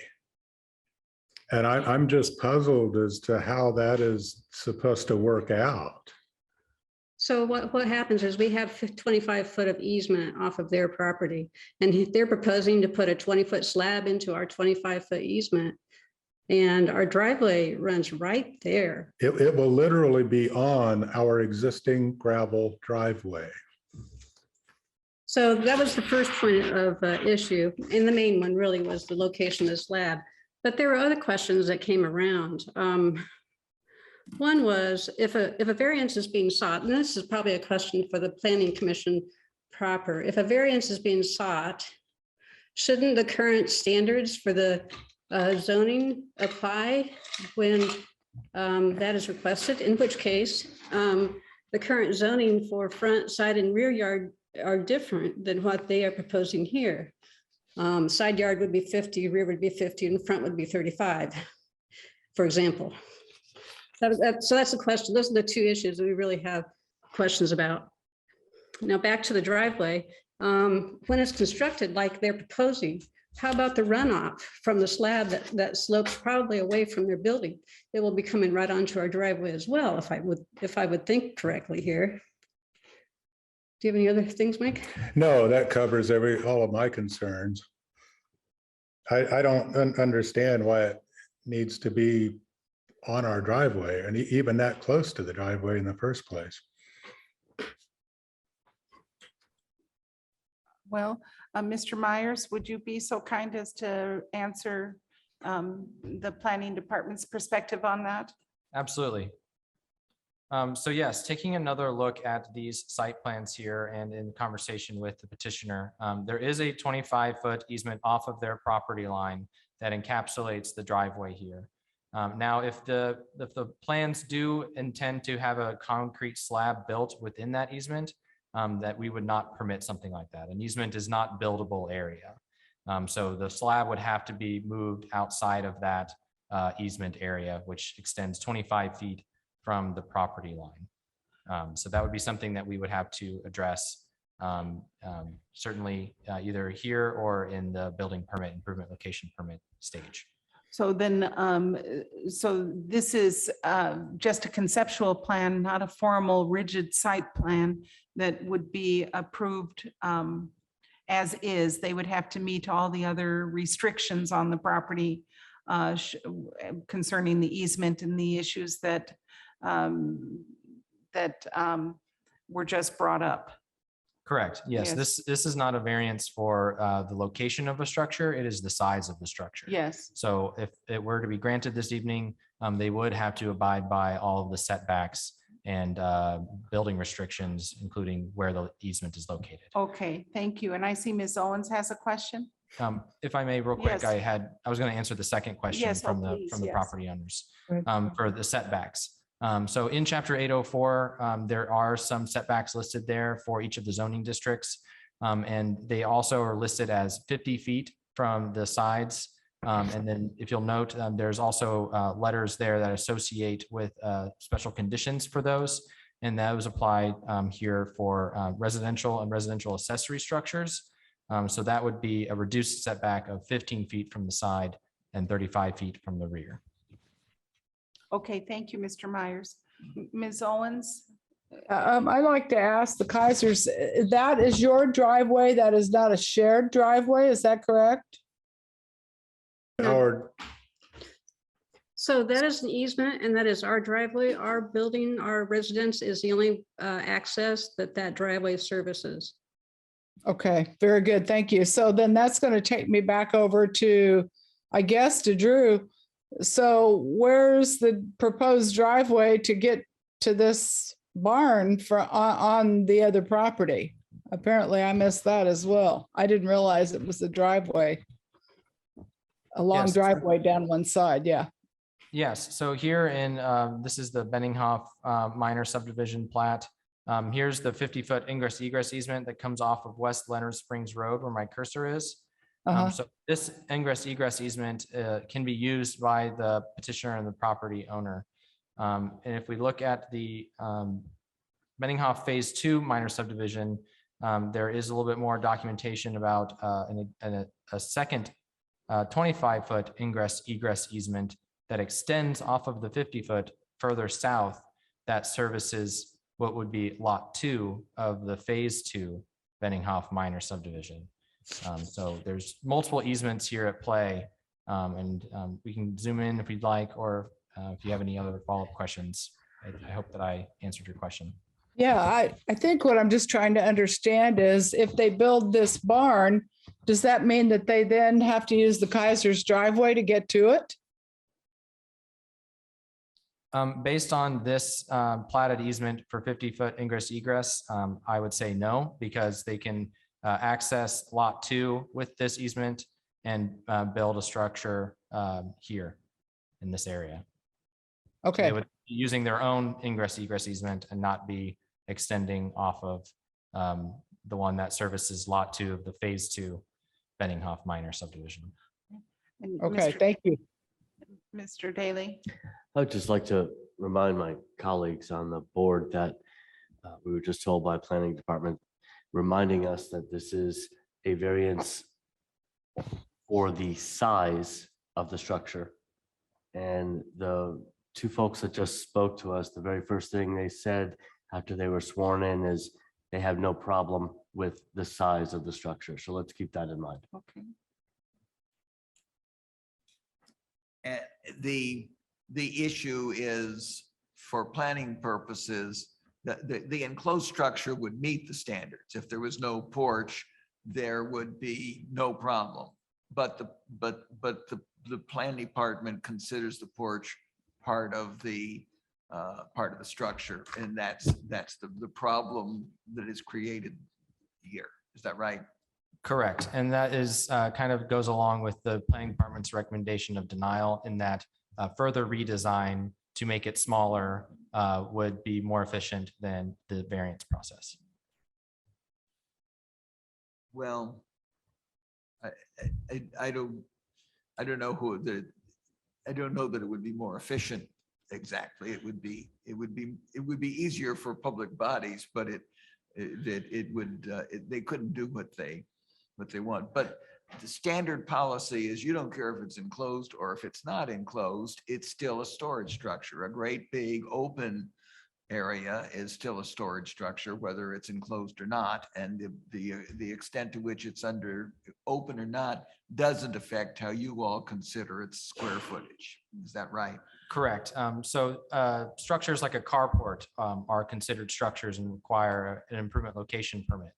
And I'm just puzzled as to how that is supposed to work out. So what happens is we have 25-foot of easement off of their property, and they're proposing to put a 20-foot slab into our 25-foot easement. And our driveway runs right there. It will literally be on our existing gravel driveway. So that was the first point of issue, and the main one really was the location of this lab. But there were other questions that came around. One was if a variance is being sought, and this is probably a question for the Planning Commission proper. If a variance is being sought, shouldn't the current standards for the zoning apply when that is requested? In which case, the current zoning for front, side, and rear yard are different than what they are proposing here. Side yard would be 50, rear would be 50, and front would be 35, for example. So that's the question. Those are the two issues that we really have questions about. Now back to the driveway. When it's constructed like they're proposing, how about the runoff from the slab that slopes probably away from their building? It will be coming right onto our driveway as well, if I would think correctly here. Do you have any other things, Mike? No, that covers all of my concerns. I don't understand why it needs to be on our driveway and even that close to the driveway in the first place. Well, Mr. Myers, would you be so kind as to answer the planning department's perspective on that? Absolutely. So yes, taking another look at these site plans here and in conversation with the petitioner, there is a 25-foot easement off of their property line that encapsulates the driveway here. Now, if the plans do intend to have a concrete slab built within that easement, that we would not permit something like that. An easement is not buildable area. So the slab would have to be moved outside of that easement area, which extends 25 feet from the property line. So that would be something that we would have to address certainly either here or in the building permit improvement location permit stage. So then, so this is just a conceptual plan, not a formal rigid site plan that would be approved as is. They would have to meet all the other restrictions on the property concerning the easement and the issues that were just brought up. Correct. Yes, Yes. this is not a variance for the location of a structure. It is the size of the structure. Yes. So if it were to be granted this evening, they would have to abide by all of the setbacks and building restrictions, including where the easement is located. Okay, thank you. And I see Ms. Owens has a question. If I may, real quick, Yes. I was going to answer the second question Yes, from please, the yes. property owners Go ahead. for the setbacks. So in chapter 804, there are some setbacks listed there for each of the zoning districts. And they also are listed as 50 feet from the sides. And then if you'll note, there's also letters there that associate with special conditions for those. And those apply here for residential and residential accessory structures. So that would be a reduced setback of 15 feet from the side and 35 feet from the rear. Okay, thank you, Mr. Myers. Ms. Owens? I'd like to ask the Kaisers, that is your driveway, that is not a shared driveway, is that correct? Or So that is an easement and that is our driveway. Our building, our residence is the only access that driveway services. Okay, very good, thank you. So then that's going to take me back over to, I guess, to Drew. So where's the proposed driveway to get to this barn on the other property? Apparently I missed that as well. I didn't realize it was the driveway. A long Yes. driveway down one side, yeah. Yes, so here in, this is the Benninghoff minor subdivision plat. Here's the 50-foot ingress egress easement that comes off of West Leonard Springs Road where my cursor is. So this ingress egress easement can be used by the petitioner and the property owner. And if we look at the Benninghoff Phase 2 minor subdivision, there is a little bit more documentation about a second 25-foot ingress egress easement that extends off of the 50-foot further south that services what would be lot 2 of the Phase 2 Benninghoff minor subdivision. So there's multiple easements here at play, and we can zoom in if you'd like, or if you have any other follow-up questions. I hope that I answered your question. Yeah, I think what I'm just trying to understand is if they build this barn, does that mean that they then have to use the Kaiser's driveway to get to it? Based on this platted easement for 50-foot ingress egress, I would say no, because they can access lot 2 with this easement and build a structure here in this area. Okay. They would be using their own ingress egress easement and not be extending off of the one that services lot 2 of the phase 2 Benninghoff minor subdivision. And Okay, Mr. thank you. Mr. Daly. I'd just like to remind my colleagues on the board that we were just told by planning department, reminding us that this is a variance for the size of the structure. And the two folks that just spoke to us, the very first thing they said after they were sworn in is they have no problem with the size of the structure. So let's keep that in mind. Okay. The issue is, for planning purposes, the enclosed structure would meet the standards. If there was no porch, there would be no problem. But the plan department considers the porch part of the structure, and that's the problem that is created here. Is that right? Correct. And that is kind of goes along with the planning department's recommendation of denial, in that further redesign to make it smaller would be more efficient than the variance process. Well, I don't know I don't know that it would be more efficient exactly. It would be easier for public bodies, but they couldn't do what they want. But the standard policy is you don't care if it's enclosed or if it's not enclosed, it's still a storage structure. A great big open area is still a storage structure, whether it's enclosed or not. And the extent to which it's under open or not doesn't affect how you all consider its square footage. Is that right? Correct. So structures like a carport are considered structures and require an improvement location permit.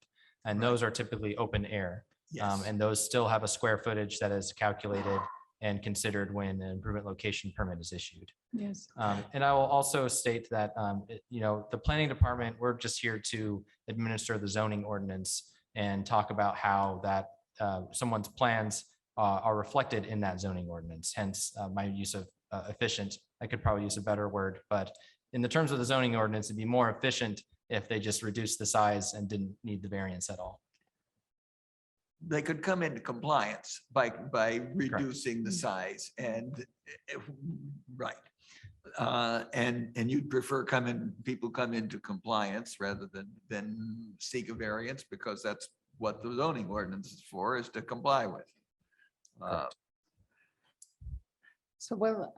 And those are typically open air. Yes. And those still have a square footage that is calculated and considered when an improvement location permit is issued. Yes. And I will also state that, the planning department, we're just here to administer the zoning ordinance and talk about how that someone's plans are reflected in that zoning ordinance. Hence my use of efficient. I could probably use a better word, but in the terms of the zoning ordinance, it'd be more efficient if they just reduced the size and didn't need the variance at all. They could come into compliance by reducing the size and right. And you'd prefer people come into compliance rather than seek a variance, because that's what the zoning ordinance is for, is to comply with. So, well,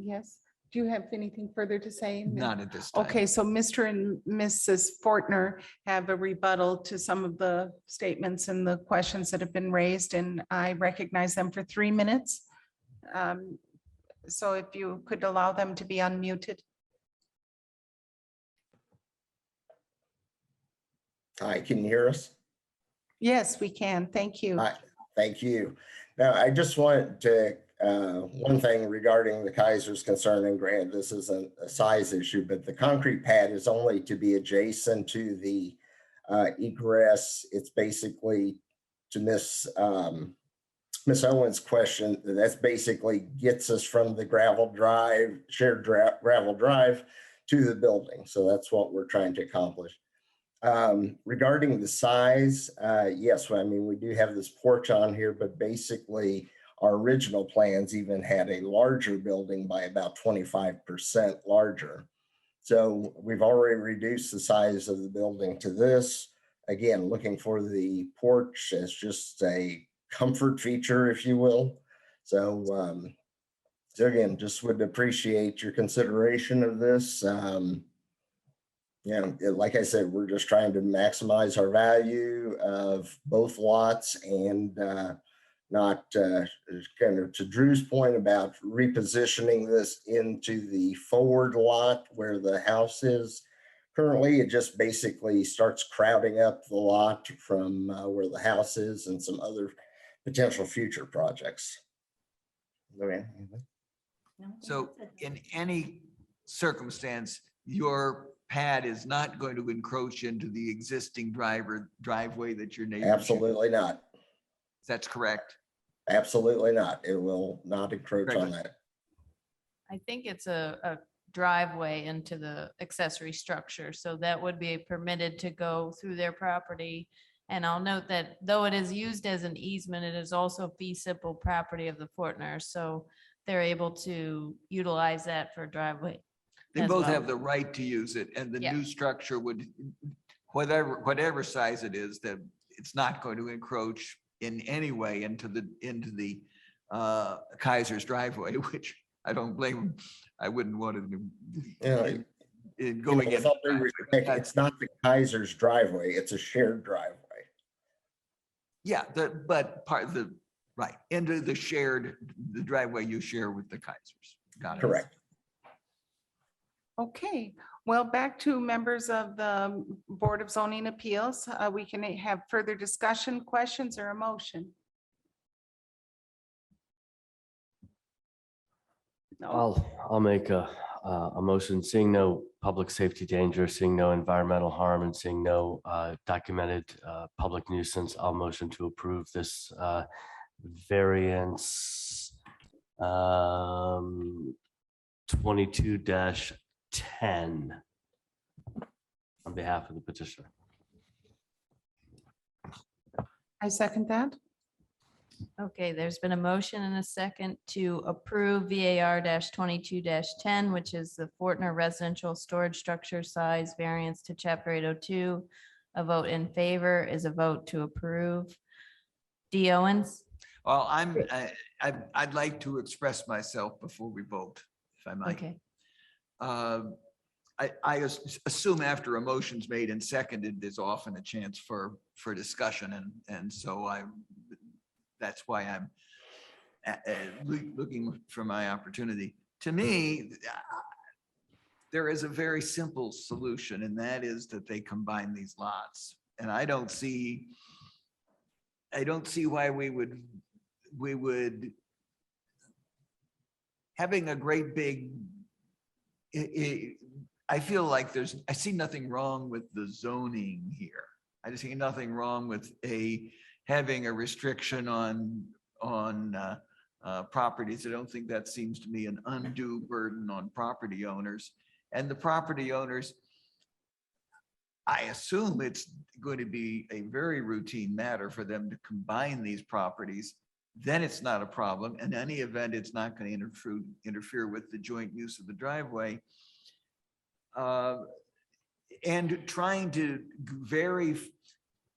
yes. Do you have anything further to say? Not at this time. Okay, so Mr. and Mrs. Fortner have a rebuttal to some of the statements and the questions that have been raised, and I recognize them for 3 minutes. So if you could allow them to be unmuted. Hi, can you hear us? Yes, we can. Thank you. Hi, thank you. Now, I just wanted to, one thing regarding the Kaiser's concern, and granted, this isn't a size issue, but the concrete pad is only to be adjacent to the egress. It's basically, to Miss Owen's question, that's basically gets us from the gravel drive, shared gravel drive, to the building. So that's what we're trying to accomplish. Regarding the size, yes, I mean, we do have this porch on here, but basically our original plans even had a larger building by about 25% larger. So we've already reduced the size of the building to this. Again, looking for the porch as just a comfort feature, if you will. So, so again, just would appreciate your consideration of this. Like I said, we're just trying to maximize our value of both lots, and not kind of to Drew's point about repositioning this into the forward lot where the house is. Currently, it just basically starts crowding up the lot from where the house is and some other potential future projects. Lorraine, anything? So in any circumstance, your pad is not going to encroach into the existing driveway that your neighbor. Absolutely not. That's correct. Absolutely not. It will not encroach on that. I think it's a driveway into the accessory structure, so that would be permitted to go through their property. And I'll note that though it is used as an easement, it is also fee simple property of the Fortner, so they're able to utilize that for driveway. They as both well. have the right to use it, and the Yeah. new structure would, whatever size it is, that it's not going to encroach in any way into the Kaiser's driveway, which I don't blame them. I wouldn't want it going in. It's not the Kaiser's driveway, it's a shared driveway. Yeah, but part of the, right, into the driveway you share with the Kaisers. Got it. Correct. Okay, well, back to members of the Board of Zoning Appeals. We can have further discussion, questions, or a motion. No. I'll make a motion, seeing no public safety danger, seeing no environmental harm, and seeing no documented public nuisance. I'll motion to approve this variance 22-10 on behalf of the petitioner. I second that. Okay, there's been a motion and a second to approve VAR 22-10, which is the Fortner residential storage structure size variance to chapter 802. A vote in favor is a vote to approve. D. Owens? Well, I'd like to express myself before we vote, if I might. Okay. I assume after a motion's made and seconded, there's often a chance for discussion, and so that's why I'm looking for my opportunity. To me, there is a very simple solution, and that is that they combine these lots. And I don't see why we would having a great big, I feel like I see nothing wrong with the zoning here. I just see nothing wrong with having a restriction on properties. I don't think that seems to me an undue burden on property owners. And the property owners, I assume it's going to be a very routine matter for them to combine these properties. Then it's not a problem. In any event, it's not going to interfere with the joint use of the driveway. And trying to vary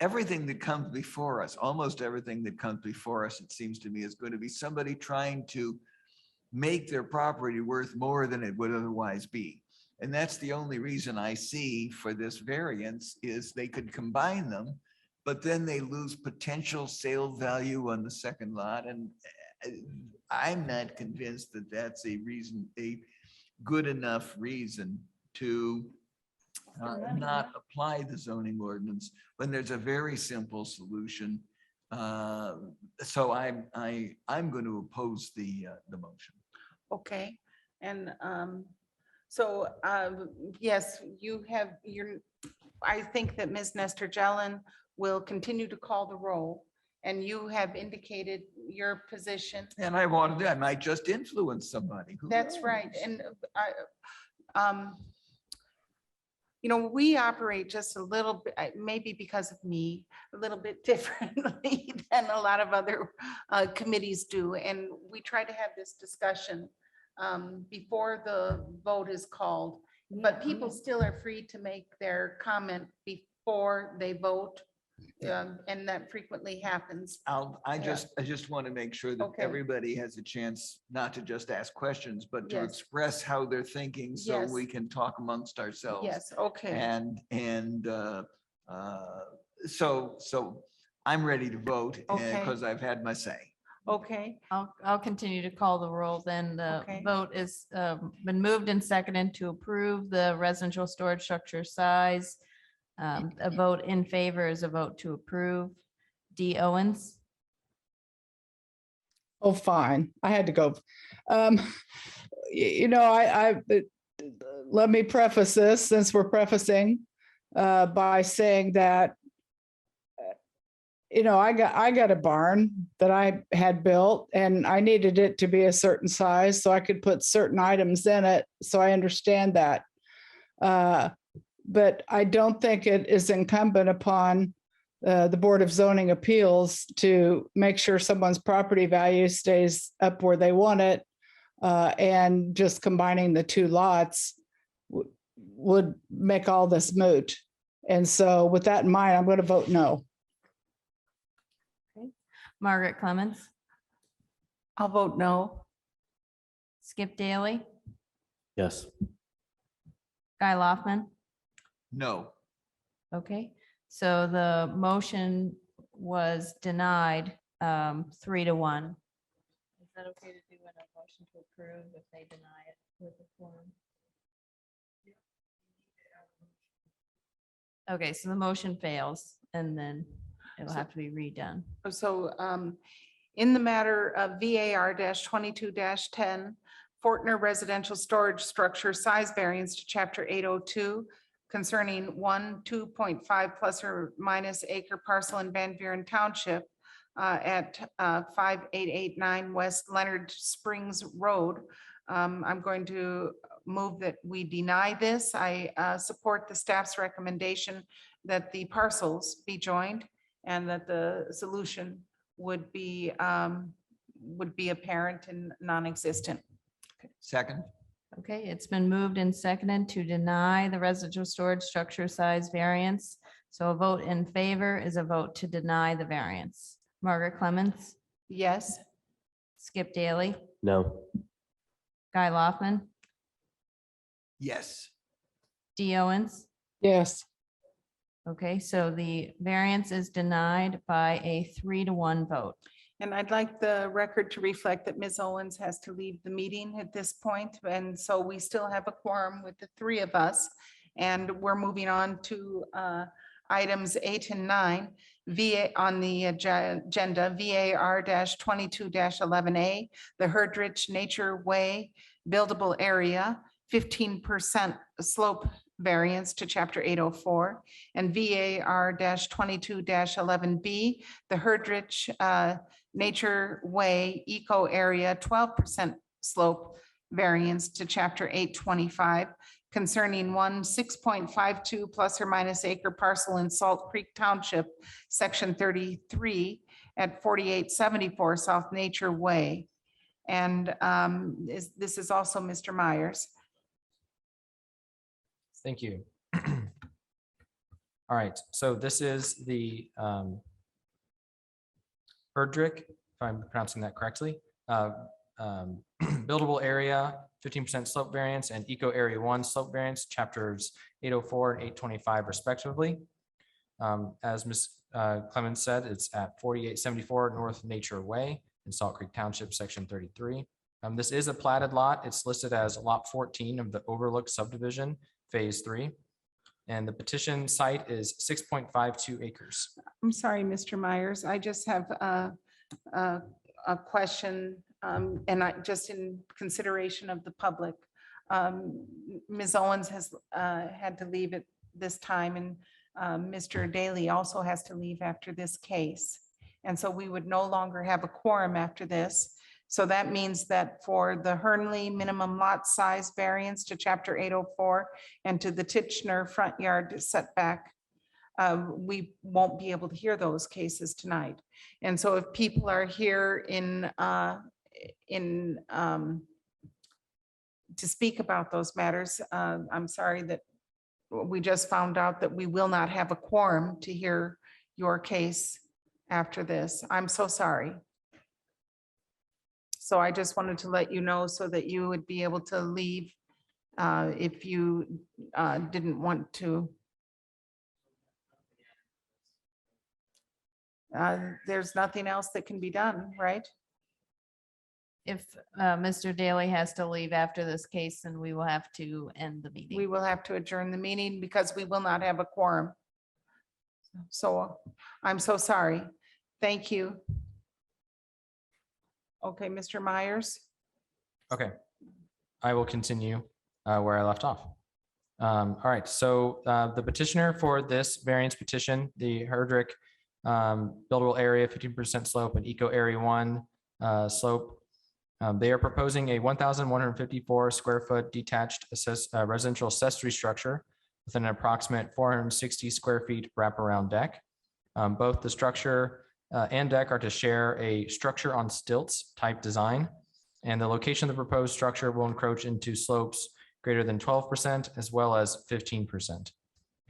everything that comes before us, almost everything that comes before us, it seems to me, is going to be somebody trying to make their property worth more than it would otherwise be. And that's the only reason I see for this variance is they could combine them, but then they lose potential sale value on the second lot. And I'm not convinced that that's a good enough reason to not apply the zoning ordinance when there's a very simple solution. So I'm going to oppose the motion. Okay, and so yes, I think that Ms. Nestor Jelen will continue to call the roll, and you have indicated your position. And I might just influence somebody. That's right, and we operate just a little bit, maybe because of me, a little bit differently than a lot of other committees do. And we try to have this discussion before the vote is called, but people still are free to make their comment before they vote. And that frequently happens. I just want to make sure that Okay. everybody has a chance not to just ask questions, but to Yes. express how they're thinking so Yes. we can talk amongst ourselves. Yes, okay. And so I'm ready to vote Okay. because I've had my say. Okay, I'll continue to call the roll then. The Okay. vote is been moved and seconded to approve the residential storage structure size. A vote in favor is a vote to approve. D. Owens, Oh, fine. I had to go. Let me preface this, since we're prefacing, by saying that, I got a barn that I had built and I needed it to be a certain size so I could put certain items in it. So I understand that. But I don't think it is incumbent upon the Board of Zoning Appeals to make sure someone's property value stays up where they want it. And just combining the two lots would make all this moot. And so with that in mind, I'm going to vote no. Margaret Clemens, I'll vote no. Skip Daly, Yes. Guy Loftman. No. Okay, so the motion was denied 3-1. Is that okay to do a motion to approve if they deny it with a form? Okay, so the motion fails and then it will have to be redone. So in the matter of VAR 22-10, Fortner Residential Storage Structure Size Variance to Chapter 802 concerning 2.5 plus or minus acre parcel in Van Buren Township at 5889 West Leonard Springs Road. I'm going to move that we deny this. I support the staff's recommendation that the parcels be joined and that the solution would be apparent and non-existent. Second. Okay, it's been moved and seconded to deny the residential storage structure size variance. So a vote in favor is a vote to deny the variance. Margaret Clemens, Yes. Skip Daly, No. Guy Loftman, Yes. D. Owens. Yes. Okay, so the variance is denied by a 3-1 vote. And I'd like the record to reflect that Ms. Owens has to leave the meeting at this point. And so we still have a quorum with the three of us. And we're moving on to items 8 and 9. On the agenda, VAR 22-11A, the Herdrich Nature Way buildable area, 15% slope variance to Chapter 804, and VAR 22-11B, the Herdrich Nature Way Eco Area, 12% slope variance to Chapter 825 concerning 6.52 plus or minus acre parcel in Salt Creek Township, Section 33 at 4874 South Nature Way. And this is also Mr. Myers. Thank you. All right, so this is the Erdrich, if I'm pronouncing that correctly, buildable area, 15% slope variance, and Eco Area 1 slope variance, chapters 804 and 825 respectively. As Ms. Clemens said, it's at 4874 North Nature Way in Salt Creek Township, Section 33. This is a platted lot. It's listed as Lot 14 of the Overlook subdivision, Phase 3. And the petition site is 6.52 acres. I'm sorry, Mr. Myers. I just have a question, and I just in consideration of the public. Ms. Owens has had to leave at this time, and Mr. Daly also has to leave after this case. And so we would no longer have a quorum after this. So that means that for the Hernley minimum lot size variance to Chapter 804 and to the Titchener front yard setback, we won't be able to hear those cases tonight. And so if people are here to speak about those matters, I'm sorry that we just found out that we will not have a quorum to hear your case after this. I'm so sorry. So I just wanted to let you know so that you would be able to leave if you didn't want to. There's nothing else that can be done, right? if Mr. Daly has to leave after this case, then we will have to end the meeting. We will have to adjourn the meeting because we will not have a quorum. So I'm so sorry. Thank you. Okay, Mr. Myers. Okay, I will continue where I left off. All right, so the petitioner for this variance petition, the Herdrick buildable area, 15% slope and eco area 1 slope. They are proposing a 1,154 square foot detached residential accessory structure with an approximate 460 square feet wraparound deck. Both the structure and deck are to share a structure on stilts type design, and the location of the proposed structure will encroach into slopes greater than 12% as well as 15%.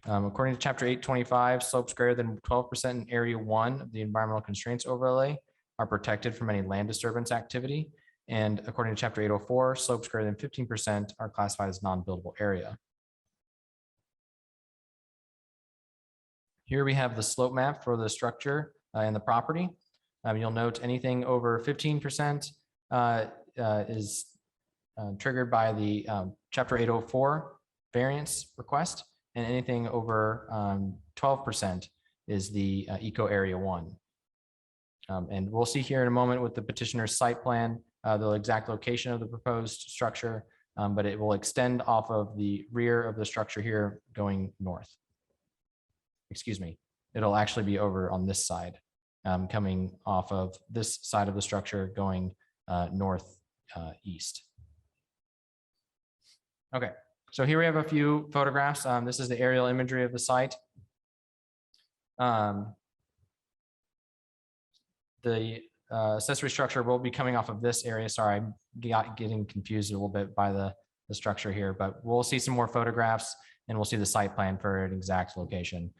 According to Chapter 825, slopes greater than 12% in Area 1 of the Environmental Constraints Overlay are protected from any land disturbance activity. And according to Chapter 804, slopes greater than 15% are classified as non-buildable area. Here we have the slope map for the structure and the property. You'll note anything over 15% is triggered by the Chapter 804 variance request, and anything over 12% is the eco area 1. And we'll see here in a moment with the petitioner's site plan, the exact location of the proposed structure, but it will extend off of the rear of the structure here going north. Excuse me, it'll actually be over on this side, coming off of this side of the structure going northeast. Okay, so here we have a few photographs. This is the aerial imagery of the site. The accessory structure will be coming off of this area. Sorry, I'm getting confused a little bit by the structure here, but we'll see some more photographs and we'll see the site plan for an exact location.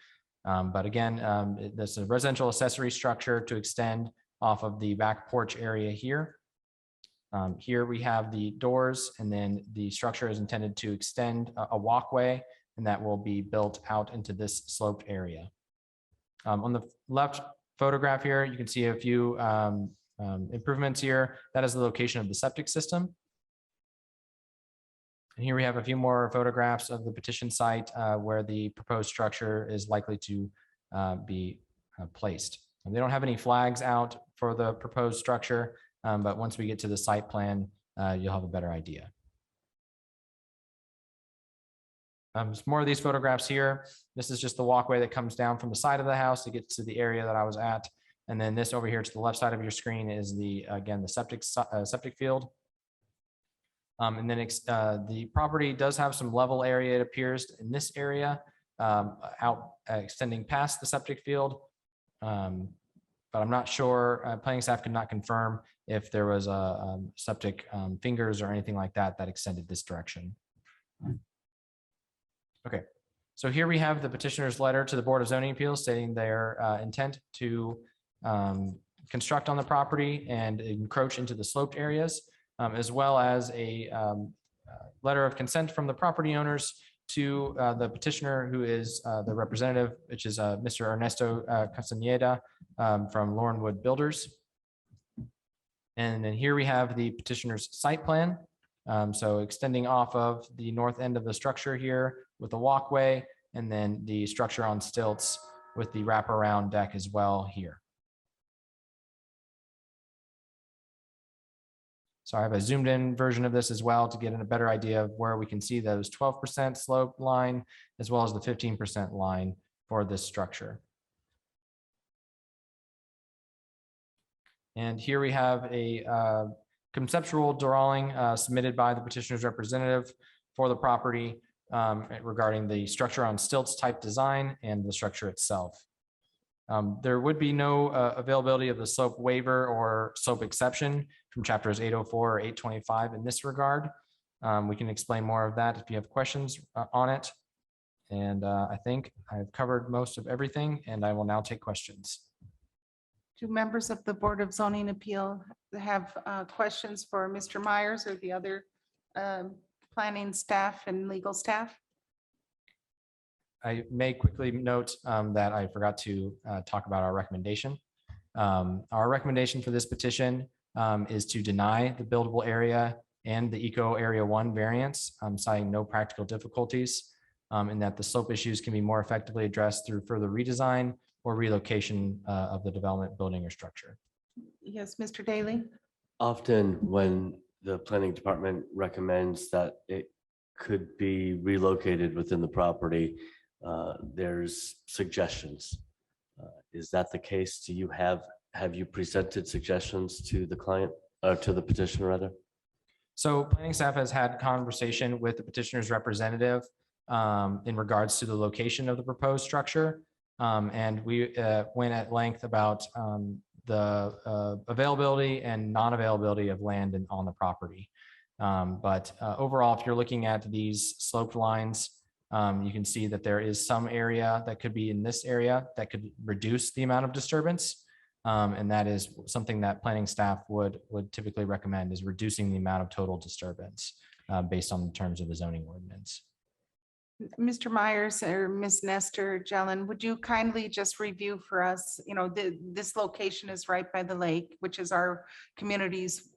But again, this is a residential accessory structure to extend off of the back porch area here. Here we have the doors, and then the structure is intended to extend a walkway, and that will be built out into this sloped area. On the left photograph here, you can see a few improvements here. That is the location of the septic system. And here we have a few more photographs of the petition site where the proposed structure is likely to be placed. And they don't have any flags out for the proposed structure, but once we get to the site plan, you'll have a better idea. Some more of these photographs here. This is just the walkway that comes down from the side of the house to get to the area that I was at. And then this over here to the left side of your screen is the, again, the septic field. And then the property does have some level area, it appears, in this area, extending past the septic field. But I'm not sure, planning staff could not confirm if there was a septic fingers or anything like that that extended this direction. Okay, so here we have the petitioner's letter to the Board of Zoning Appeals stating their intent to construct on the property and encroach into the sloped areas, as well as a letter of consent from the property owners to the petitioner, who is the representative, which is Mr. Ernesto Castaneda from Laurenwood Builders. And then here we have the petitioner's site plan. So extending off of the north end of the structure here with a walkway, and then the structure on stilts with the wraparound deck as well here. So I have a zoomed in version of this as well to get a better idea of where we can see those 12% slope line as well as the 15% line for this structure. And here we have a conceptual drawing submitted by the petitioner's representative for the property regarding the structure on stilts type design and the structure itself. There would be no availability of the slope waiver or slope exception from chapters 804 or 825 in this regard. We can explain more of that if you have questions on it. And I think I've covered most of everything, and I will now take questions. Do members of the Board of Zoning Appeal have questions for Mr. Myers or the other planning staff and legal staff? I may quickly note that I forgot to talk about our recommendation. Our recommendation for this petition is to deny the buildable area and the eco area 1 variance, citing no practical difficulties, and that the slope issues can be more effectively addressed through further redesign or relocation of the development, building, or structure. Yes, Mr. Daly? Often when the planning department recommends that it could be relocated within the property, there's suggestions. Is that the case? Do you have you presented suggestions to the client, to the petitioner rather? So planning staff has had conversation with the petitioner's representative in regards to the location of the proposed structure. And we went at length about the availability and non-availability of land on the property. But overall, if you're looking at these sloped lines, you can see that there is some area that could be in this area that could reduce the amount of disturbance. And that is something that planning staff would typically recommend, is reducing the amount of total disturbance based on the terms of the zoning ordinance. Mr. Myers or Ms. Nestor Jelen, would you kindly just review for us, this location is right by the lake, which is our community's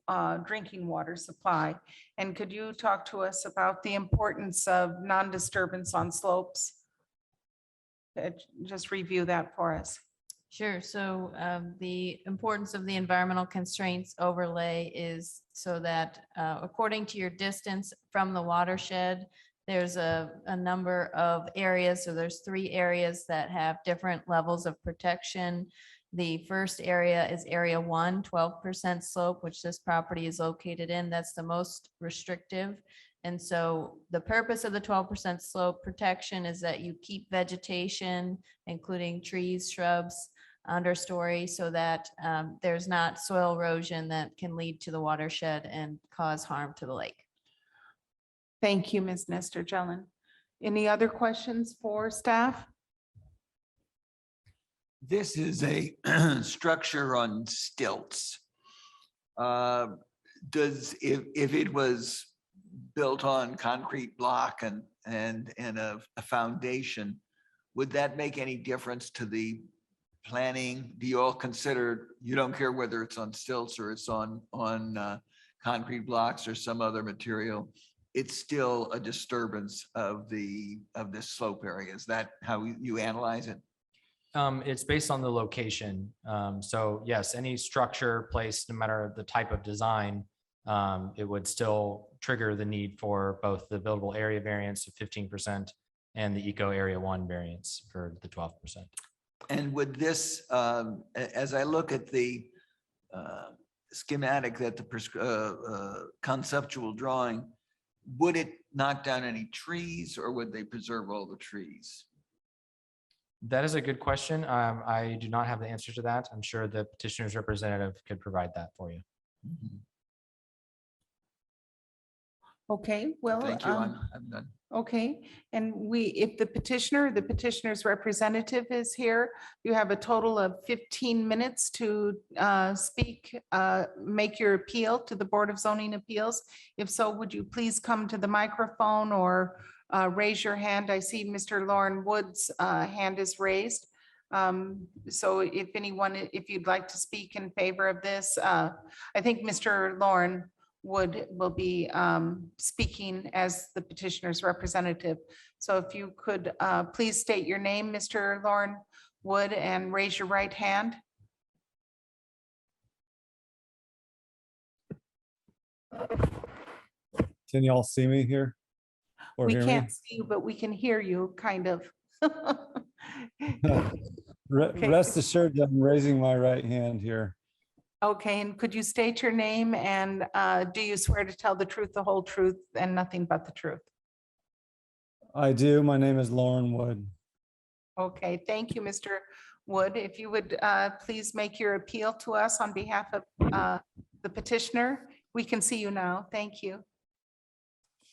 drinking water supply. And could you talk to us about the importance of non-disturbance on slopes? Just review that for us. Sure. So the importance of the environmental constraints overlay is so that according to your distance from the watershed, there's a number of areas. So there's 3 areas that have different levels of protection. The first area is area 1, 12% slope, which this property is located in. That's the most restrictive. And so the purpose of the 12% slope protection is that you keep vegetation, including trees, shrubs, understory, so that there's not soil erosion that can lead to the watershed and cause harm to the lake. Thank you, Ms. Nestor Jelen. Any other questions for staff? This is a structure on stilts. If it was built on concrete block and a foundation, would that make any difference to the planning? Do you all consider, you don't care whether it's on stilts or it's on concrete blocks or some other material, it's still a disturbance of this slope area? Is that how you analyze it? It's based on the location. So yes, any structure placed, no matter the type of design, it would still trigger the need for both the buildable area variance of 15% and the eco area 1 variance for the 12%. And would this, as I look at the schematic, that the conceptual drawing, would it knock down any trees, or would they preserve all the trees? That is a good question. I do not have the answer to that. I'm sure the petitioner's representative could provide that for you. Okay, well, Thank you. I'm done. okay. And if the petitioner's representative is here, you have a total of 15 minutes to speak, make your appeal to the Board of Zoning Appeals. If so, would you please come to the microphone or raise your hand? I see Mr. Lauren Wood's hand is raised. So if you'd like to speak in favor of this, I think Mr. Lauren Wood will be speaking as the petitioner's representative. So if you could please state your name, Mr. Lauren Wood, and raise your right hand. Can y'all see me here? Or We hear can't me? see you, but we can hear you, kind of. Okay. Rest assured that I'm raising my right hand here. Okay, and could you state your name, and do you swear to tell the truth, the whole truth, and nothing but the truth? I do. My name is Lauren Wood. Okay, thank you, Mr. Wood. If you would please make your appeal to us on behalf of the petitioner. We can see you now. Thank you.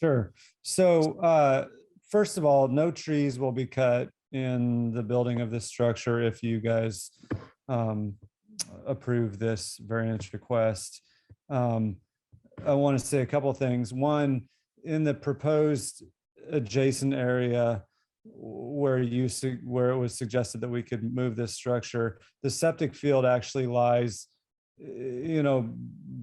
Sure. So first of all, no trees will be cut in the building of this structure if you guys approve this variance request. I want to say a couple of things. One, in the proposed adjacent area where it was suggested that we could move this structure, the septic field actually lies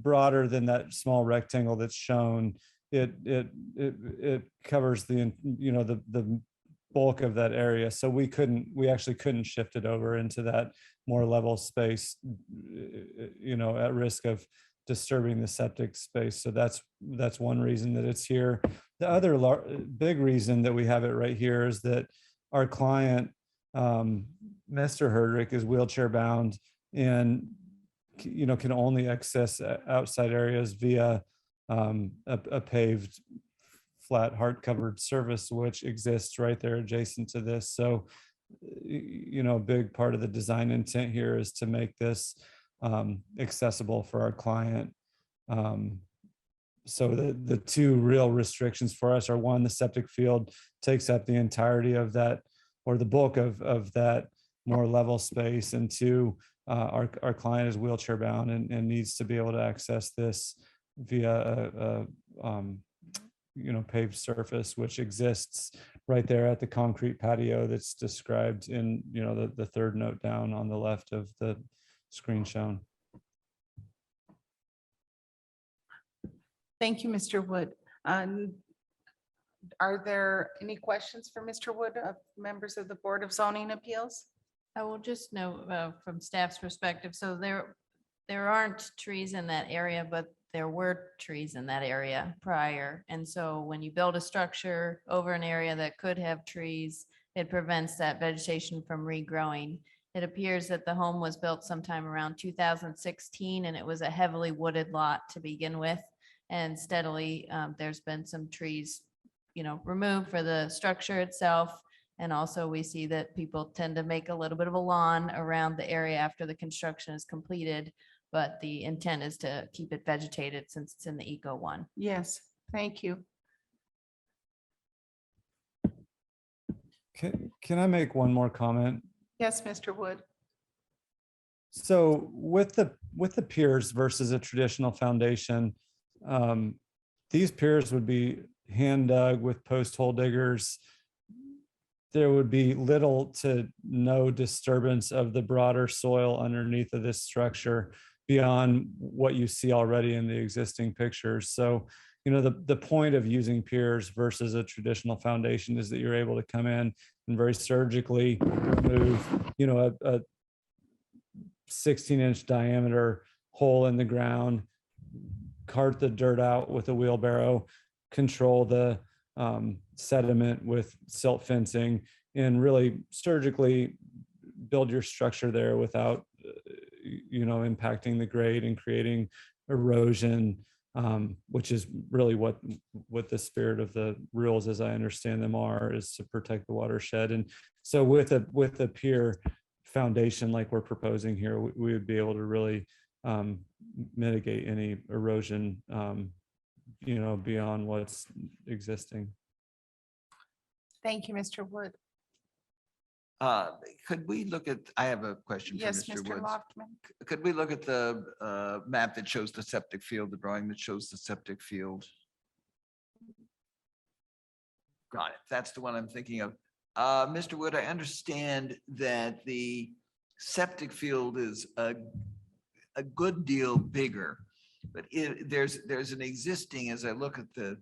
broader than that small rectangle that's shown. It covers the bulk of that area. So we actually couldn't shift it over into that more level space, at risk of disturbing the septic space. So that's one reason that it's here. The other big reason that we have it right here is that our client, Mr. Herdrick, is wheelchair bound and can only access outside areas via a paved flat heart covered surface, which exists right there adjacent to this. So a big part of the design intent here is to make this accessible for our client. So the two real restrictions for us are, one, the septic field takes up the entirety of that, or the bulk of that more level space, and two, our client is wheelchair bound and needs to be able to access this via a paved surface, which exists right there at the concrete patio that's described in the third note down on the left of the screen shown. Thank you, Mr. Wood. Are there any questions for Mr. Wood, members of the Board of Zoning Appeals? I will just note from staff's perspective, so there aren't trees in that area, but there were trees in that area prior. And so when you build a structure over an area that could have trees, it prevents that vegetation from regrowing. It appears that the home was built sometime around 2016, and it was a heavily wooded lot to begin with. And steadily, there's been some trees, removed for the structure itself. And also we see that people tend to make a little bit of a lawn around the area after the construction is completed. But the intent is to keep it vegetated since it's in the Eco 1. Yes, thank you. Can I make one more comment? Yes, Mr. Wood. So with the piers versus a traditional foundation, these piers would be hand dug with post hole diggers. There would be little to no disturbance of the broader soil underneath of this structure beyond what you see already in the existing pictures. So, the point of using piers versus a traditional foundation is that you're able to come in and very surgically remove, a 16-inch diameter hole in the ground, cart the dirt out with a wheelbarrow, control the sediment with silt fencing, and really surgically build your structure there without impacting the grade and creating erosion, which is really what the spirit of the rules, as I understand them, is to protect the watershed. And so with a pier foundation like we're proposing here, we would be able to really mitigate any erosion beyond what's existing. Thank you, Mr. Wood. Could we look at, I have a question for Yes, Mr. Mr. Woods. Loftman. Could we look at the map that shows the septic field, the drawing that shows the septic field? Got it. That's the one I'm thinking of. Mr. Wood, I understand that the septic field is a good deal bigger, but there's an existing, as I look at the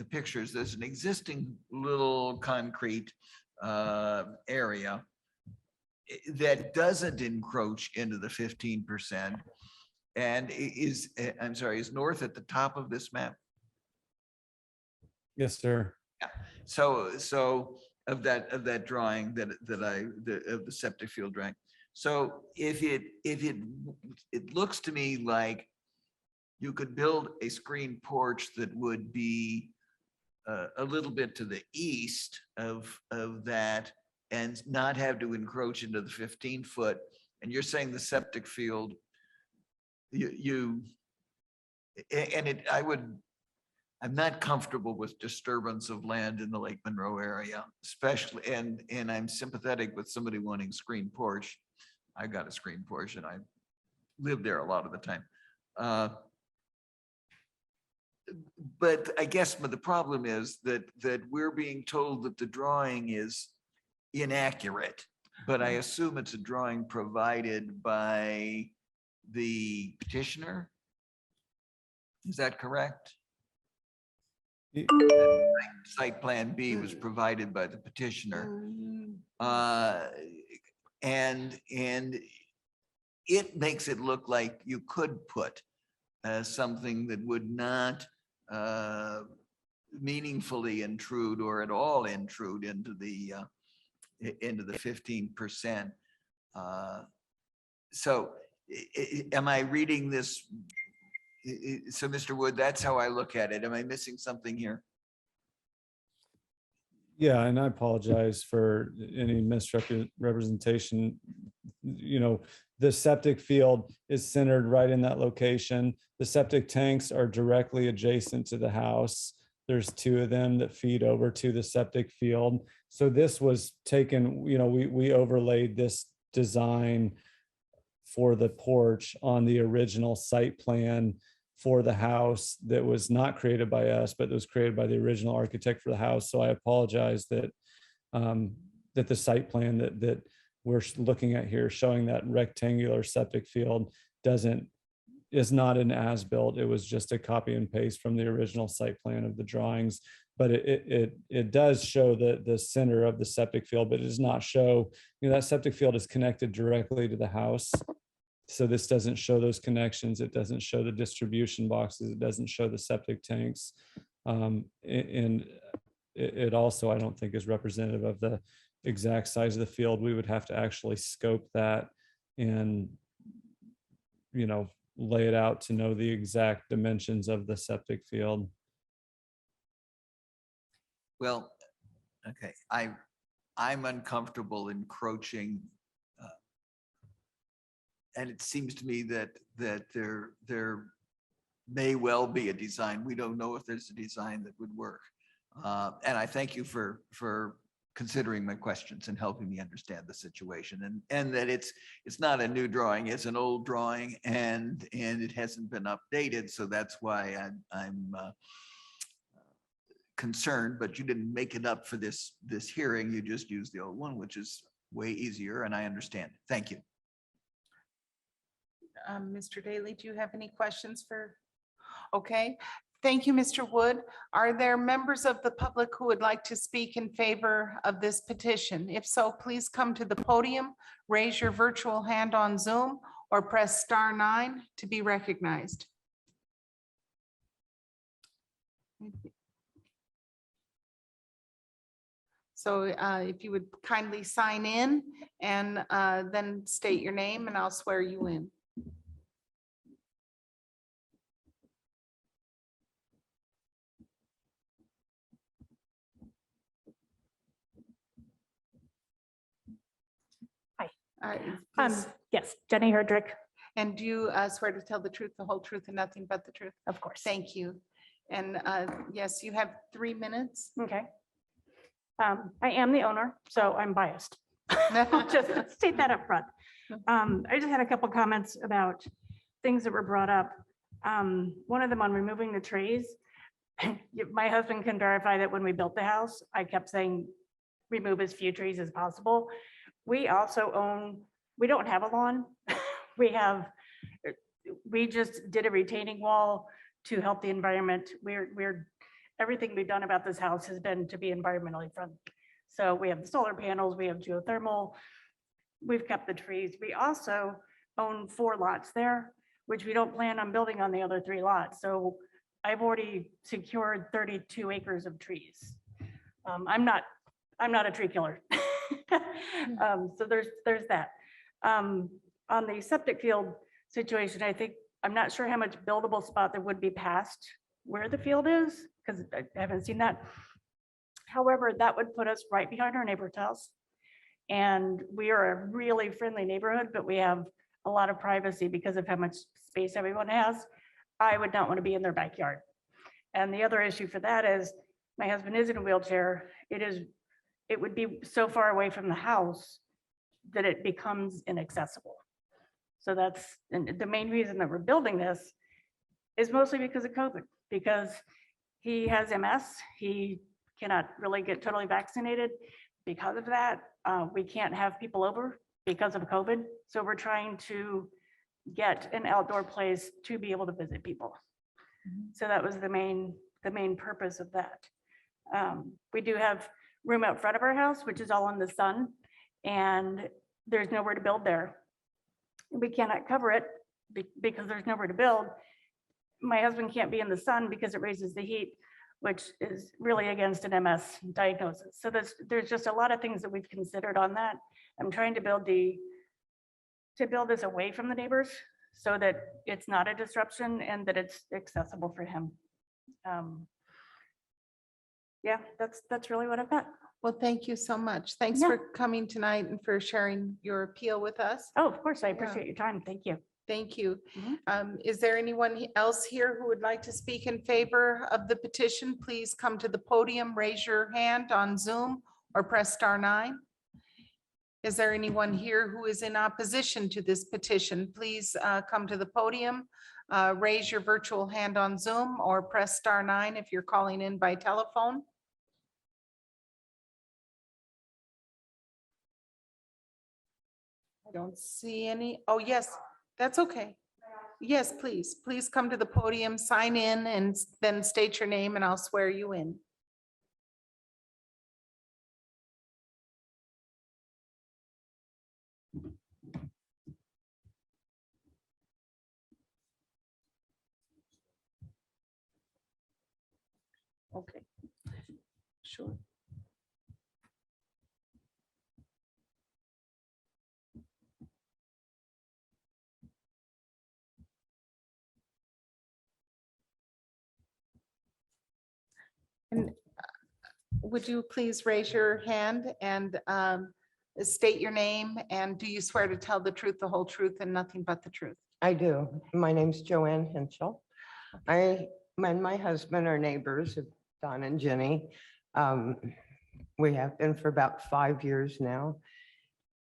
pictures, there's an existing little concrete area that doesn't encroach into the 15% and is north at the top of this map. Yes, sir. Yeah. So of that drawing of the septic field drawing. So if it looks to me like you could build a screen porch that would be a little bit to the east of that and not have to encroach into the 15-foot. And you're saying the septic field, I'm not comfortable with disturbance of land in the Lake Monroe area, especially, and I'm sympathetic with somebody wanting screen porch. I got a screen porch and I live there a lot of the time. But I guess the problem is that we're being told that the drawing is inaccurate, but I assume it's a drawing provided by the petitioner. Is that correct? Site plan B was provided by the petitioner. And it makes it look like you could put something that would not meaningfully intrude or at all intrude into the 15%. So am I reading this? So Mr. Wood, that's how I look at it. Am I missing something here? Yeah, and I apologize for any misrepresentation. You know, the septic field is centered right in that location. The septic tanks are directly adjacent to the house. There's two of them that feed over to the septic field. So this was taken, you know, we overlaid this design for the porch on the original site plan for the house that was not created by us, but was created by the original architect for the house. So I apologize that that the site plan that we're looking at here showing that rectangular septic field is not an as-built. It was just a copy and paste from the original site plan of the drawings. But it does show the center of the septic field, but it does not show, you know, that septic field is connected directly to the house. So this doesn't show those connections. It doesn't show the distribution boxes. It doesn't show the septic tanks. And it also, I don't think, is representative of the exact size of the field. We would have to actually scope that and, you know, lay it out to know the exact dimensions of the septic field. Well, okay, I'm uncomfortable encroaching. And it seems to me that there may well be a design. We don't know if there's a design that would work. And I thank you for considering my questions and helping me understand the situation, and that it's not a new drawing, it's an old drawing, and it hasn't been updated. So that's why I'm concerned, but you didn't make it up for this hearing. You just used the old one, which is way easier, and I understand. Thank you. Mr. Daly, do you have any questions for? Okay, thank you, Mr. Wood. Are there members of the public who would like to speak in favor of this petition? If so, please come to the podium, raise your virtual hand on Zoom, or press *9 to be recognized. So if you would kindly sign in and then state your name, and I'll swear you in. Yes, Jenny Herdrick. And do you swear to tell the truth, the whole truth, and nothing but the truth? Of course. Thank you. And yes, you have 3 minutes. Okay. I am the owner, so I'm biased. Just state that up front. I just had a couple comments about things that were brought up. One of them on removing the trees. My husband can verify that when we built the house, I kept saying remove as few trees as possible. We also own, we don't have a lawn. We just did a retaining wall to help the environment. Everything we've done about this house has been to be environmentally friendly. So we have the solar panels, we have geothermal, we've kept the trees. We also own 4 lots there, which we don't plan on building on the other 3 lots. So I've already secured 32 acres of trees. I'm not a tree killer. So there's that. On the septic field situation, I'm not sure how much buildable spot there would be past where the field is, because I haven't seen that. However, that would put us right behind our neighbor's house. And we are a really friendly neighborhood, but we have a lot of privacy because of how much space everyone has. I would not want to be in their backyard. And the other issue for that is my husband is in a wheelchair. It would be so far away from the house that it becomes inaccessible. So that's, and the main reason that we're building this is mostly because of COVID, because he has MS. He cannot really get totally vaccinated because of that. We can't have people over because of COVID. So we're trying to get an outdoor place to be able to visit people. So that was the main purpose of that. We do have room out front of our house, which is all in the sun, and there's nowhere to build there. We cannot cover it because there's nowhere to build. My husband can't be in the sun because it raises the heat, which is really against an MS diagnosis. So there's just a lot of things that we've considered on that. I'm trying to build this away from the neighbors so that it's not a disruption and that it's accessible for him. Yeah, that's really what I've got. Well, thank you so much. Thanks Yeah. for coming tonight and for sharing your appeal with us. Oh, of course, I Yeah. appreciate your time. Thank you. Thank you. Mhm. Is there anyone else here who would like to speak in favor of the petition? Please come to the podium, raise your hand on Zoom or press *9. Is there anyone here who is in opposition to this petition? Please come to the podium, raise your virtual hand on Zoom or press *9 if you're calling in by telephone. I don't see any. Oh, yes, that's okay. Yes, please. Please come to the podium, sign in, and then state your name and I'll swear you in. Okay, sure. And would you please raise your hand and state your name, and do you swear to tell the truth, the whole truth, and nothing but the truth? I do. My name's Joanne Henschel. My husband are neighbors of Don and Jenny. We have been for about 5 years now.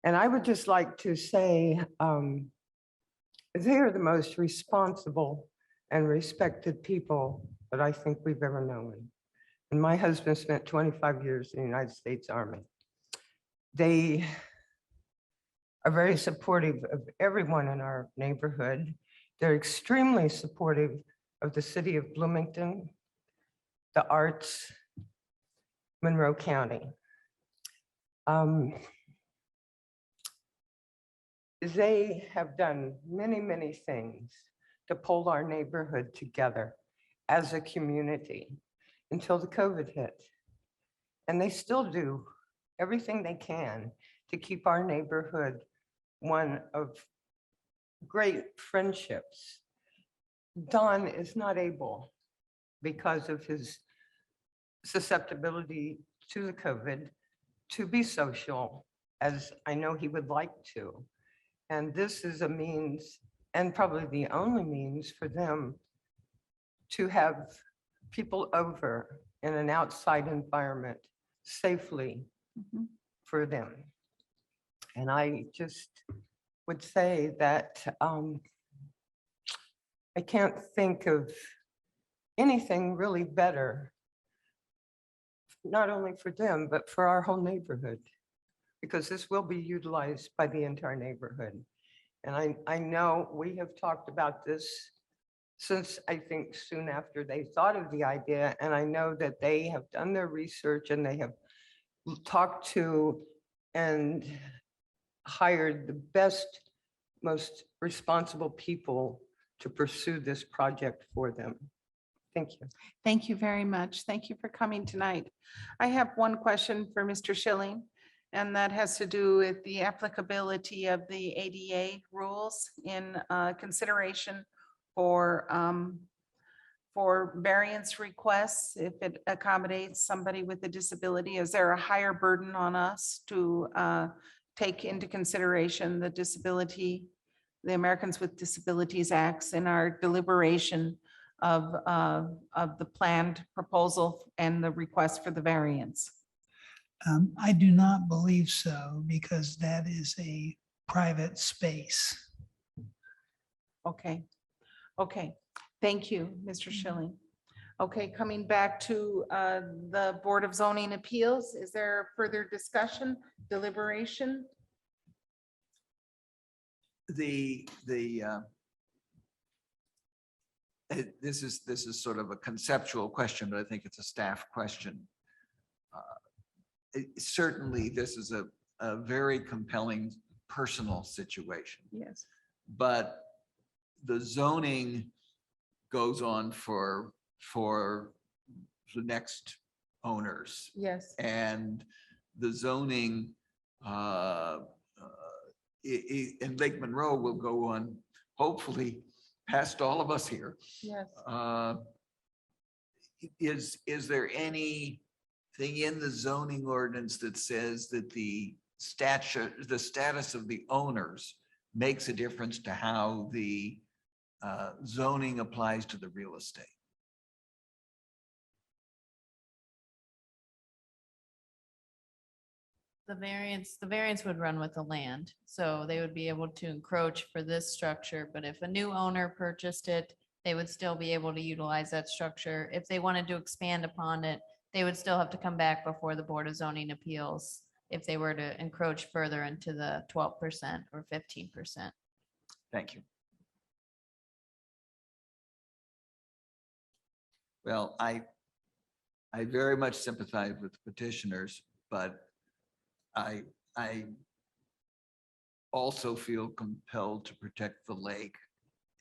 And I would just like to say they are the most responsible and respected people that I think we've ever known. And my husband spent 25 years in the United States Army. They are very supportive of everyone in our neighborhood. They're extremely supportive of the city of Bloomington, the arts, Monroe County. They have done many, many things to pull our neighborhood together as a community until the COVID hit. And they still do everything they can to keep our neighborhood one of great friendships. Don is not able, because of his susceptibility to the COVID, to be social as I know he would like to. And this is a means, and probably the only means for them to have people over in an outside environment safely for them. And I just would say that I can't think of anything really better, not only for them, but for our whole neighborhood, because this will be utilized by the entire neighborhood. And I know we have talked about this since I think soon after they thought of the idea. And I know that they have done their research and they have talked to and hired the best, most responsible people to pursue this project for them. Thank you. Thank you very much. Thank you for coming tonight. I have one question for Mr. Schilling, and that has to do with the applicability of the ADA rules in consideration for variance requests, if it accommodates somebody with a disability. Is there a higher burden on us to take into consideration the disability, the Americans with Disabilities Acts in our deliberation of the planned proposal and the request for the variance? I do not believe so, because that is a private space. Okay, okay. Thank you, Mr. Schilling. Okay, coming back to the Board of Zoning Appeals, is there further discussion, deliberation? this is sort of a conceptual question, but I think it's a staff question. Certainly, this is a very compelling personal situation, Yes. but the zoning goes on for the next owners. Yes. And the zoning in Lake Monroe will go on, hopefully, past all of us here. Yes. Is there anything in the zoning ordinance that says that the status of the owners makes a difference to how the zoning applies to the real estate? The variance would run with the land, so they would be able to encroach for this structure, but if a new owner purchased it, they would still be able to utilize that structure. If they wanted to expand upon it, they would still have to come back before the Board of Zoning Appeals if they were to encroach further into the 12% or 15%. Thank you. Well, I very much sympathize with the petitioners, but I also feel compelled to protect the lake.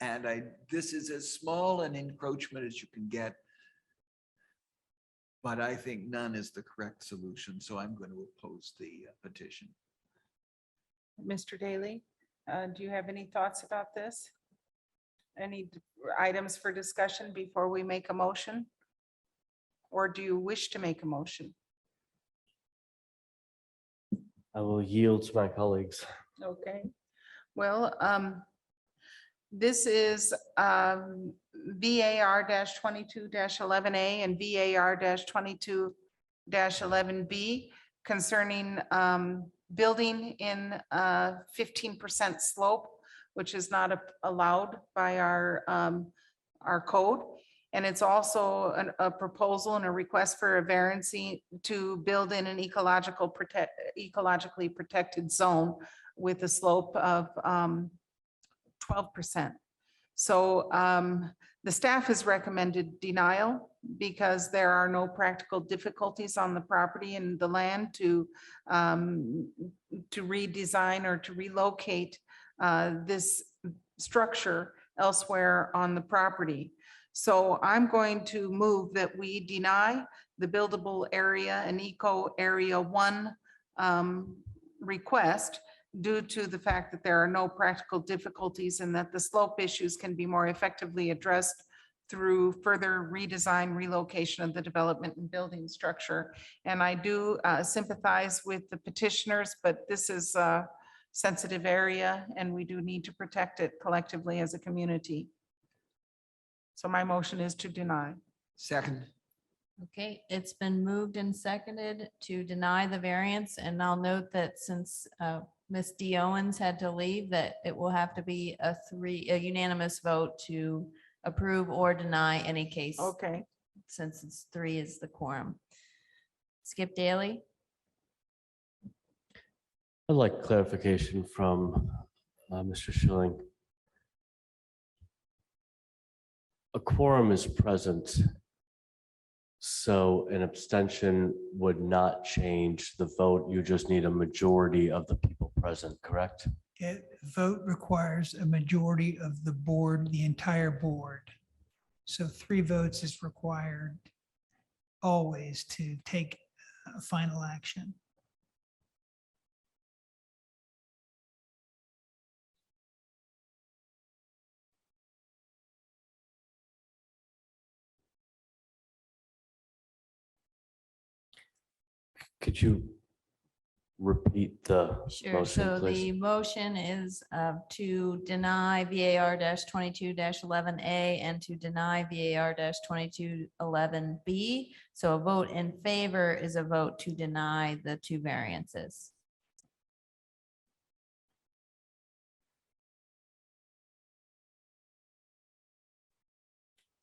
And this is as small an encroachment as you can get, but I think none is the correct solution. So I'm going to oppose the petition. Mr. Daly, do you have any thoughts about this? Any items for discussion before we make a motion? Or do you wish to make a motion? I will yield to my colleagues. Okay, well, this is VAR 22-11A and VAR 22-11B concerning building in 15% slope, which is not allowed by our code. And it's also a proposal and a request for a variance to build in an ecologically protected zone with a slope of 12%. So the staff has recommended denial because there are no practical difficulties on the property and the land to redesign or to relocate this structure elsewhere on the property. So I'm going to move that we deny the buildable area and eco area 1 request due to the fact that there are no practical difficulties and that the slope issues can be more effectively addressed through further redesign, relocation of the development and building structure. And I do sympathize with the petitioners, but this is a sensitive area and we do need to protect it collectively as a community. So my motion is to deny. Second. Okay, it's been moved and seconded to deny the variance, and I'll note that since Ms. D. Owens had to leave, that it will have to be a unanimous vote to approve or deny any case. Okay. Since it's 3 is the quorum. Skip Daly. I'd like clarification from Mr. Schilling. A quorum is present, so an abstention would not change the vote. You just need a majority of the people present, correct? Vote requires a majority of the board, the entire board. So 3 votes is required always to take final action. Could you repeat the Sure. motion, So the please? motion is to deny VAR 22-11A and to deny VAR 22-11B. So a vote in favor is a vote to deny the 2 variances.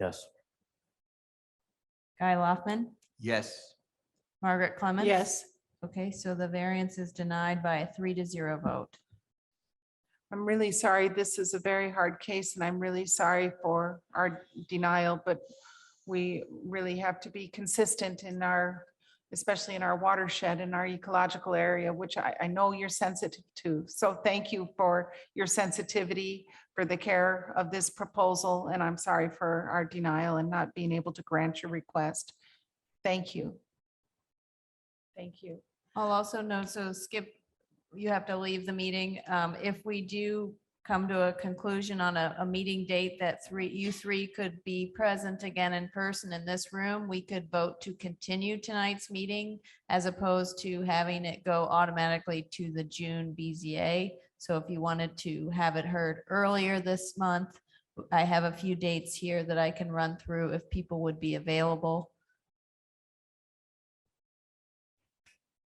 Yes. Guy Loftman, Yes. Margaret Clements. Yes. Okay, so the variance is denied by a 3-0 vote. I'm really sorry. This is a very hard case and I'm really sorry for our denial, but we really have to be consistent in our, especially in our watershed and our ecological area, which I know you're sensitive to. So thank you for your sensitivity, for the care of this proposal. And I'm sorry for our denial and not being able to grant your request. Thank you. Thank you. I'll also note, so Skip, you have to leave the meeting. If we do come to a conclusion on a meeting date that you three could be present again in person in this room, we could vote to continue tonight's meeting as opposed to having it go automatically to the June BZA. So if you wanted to have it heard earlier this month, I have a few dates here that I can run through if people would be available.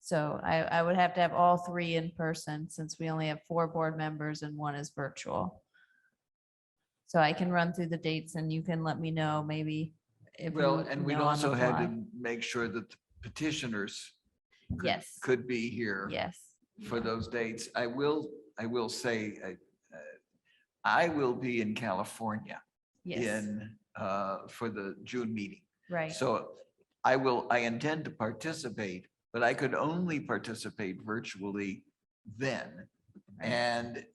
So I would have to have all three in person since we only have 4 board members and 1 is virtual. So I can run through the dates and you can let me know maybe if. Well, you and we'd know on also the had fly. to make sure that the petitioners Yes, could be here yes. for those dates. I will say, I will be in California Yes, for the June meeting. right. So I intend to participate, but I could only participate virtually then. And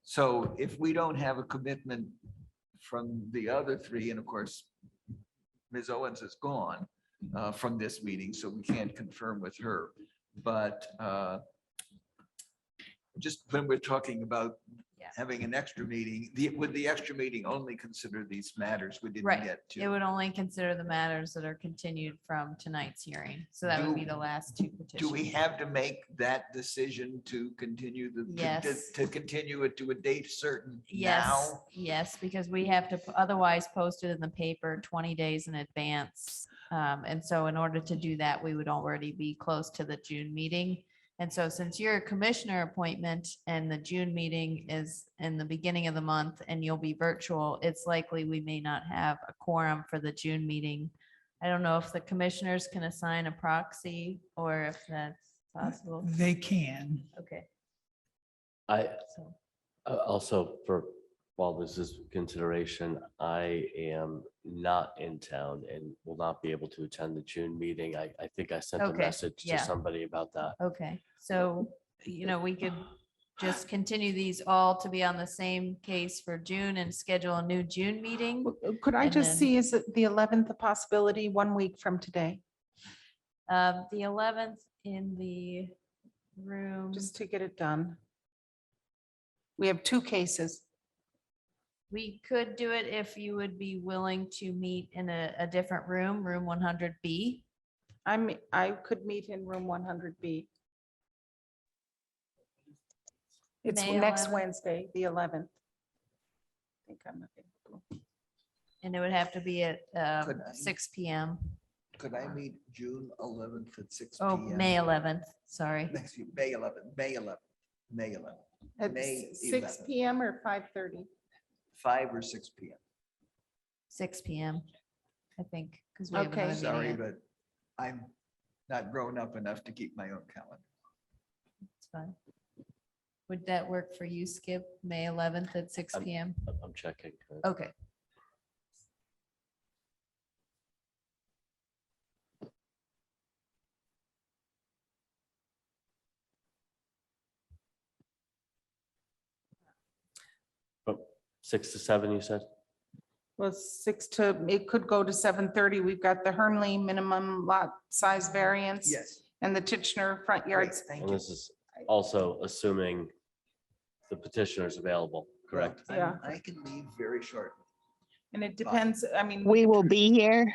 so if we don't have a commitment from the other 3, and of course, Ms. Owens is gone from this meeting, so we can't confirm with her. But just when we're talking about having an extra meeting, would the extra meeting only consider these matters we didn't Right. get It to? would only consider the matters that are continued from tonight's hearing. So that would be the last 2 petitions. Do we have to make that decision to continue Yes. to continue it to a date certain Yes, now? yes, because we have to otherwise post it in the paper 20 days in advance. And so in order to do that, we would already be close to the June meeting. And so since you're a commissioner appointment and the June meeting is in the beginning of the month and you'll be virtual, it's likely we may not have a quorum for the June meeting. I don't know if the commissioners can assign a proxy or if that's possible. They can. Okay. So. Also, while this is consideration, I am not in town and will not be able to attend the June meeting. I think I sent a Okay, message to yeah. somebody about that. Okay, so, we could just continue these all to be on the same case for June and schedule a new June meeting. Could I And just then- see, is it the 11th a possibility 1 week from today? The 11th in the room. Just to get it done. We have 2 cases. We could do it if you would be willing to meet in a different room, room 100B. I could meet in room 100B. It's May next 11th. Wednesday, the 11th. I think I'm available. And it would have to be at Could I- 6 PM. Could I meet June 11th at 6 Oh, PM? May 11th, sorry. Next week, May 11th, May 11th, May 11th. At May 6 11th. PM or 5:30? 5 or 6 PM. 6 PM, I think, because we have Okay. another meeting. Sorry, at- but I'm not grown up enough to keep my own calendar. It's fine. Would that work for you, Skip? May 11th at 6 PM? I'm checking. Okay. But 6 to 7, you said? Well, it could go to 7:30. We've got the Hernley minimum lot size variance. Yes. And the Titchener front yards. Thank And you. this is also assuming the petitioner is available, correct? Yeah. I can leave very shortly. And it depends, I mean. We will be here.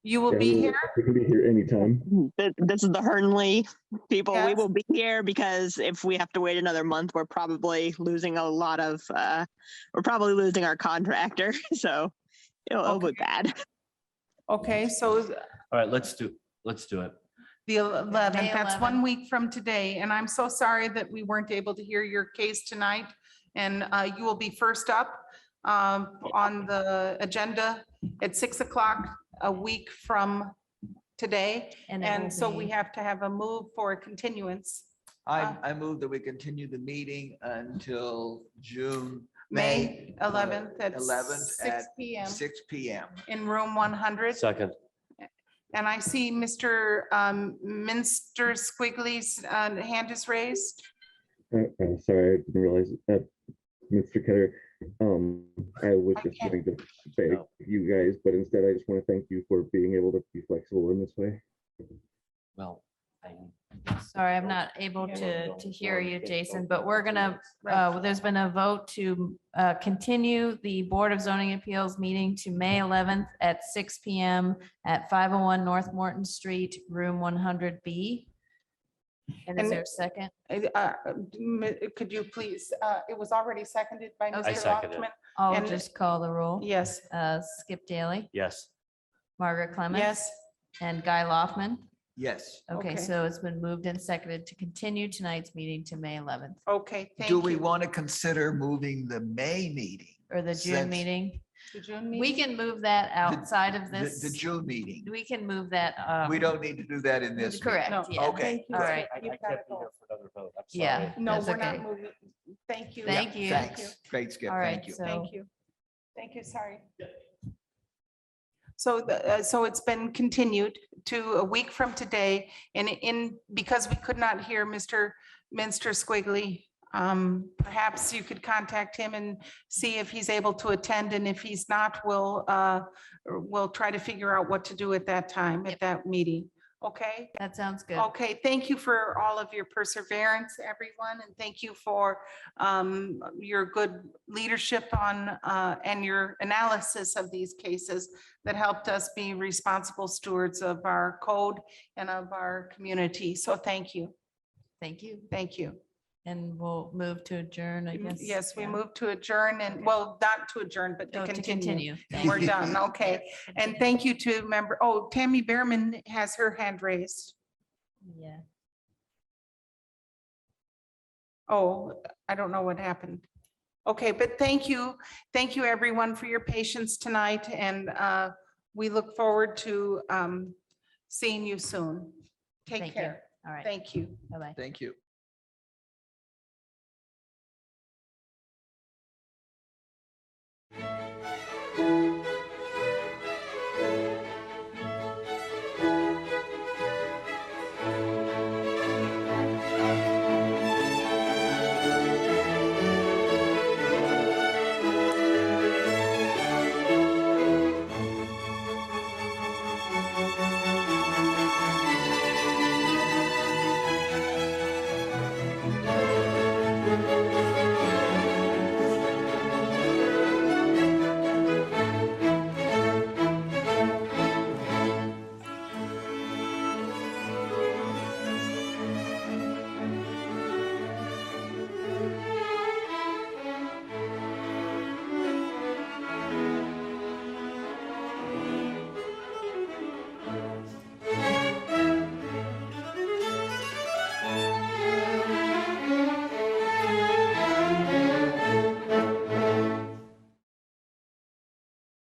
You will be here? We can be here anytime. This is the Hernley people. We Yes. will be here because if we have to wait another month, we're probably losing a lot of, we're probably losing our contractor. So it'll be bad. Okay, so All right, let's do it. the 11th, May that's 11th. 1 week from today. And I'm so sorry that we weren't able to hear your case tonight. And you will be first up on the agenda at 6 o'clock a week from today. And it will And so be- we have to have a move for a continuance. I move that we continue the meeting until May 11th at 11th 6 at PM 6 PM. in room 100. Second. And I see Mr. Minster Squiggly's hand is raised. Sorry, I didn't realize that, Mr. Ketter. I was just going to thank you guys, but instead I just want to thank you for being able to be flexible in this way. Well, Sorry, I'm not able to hear you, Jason, but we're gonna, there's been a vote to continue the Board of Zoning Appeals meeting to May 11th at 6 PM at 501 North Morton Street, room 100B. And is there a second? Could you please, it was already seconded by Okay. Mr. seconded. Lockman. I'll And- just call the roll. Yes, Skip Daly, Yes. Margaret Clemens. yes. And Guy Loftman. Yes. Okay, Okay. so it's been moved and seconded to continue tonight's meeting to May 11th Okay, thank Do you. we want to consider moving the May meeting? or the June Since- meeting. The June We meeting? can move that outside of The this. June meeting. We can move that. We don't need to do that in this. meeting. Correct, No. yeah. Okay. Thank you. All right. You've got to go. for another vote. I'm Yeah. No, That's we're not okay. moving. Thank you. Thank you. Thanks. Great, Skip. All right, Thank you. so- Thank you. Thank you, sorry. So so it's been continued to a week from today, and because we could not hear Mr. Minster Squiggly, perhaps you could contact him and see if he's able to attend, and if he's not, we'll try to figure out what to do at that time, at that meeting. Okay? That sounds good. Okay, thank you for all of your perseverance, everyone, and thank you for your good leadership on and your analysis of these cases that helped us be responsible stewards of our code and of our community. So thank you. Thank you. Thank you. And we'll move to adjourn, I guess. Yes, we Yeah. move to adjourn and, well, not to adjourn, but to Oh, to continue. continue. We're done, okay. And thank you to Tammy Behrman has her hand raised. Yeah. Oh, I don't know what happened. Okay, but thank you. Thank you, everyone, for your patience tonight, and we look forward to seeing you soon. Take Thank you. care. All right. Thank you. Bye-bye. Thank you.